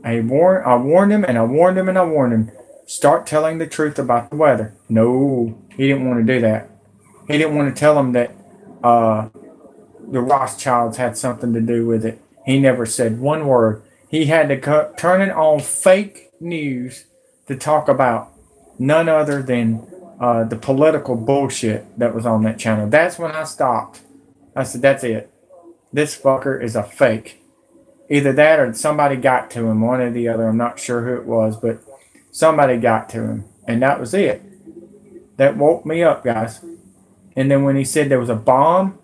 I warned him and I warned him and I warned him. Start telling the truth about the weather. No, he didn't want to do that. He didn't want to tell him that the Rothschilds had something to do with it. He never said one word. He had to turn it on fake news to talk about none other than the political bullshit that was on that channel. That's when I stopped. I said, that's it. This fucker is a fake. Either that or somebody got to him, one or the other. I'm not sure who it was, but somebody got to him. And that was it. That woke me up, guys. And then when he said there was a bomb,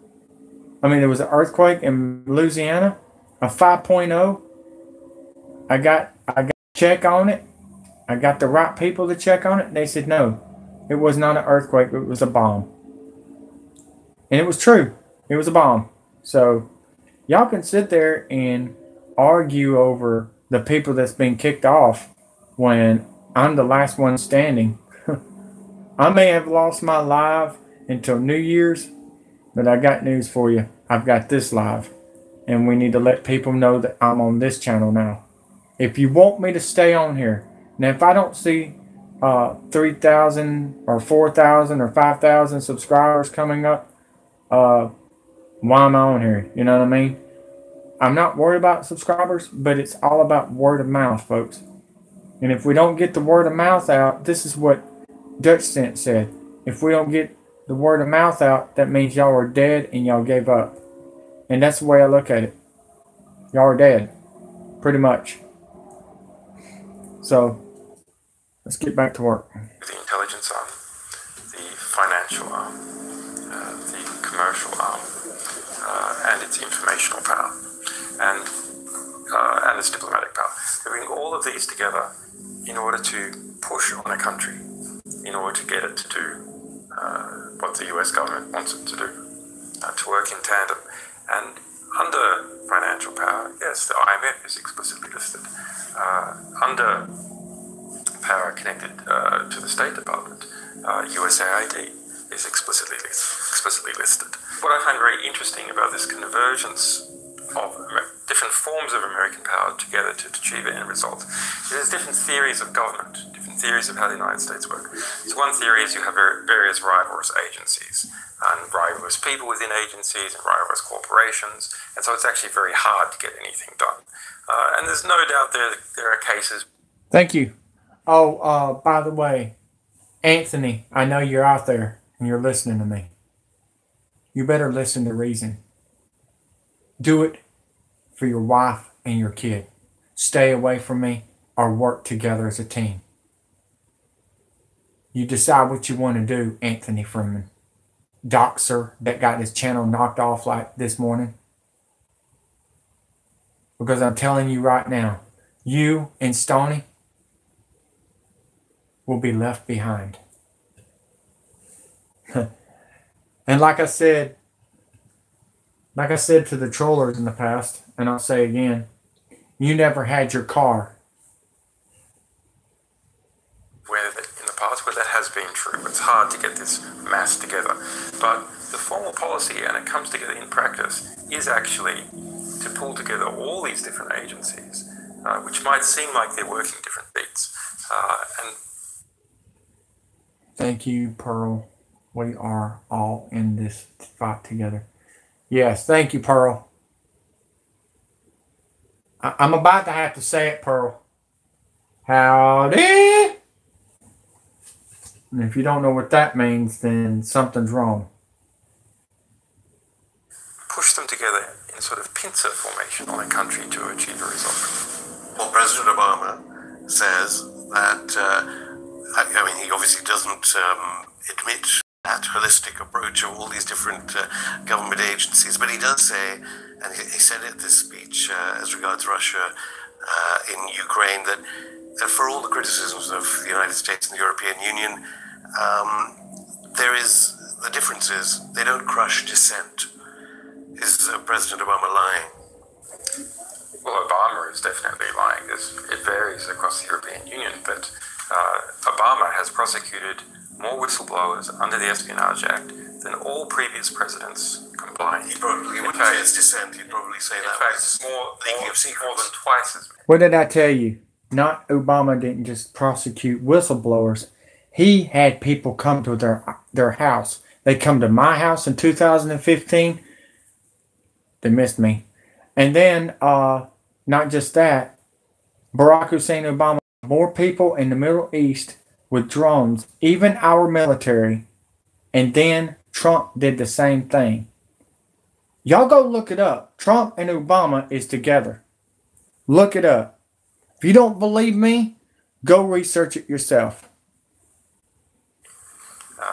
there was an earthquake in Louisiana, a 5.0, I got to check on it. I got the right people to check on it. They said, no, it was not an earthquake. It was a bomb. And it was true. It was a bomb. So y'all can sit there and argue over the people that's been kicked off when I'm the last one standing. I may have lost my live until New Year's, but I got news for you. I've got this live. And we need to let people know that I'm on this channel now. If you want me to stay on here, now if I don't see 3,000 or 4,000 or 5,000 subscribers coming up, why am I on here? You know what I mean? I'm not worried about subscribers, but it's all about word of mouth, folks. And if we don't get the word of mouth out, this is what Dutch Sent said. If we don't get the word of mouth out, that means y'all are dead and y'all gave up. And that's the way I look at it. Y'all are dead. Pretty much. So, let's get back to work. The intelligence arm, the financial arm, the commercial arm, and its informational power, and its diplomatic power. We bring all of these together in order to push on a country, in order to get it to do what the US government wants it to do, to work in tandem. And under financial power, yes, the IMF is explicitly listed. Under power connected to the State Department, USAID is explicitly listed. What I find very interesting about this convergence of different forms of American power together to achieve an end result, there's different theories of government, different theories of how the United States work. So one theory is you have various rivalrous agencies, and rivalrous people within agencies, and rivalrous corporations, and so it's actually very hard to get anything done. And there's no doubt there are cases. Thank you. Oh, by the way, Anthony, I know you're out there and you're listening to me. You better listen to reason. Do it for your wife and your kid. Stay away from me or work together as a team. You decide what you want to do, Anthony Freeman. Doxer that got his channel knocked off like this morning. Because I'm telling you right now, you and Stoney will be left behind. And like I said to the trollers in the past, and I'll say again, you never had your car. Where in the parts where that has been true. It's hard to get this mass together. But the formal policy, and it comes together in practice, is actually to pull together all these different agencies, which might seem like they're working different beats. Thank you, Pearl. We are all in this fight together. Yes, thank you, Pearl. I'm about to have to say it, Pearl. Howdy! And if you don't know what that means, then something's wrong. Push them together in sort of pincer formation on a country to achieve a result. Well, President Obama says that, I mean, he obviously doesn't admit that holistic approach of all these different government agencies, but he does say, and he said at this speech as regards Russia in Ukraine, that for all the criticisms of the United States and the European Union, the difference is they don't crush dissent. Is President Obama lying? Well, Obama is definitely lying. It varies across the European Union, but Obama has prosecuted more whistleblowers under the Espionage Act than all previous presidents combined. He probably wouldn't say it's dissent. He'd probably say that. In fact, more than twice as many. What did I tell you? Not Obama didn't just prosecute whistleblowers. He had people come to their house. They come to my house in 2015. They missed me. And then, not just that, Barack Hussein Obama, more people in the Middle East with drones, even our military. And then Trump did the same thing. Y'all go look it up. Trump and Obama is together. Look it up. If you don't believe me, go research it yourself.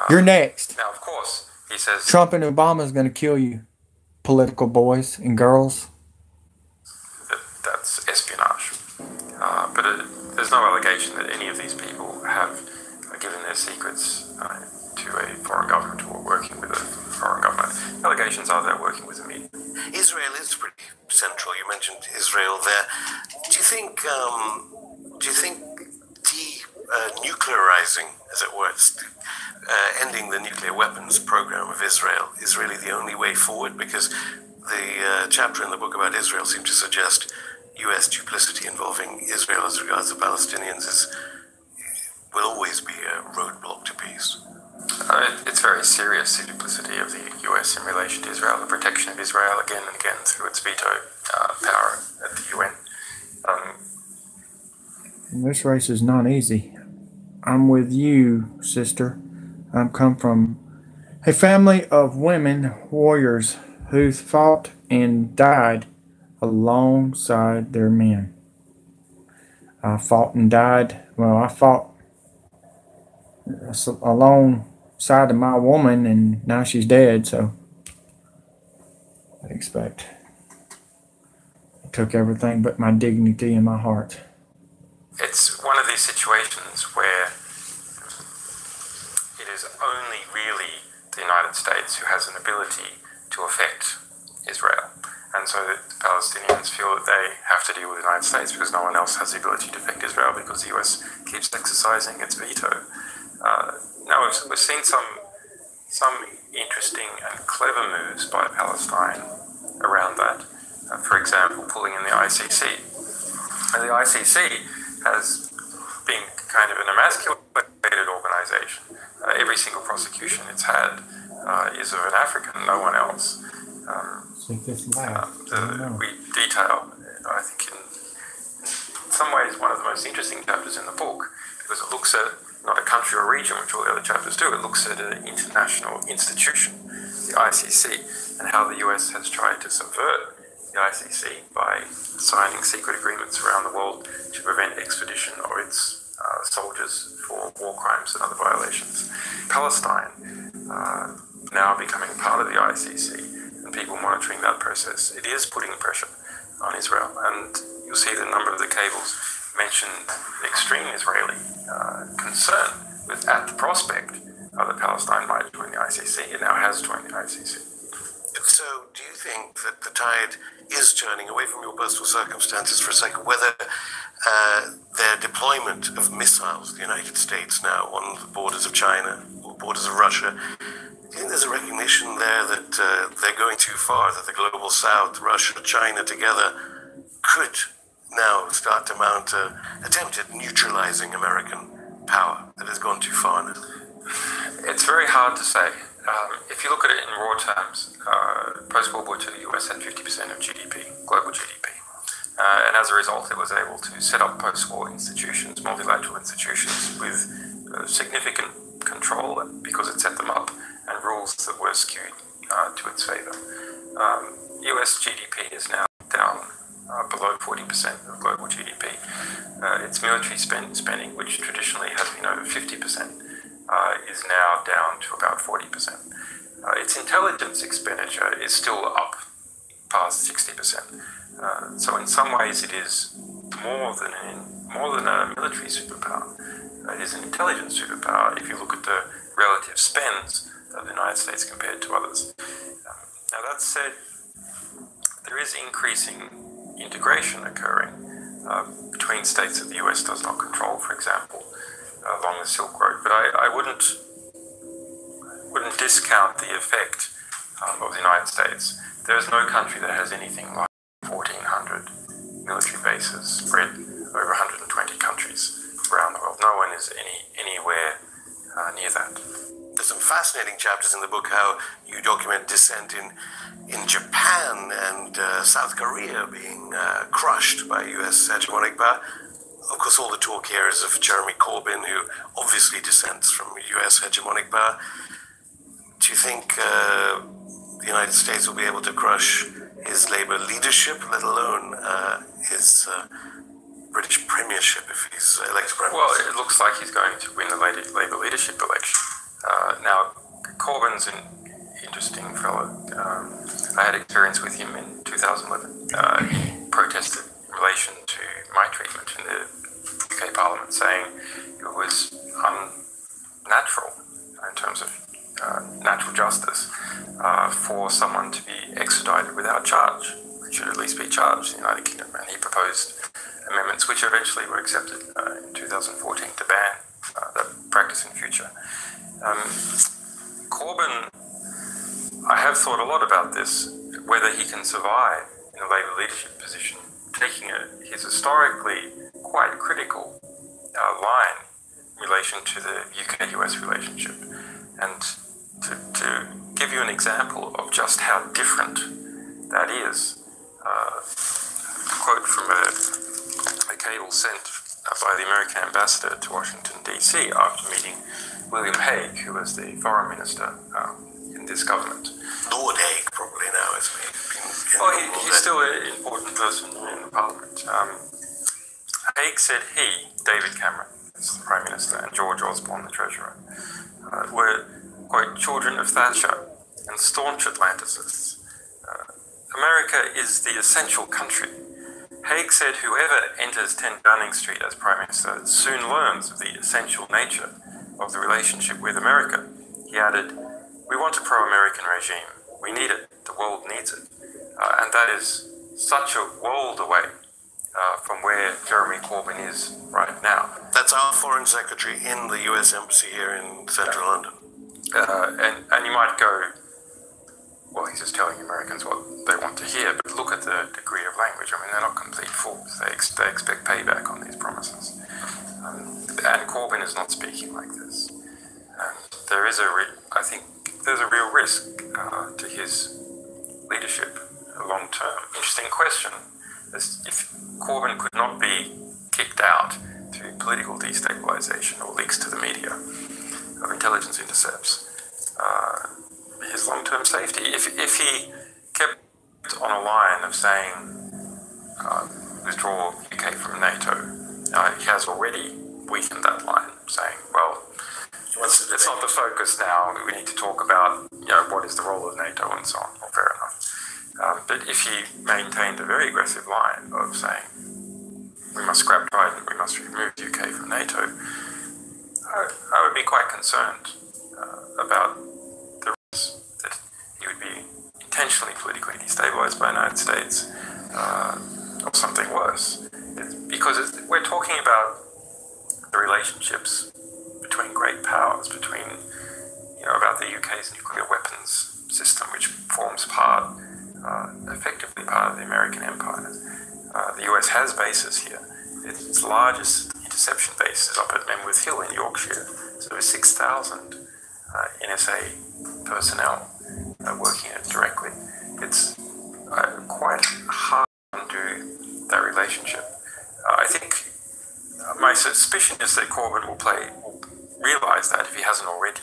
You're next. Now, of course, he says Trump and Obama is going to kill you, political boys and girls. That's espionage. But there's no allegation that any of these people have given their secrets to a foreign government or working with a foreign government. Allegations are they're working with the media. Israel is pretty central. You mentioned Israel there. Do you think denuclearizing, as it were, ending the nuclear weapons program of Israel is really the only way forward? Because the chapter in the book about Israel seemed to suggest U.S. duplicity involving Israel as regards the Palestinians will always be a roadblock to peace. It's very serious, the duplicity of the U.S. in relation to Israel, the protection of Israel again and again through its veto power at the UN. This race is not easy. I'm with you, sister. I've come from a family of women warriors who fought and died alongside their men. I fought and died. Well, I fought alongside of my woman, and now she's dead, so I expect. I took everything but my dignity and my heart. It's one of these situations where it is only really the United States who has an ability to affect Israel. And so the Palestinians feel that they have to deal with the United States because no one else has the ability to affect Israel because the US keeps exercising its veto. Now we've seen some interesting and clever moves by Palestine around that. For example, pulling in the ICC. And the ICC has been kind of an emasculated organization. Every single prosecution it's had is of an African, no one else. We detail, I think, in some ways, one of the most interesting chapters in the book, because it looks at not a country or region, which all the other chapters do, it looks at an international institution, the ICC, and how the US has tried to subvert the ICC by signing secret agreements around the world to prevent extradition of its soldiers for war crimes and other violations. Palestine now becoming part of the ICC and people monitoring that process, it is putting pressure on Israel. And you'll see the number of the cables mention extreme Israeli concern at the prospect that Palestine might join the ICC. It now has joined the ICC. So do you think that the tide is turning away from your personal circumstances for a second, whether their deployment of missiles, the United States now on the borders of China, borders of Russia. Do you think there's a recognition there that they're going too far, that the global South, Russia, China together could now start to mount an attempt at neutralizing American power that has gone too far now? It's very hard to say. If you look at it in raw terms, post-World War II, the US had 50% of GDP, global GDP. And as a result, it was able to set up post-war institutions, multilateral institutions with significant control because it set them up, and rules that were skewed to its favor. US GDP is now down below 40% of global GDP. Its military spending, which traditionally has been over 50%, is now down to about 40%. Its intelligence expenditure is still up past 60%. So in some ways it is more than a military superpower. It is an intelligence superpower if you look at the relative spends of the United States compared to others. Now that said, there is increasing integration occurring between states that the US does not control, for example, along the Silk Road. But I wouldn't discount the effect of the United States. There is no country that has anything like 1,400 military bases spread over 120 countries around the world. No one is anywhere near that. There's some fascinating chapters in the book how you document dissent in Japan and South Korea being crushed by US hegemonic power. Of course, all the talk here is of Jeremy Corbyn, who obviously dissents from US hegemonic power. Do you think the United States will be able to crush his Labour leadership, let alone his British premiership if he's elected prime minister? Well, it looks like he's going to win the Labour leadership election. Now, Corbyn's an interesting fellow. I had experience with him in 2011. He protested in relation to my treatment in the UK Parliament, saying it was unnatural in terms of natural justice for someone to be extradited without charge, which should at least be charged in the United Kingdom. And he proposed amendments which eventually were accepted in 2014 to ban that practice in future. Corbyn, I have thought a lot about this, whether he can survive in a Labour leadership position, taking his historically quite critical line in relation to the UK-US relationship. And to give you an example of just how different that is, a quote from a cable sent by the American ambassador to Washington, D.C. after meeting William Hague, who was the foreign minister in this government. Lord Hague, probably now, isn't he? Well, he's still an important person in the parliament. Hague said he, David Cameron, as the Prime Minister, and George Osborne, the Treasurer, were, quote, children of Thatcher and staunch Atlanticists. America is the essential country. Hague said whoever enters 10 Downing Street as Prime Minister soon learns of the essential nature of the relationship with America. He added, "We want a pro-American regime. We need it. The world needs it." And that is such a world away from where Jeremy Corbyn is right now. That's our Foreign Secretary in the US Embassy here in central London. And you might go, well, he's just telling Americans what they want to hear, but look at the degree of language. I mean, they're not complete fools. They expect payback on these promises. And Corbyn is not speaking like this. And there is I think there's a real risk to his leadership long term. Interesting question. If Corbyn could not be kicked out through political destabilization or leaks to the media of intelligence intercepts, his long-term safety, if he kept on a line of saying withdraw UK from NATO, he has already weakened that line, saying, well, it's not the focus now. We need to talk about what is the role of NATO and so on. Well, fair enough. But if he maintained a very aggressive line of saying we must scrap Trident, we must remove the UK from NATO, I would be quite concerned about the risk that he would be intentionally politically destabilized by the United States or something worse. Because we're talking about the relationships between great powers, between, about the UK's nuclear weapons system, which forms effectively part of the American empire. The US has bases here. Its largest interception base is up at Memworth Hill in Yorkshire. So there's 6,000 NSA personnel working it directly. It's quite hard to undo that relationship. I think my suspicion is that Corbyn will realise that if he hasn't already,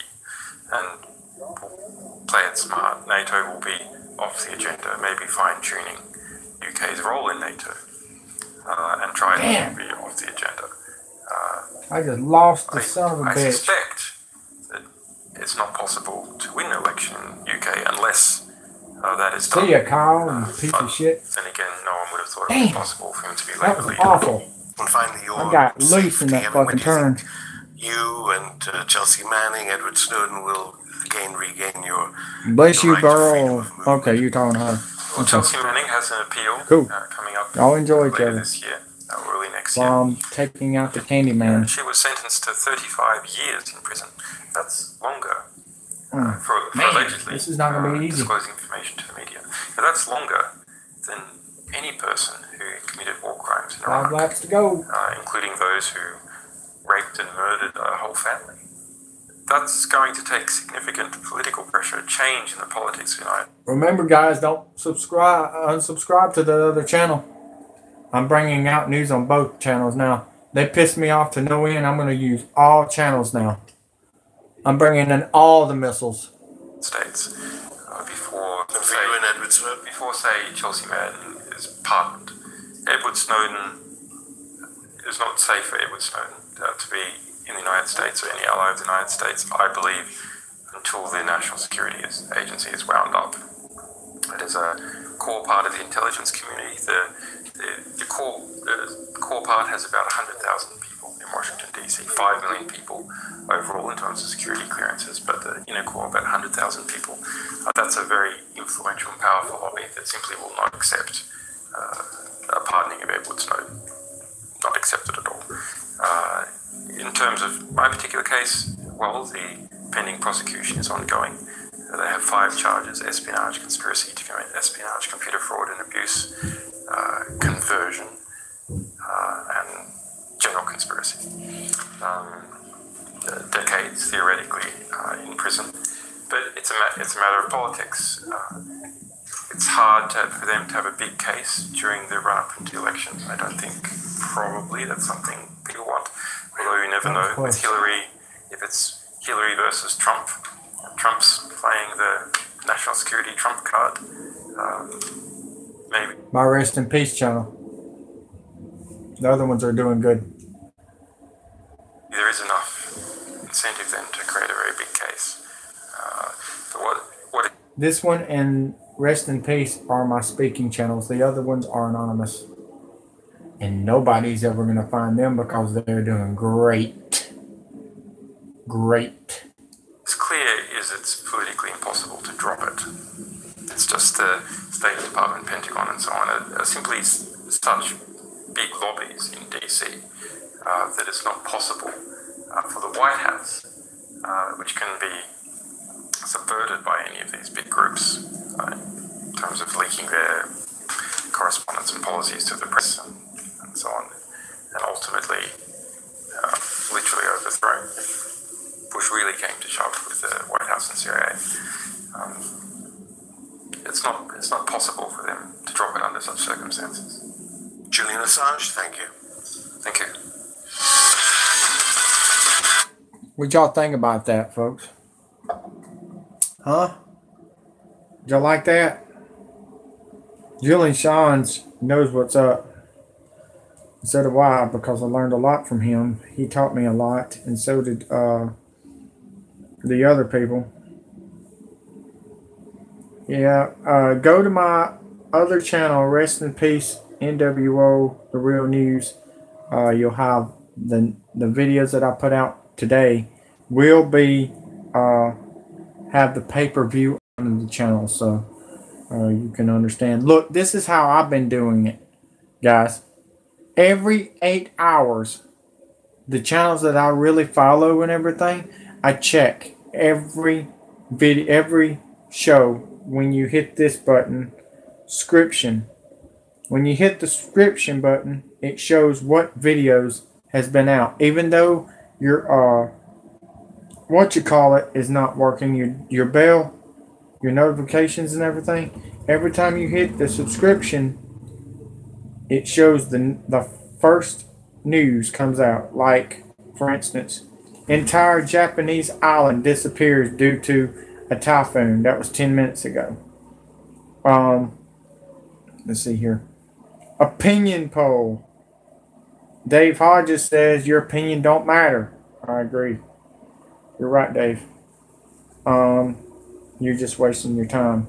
and will play it smart. NATO will be off the agenda, maybe fine-tuning UK's role in NATO, and try to be off the agenda. I just lost the son of a bitch. I suspect that it's not possible to win an election in UK unless that is done. See ya, Kyle, you piece of shit. Then again, no one would have thought it was possible for him to be That was awful. And finally, I got loose in that fucking turn. You and Chelsea Manning, Edward Snowden will again regain your. Bless you, girl. Okay, you're talking to her. Well, Chelsea Manning has an appeal coming up. Y'all enjoy each later other. This year, early next year. While I'm taking out the Candyman. She was sentenced to 35 years in prison. That's longer for allegedly this is not going to be easy. disclosing information to the media. But that's longer than any person who committed war crimes in Iraq. 5 laps to go. Including those who raped and murdered a whole family. That's going to take significant political pressure, change in the politics of the United States. Remember, guys, don't unsubscribe to the other channel. I'm bringing out news on both channels now. They pissed me off to no end. I'm going to use all channels now. I'm bringing in all the missiles. States before say Chelsea Manning is pardoned. Edward Snowden, it is not safe for Edward Snowden to be in the United States or any ally of the United States, I believe, until the National Security Agency is wound up. It is a core part of the intelligence community. The core part has about 100,000 people in Washington, D.C., 5 million people overall in terms of security clearances, but the inner core, about 100,000 people. That's a very influential and powerful lobby that simply will not accept a pardoning of Edward Snowden. Not accept it at all. In terms of my particular case, well, the pending prosecution is ongoing. They have 5 charges: espionage, conspiracy to commit espionage, computer fraud and abuse, conversion, and general conspiracy. Decades, theoretically, in prison. But it's a matter of politics. It's hard for them to have a big case during the run-up into the election. I don't think probably that's something people want. Although you never know. With Hillary, if it's Hillary versus Trump, Trump's playing the national security Trump card, maybe. My Rest in Peace channel. The other ones are doing good. There is enough incentive then to create a very big case. But what this one and Rest in Peace are my speaking channels. The other ones are anonymous. And nobody's ever going to find them because they're doing great. Great. It's clear is it's politically impossible to drop it. It's just the State Department, Pentagon and so on are simply such big lobbies in DC that it's not possible for the White House, which can be subverted by any of these big groups in terms of leaking their correspondence and policies to the press and so on, and ultimately literally overthrown. Bush really came to shove with the White House and CIA. It's not possible for them to drop it under such circumstances. Julian Assange, thank you. Thank you. What y'all think about that, folks? Huh? Did y'all like that? Julian Assange knows what's up. So do I, because I learned a lot from him. He taught me a lot, and so did the other people. Yeah, go to my other channel, Rest in Peace, NWO, The Real News. You'll have the videos that I put out today will be have the pay-per-view on the channel, so you can understand. Look, this is how I've been doing it. guys. Every 8 hours, the channels that I really follow and everything, I check every video, every show. When you hit this button, description. When you hit the description button, it shows what videos has been out. Even though your what you call it is not working, your bell, your notifications and everything. Every time you hit the subscription, it shows the first news comes out. Like, for instance, entire Japanese island disappears due to a typhoon. That was 10 minutes ago. Let's see here. Opinion poll. Dave Hodges says your opinion don't matter. I agree. You're right, Dave. You're just wasting your time.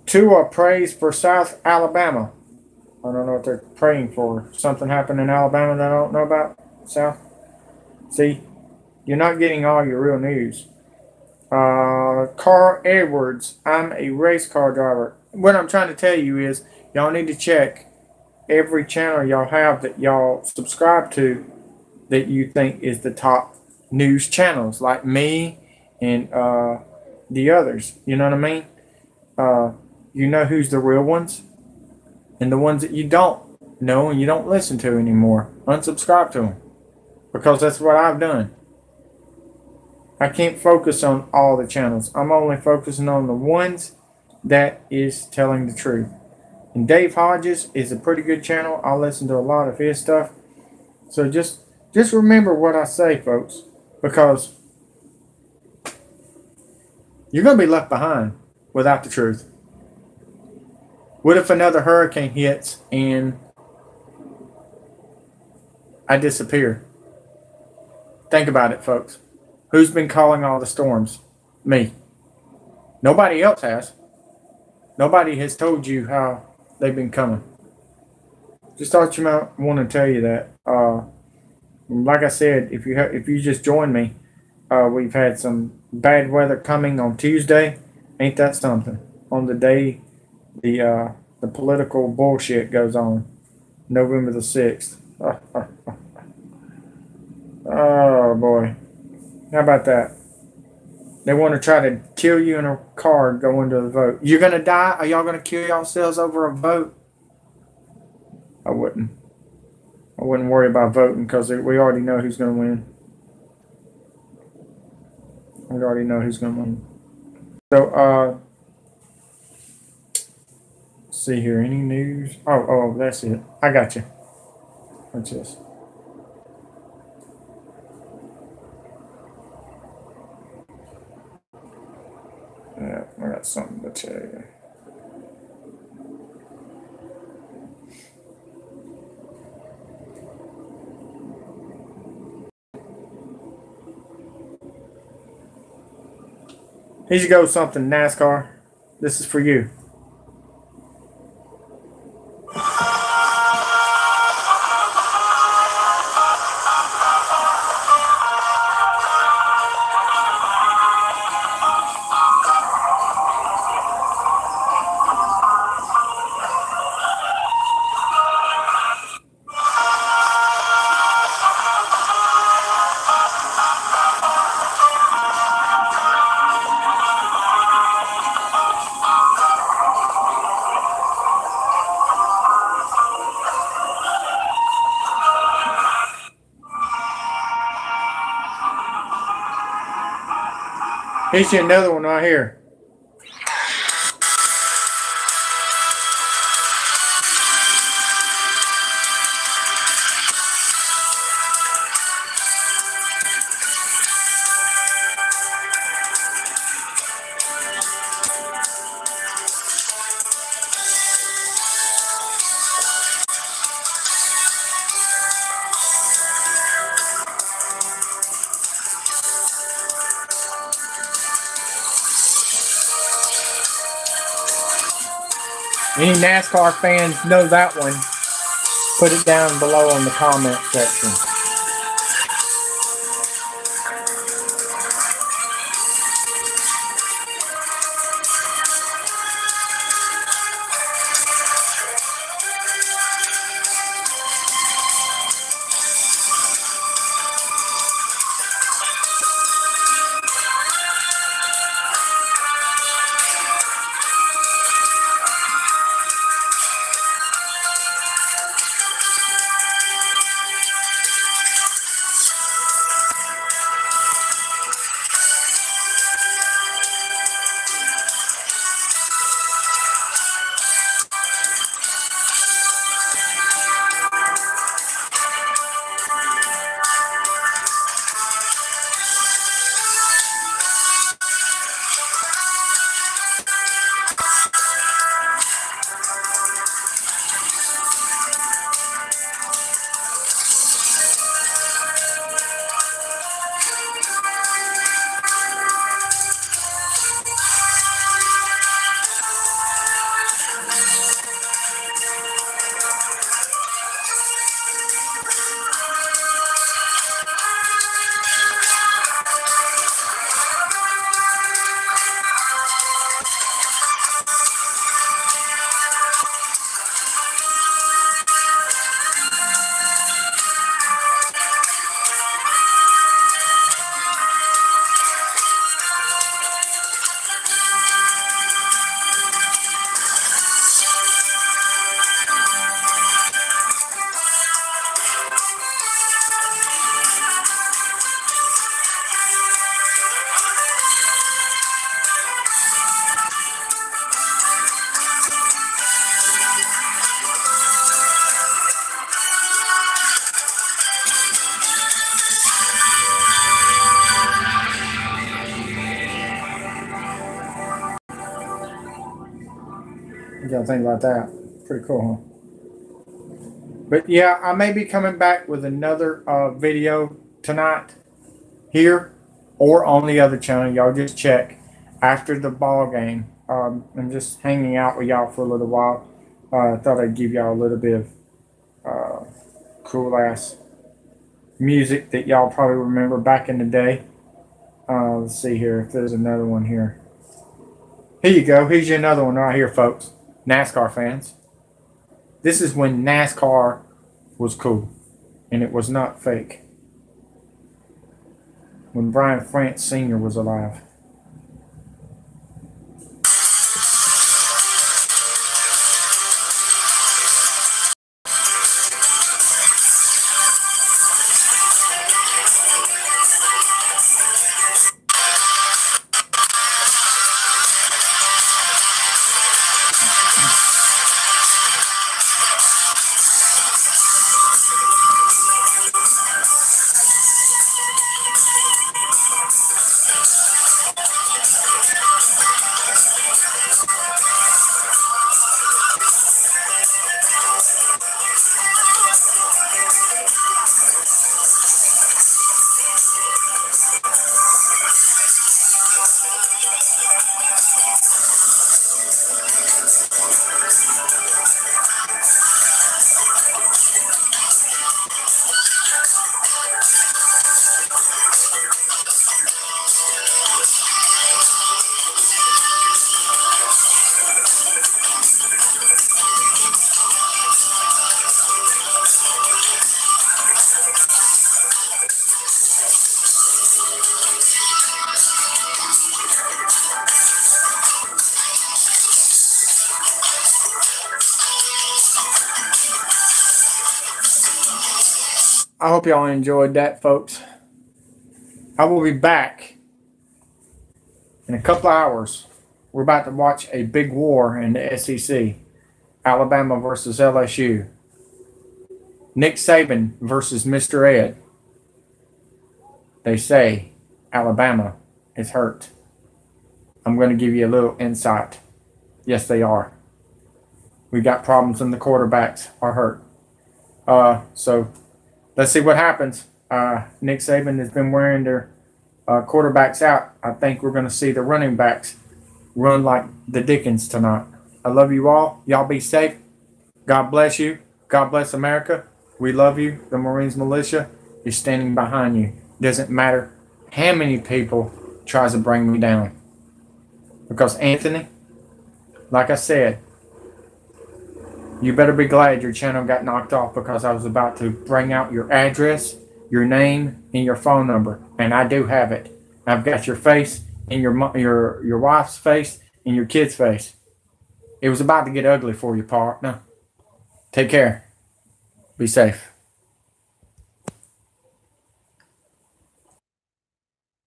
Tua prays for South Alabama. I don't know what they're praying for. Something happened in Alabama that I don't know about. South. See, you're not getting all your real news. Carl Edwards. I'm a race car driver. What I'm trying to tell you is y'all need to check every channel y'all have that y'all subscribe to that you think is the top news channels, like me and the others. You know what I mean? You know who's the real ones, and the ones that you don't know and you don't listen to anymore, unsubscribe to them, because that's what I've done. I can't focus on all the channels. I'm only focusing on the ones that is telling the truth. And Dave Hodges is a pretty good channel. I listen to a lot of his stuff. So just remember what I say, folks, because you're going to be left behind without the truth. What if another hurricane hits and I disappear? Think about it, folks. Who's been calling all the storms? Me. Nobody else has. Nobody has told you how they've been coming. Just thought you might want to tell you that. Like I said, if you just joined me, we've had some bad weather coming on Tuesday. Ain't that something? On the day the political bullshit goes on, November the 6th. Oh boy, how about that? They want to try to kill you in a car going to the vote. You're gonna die? Are y'all gonna kill yourselves over a vote? I wouldn't worry about voting, because we already know who's gonna win. We already know who's gonna win. So let's see here. Any news? Oh, that's it. I got you. What's this? Yeah, I got something to tell you. Here you go, something, NASCAR. This is for you. Here's you another one right here. Any NASCAR fans know that one? Put it down below in the comment section. y'all think about that? Pretty cool, huh? But yeah, I may be coming back with another video tonight here or on the other channel. Y'all just check after the ball game. I'm just hanging out with y'all for a little while. I thought I'd give y'all a little bit of cool ass music that y'all probably remember back in the day. Let's see here if there's another one here. Here you go. Here's you another one right here, folks. NASCAR fans. This is when NASCAR was cool and it was not fake. When Brian France Sr. was alive. I hope y'all enjoyed that, folks. I will be back in a couple of hours. We're about to watch a big war in the SEC. Alabama versus LSU. Nick Saban versus Mr. Ed. They say Alabama is hurt. I'm going to give you a little insight. Yes, they are. We got problems and the quarterbacks are hurt. So let's see what happens. Nick Saban has been wearing their quarterbacks out. I think we're going to see the running backs run like the Dickens tonight. I love you all. Y'all be safe. God bless you. God bless America. We love you. The Marines Militia is standing behind you. Doesn't matter how many people tries to bring me down. Because Anthony, like I said, you better be glad your channel got knocked off because I was about to bring out your address, your name, and your phone number. And I do have it. I've got your face and your wife's face and your kid's face. It was about to get ugly for you, partner. Take care. Be safe.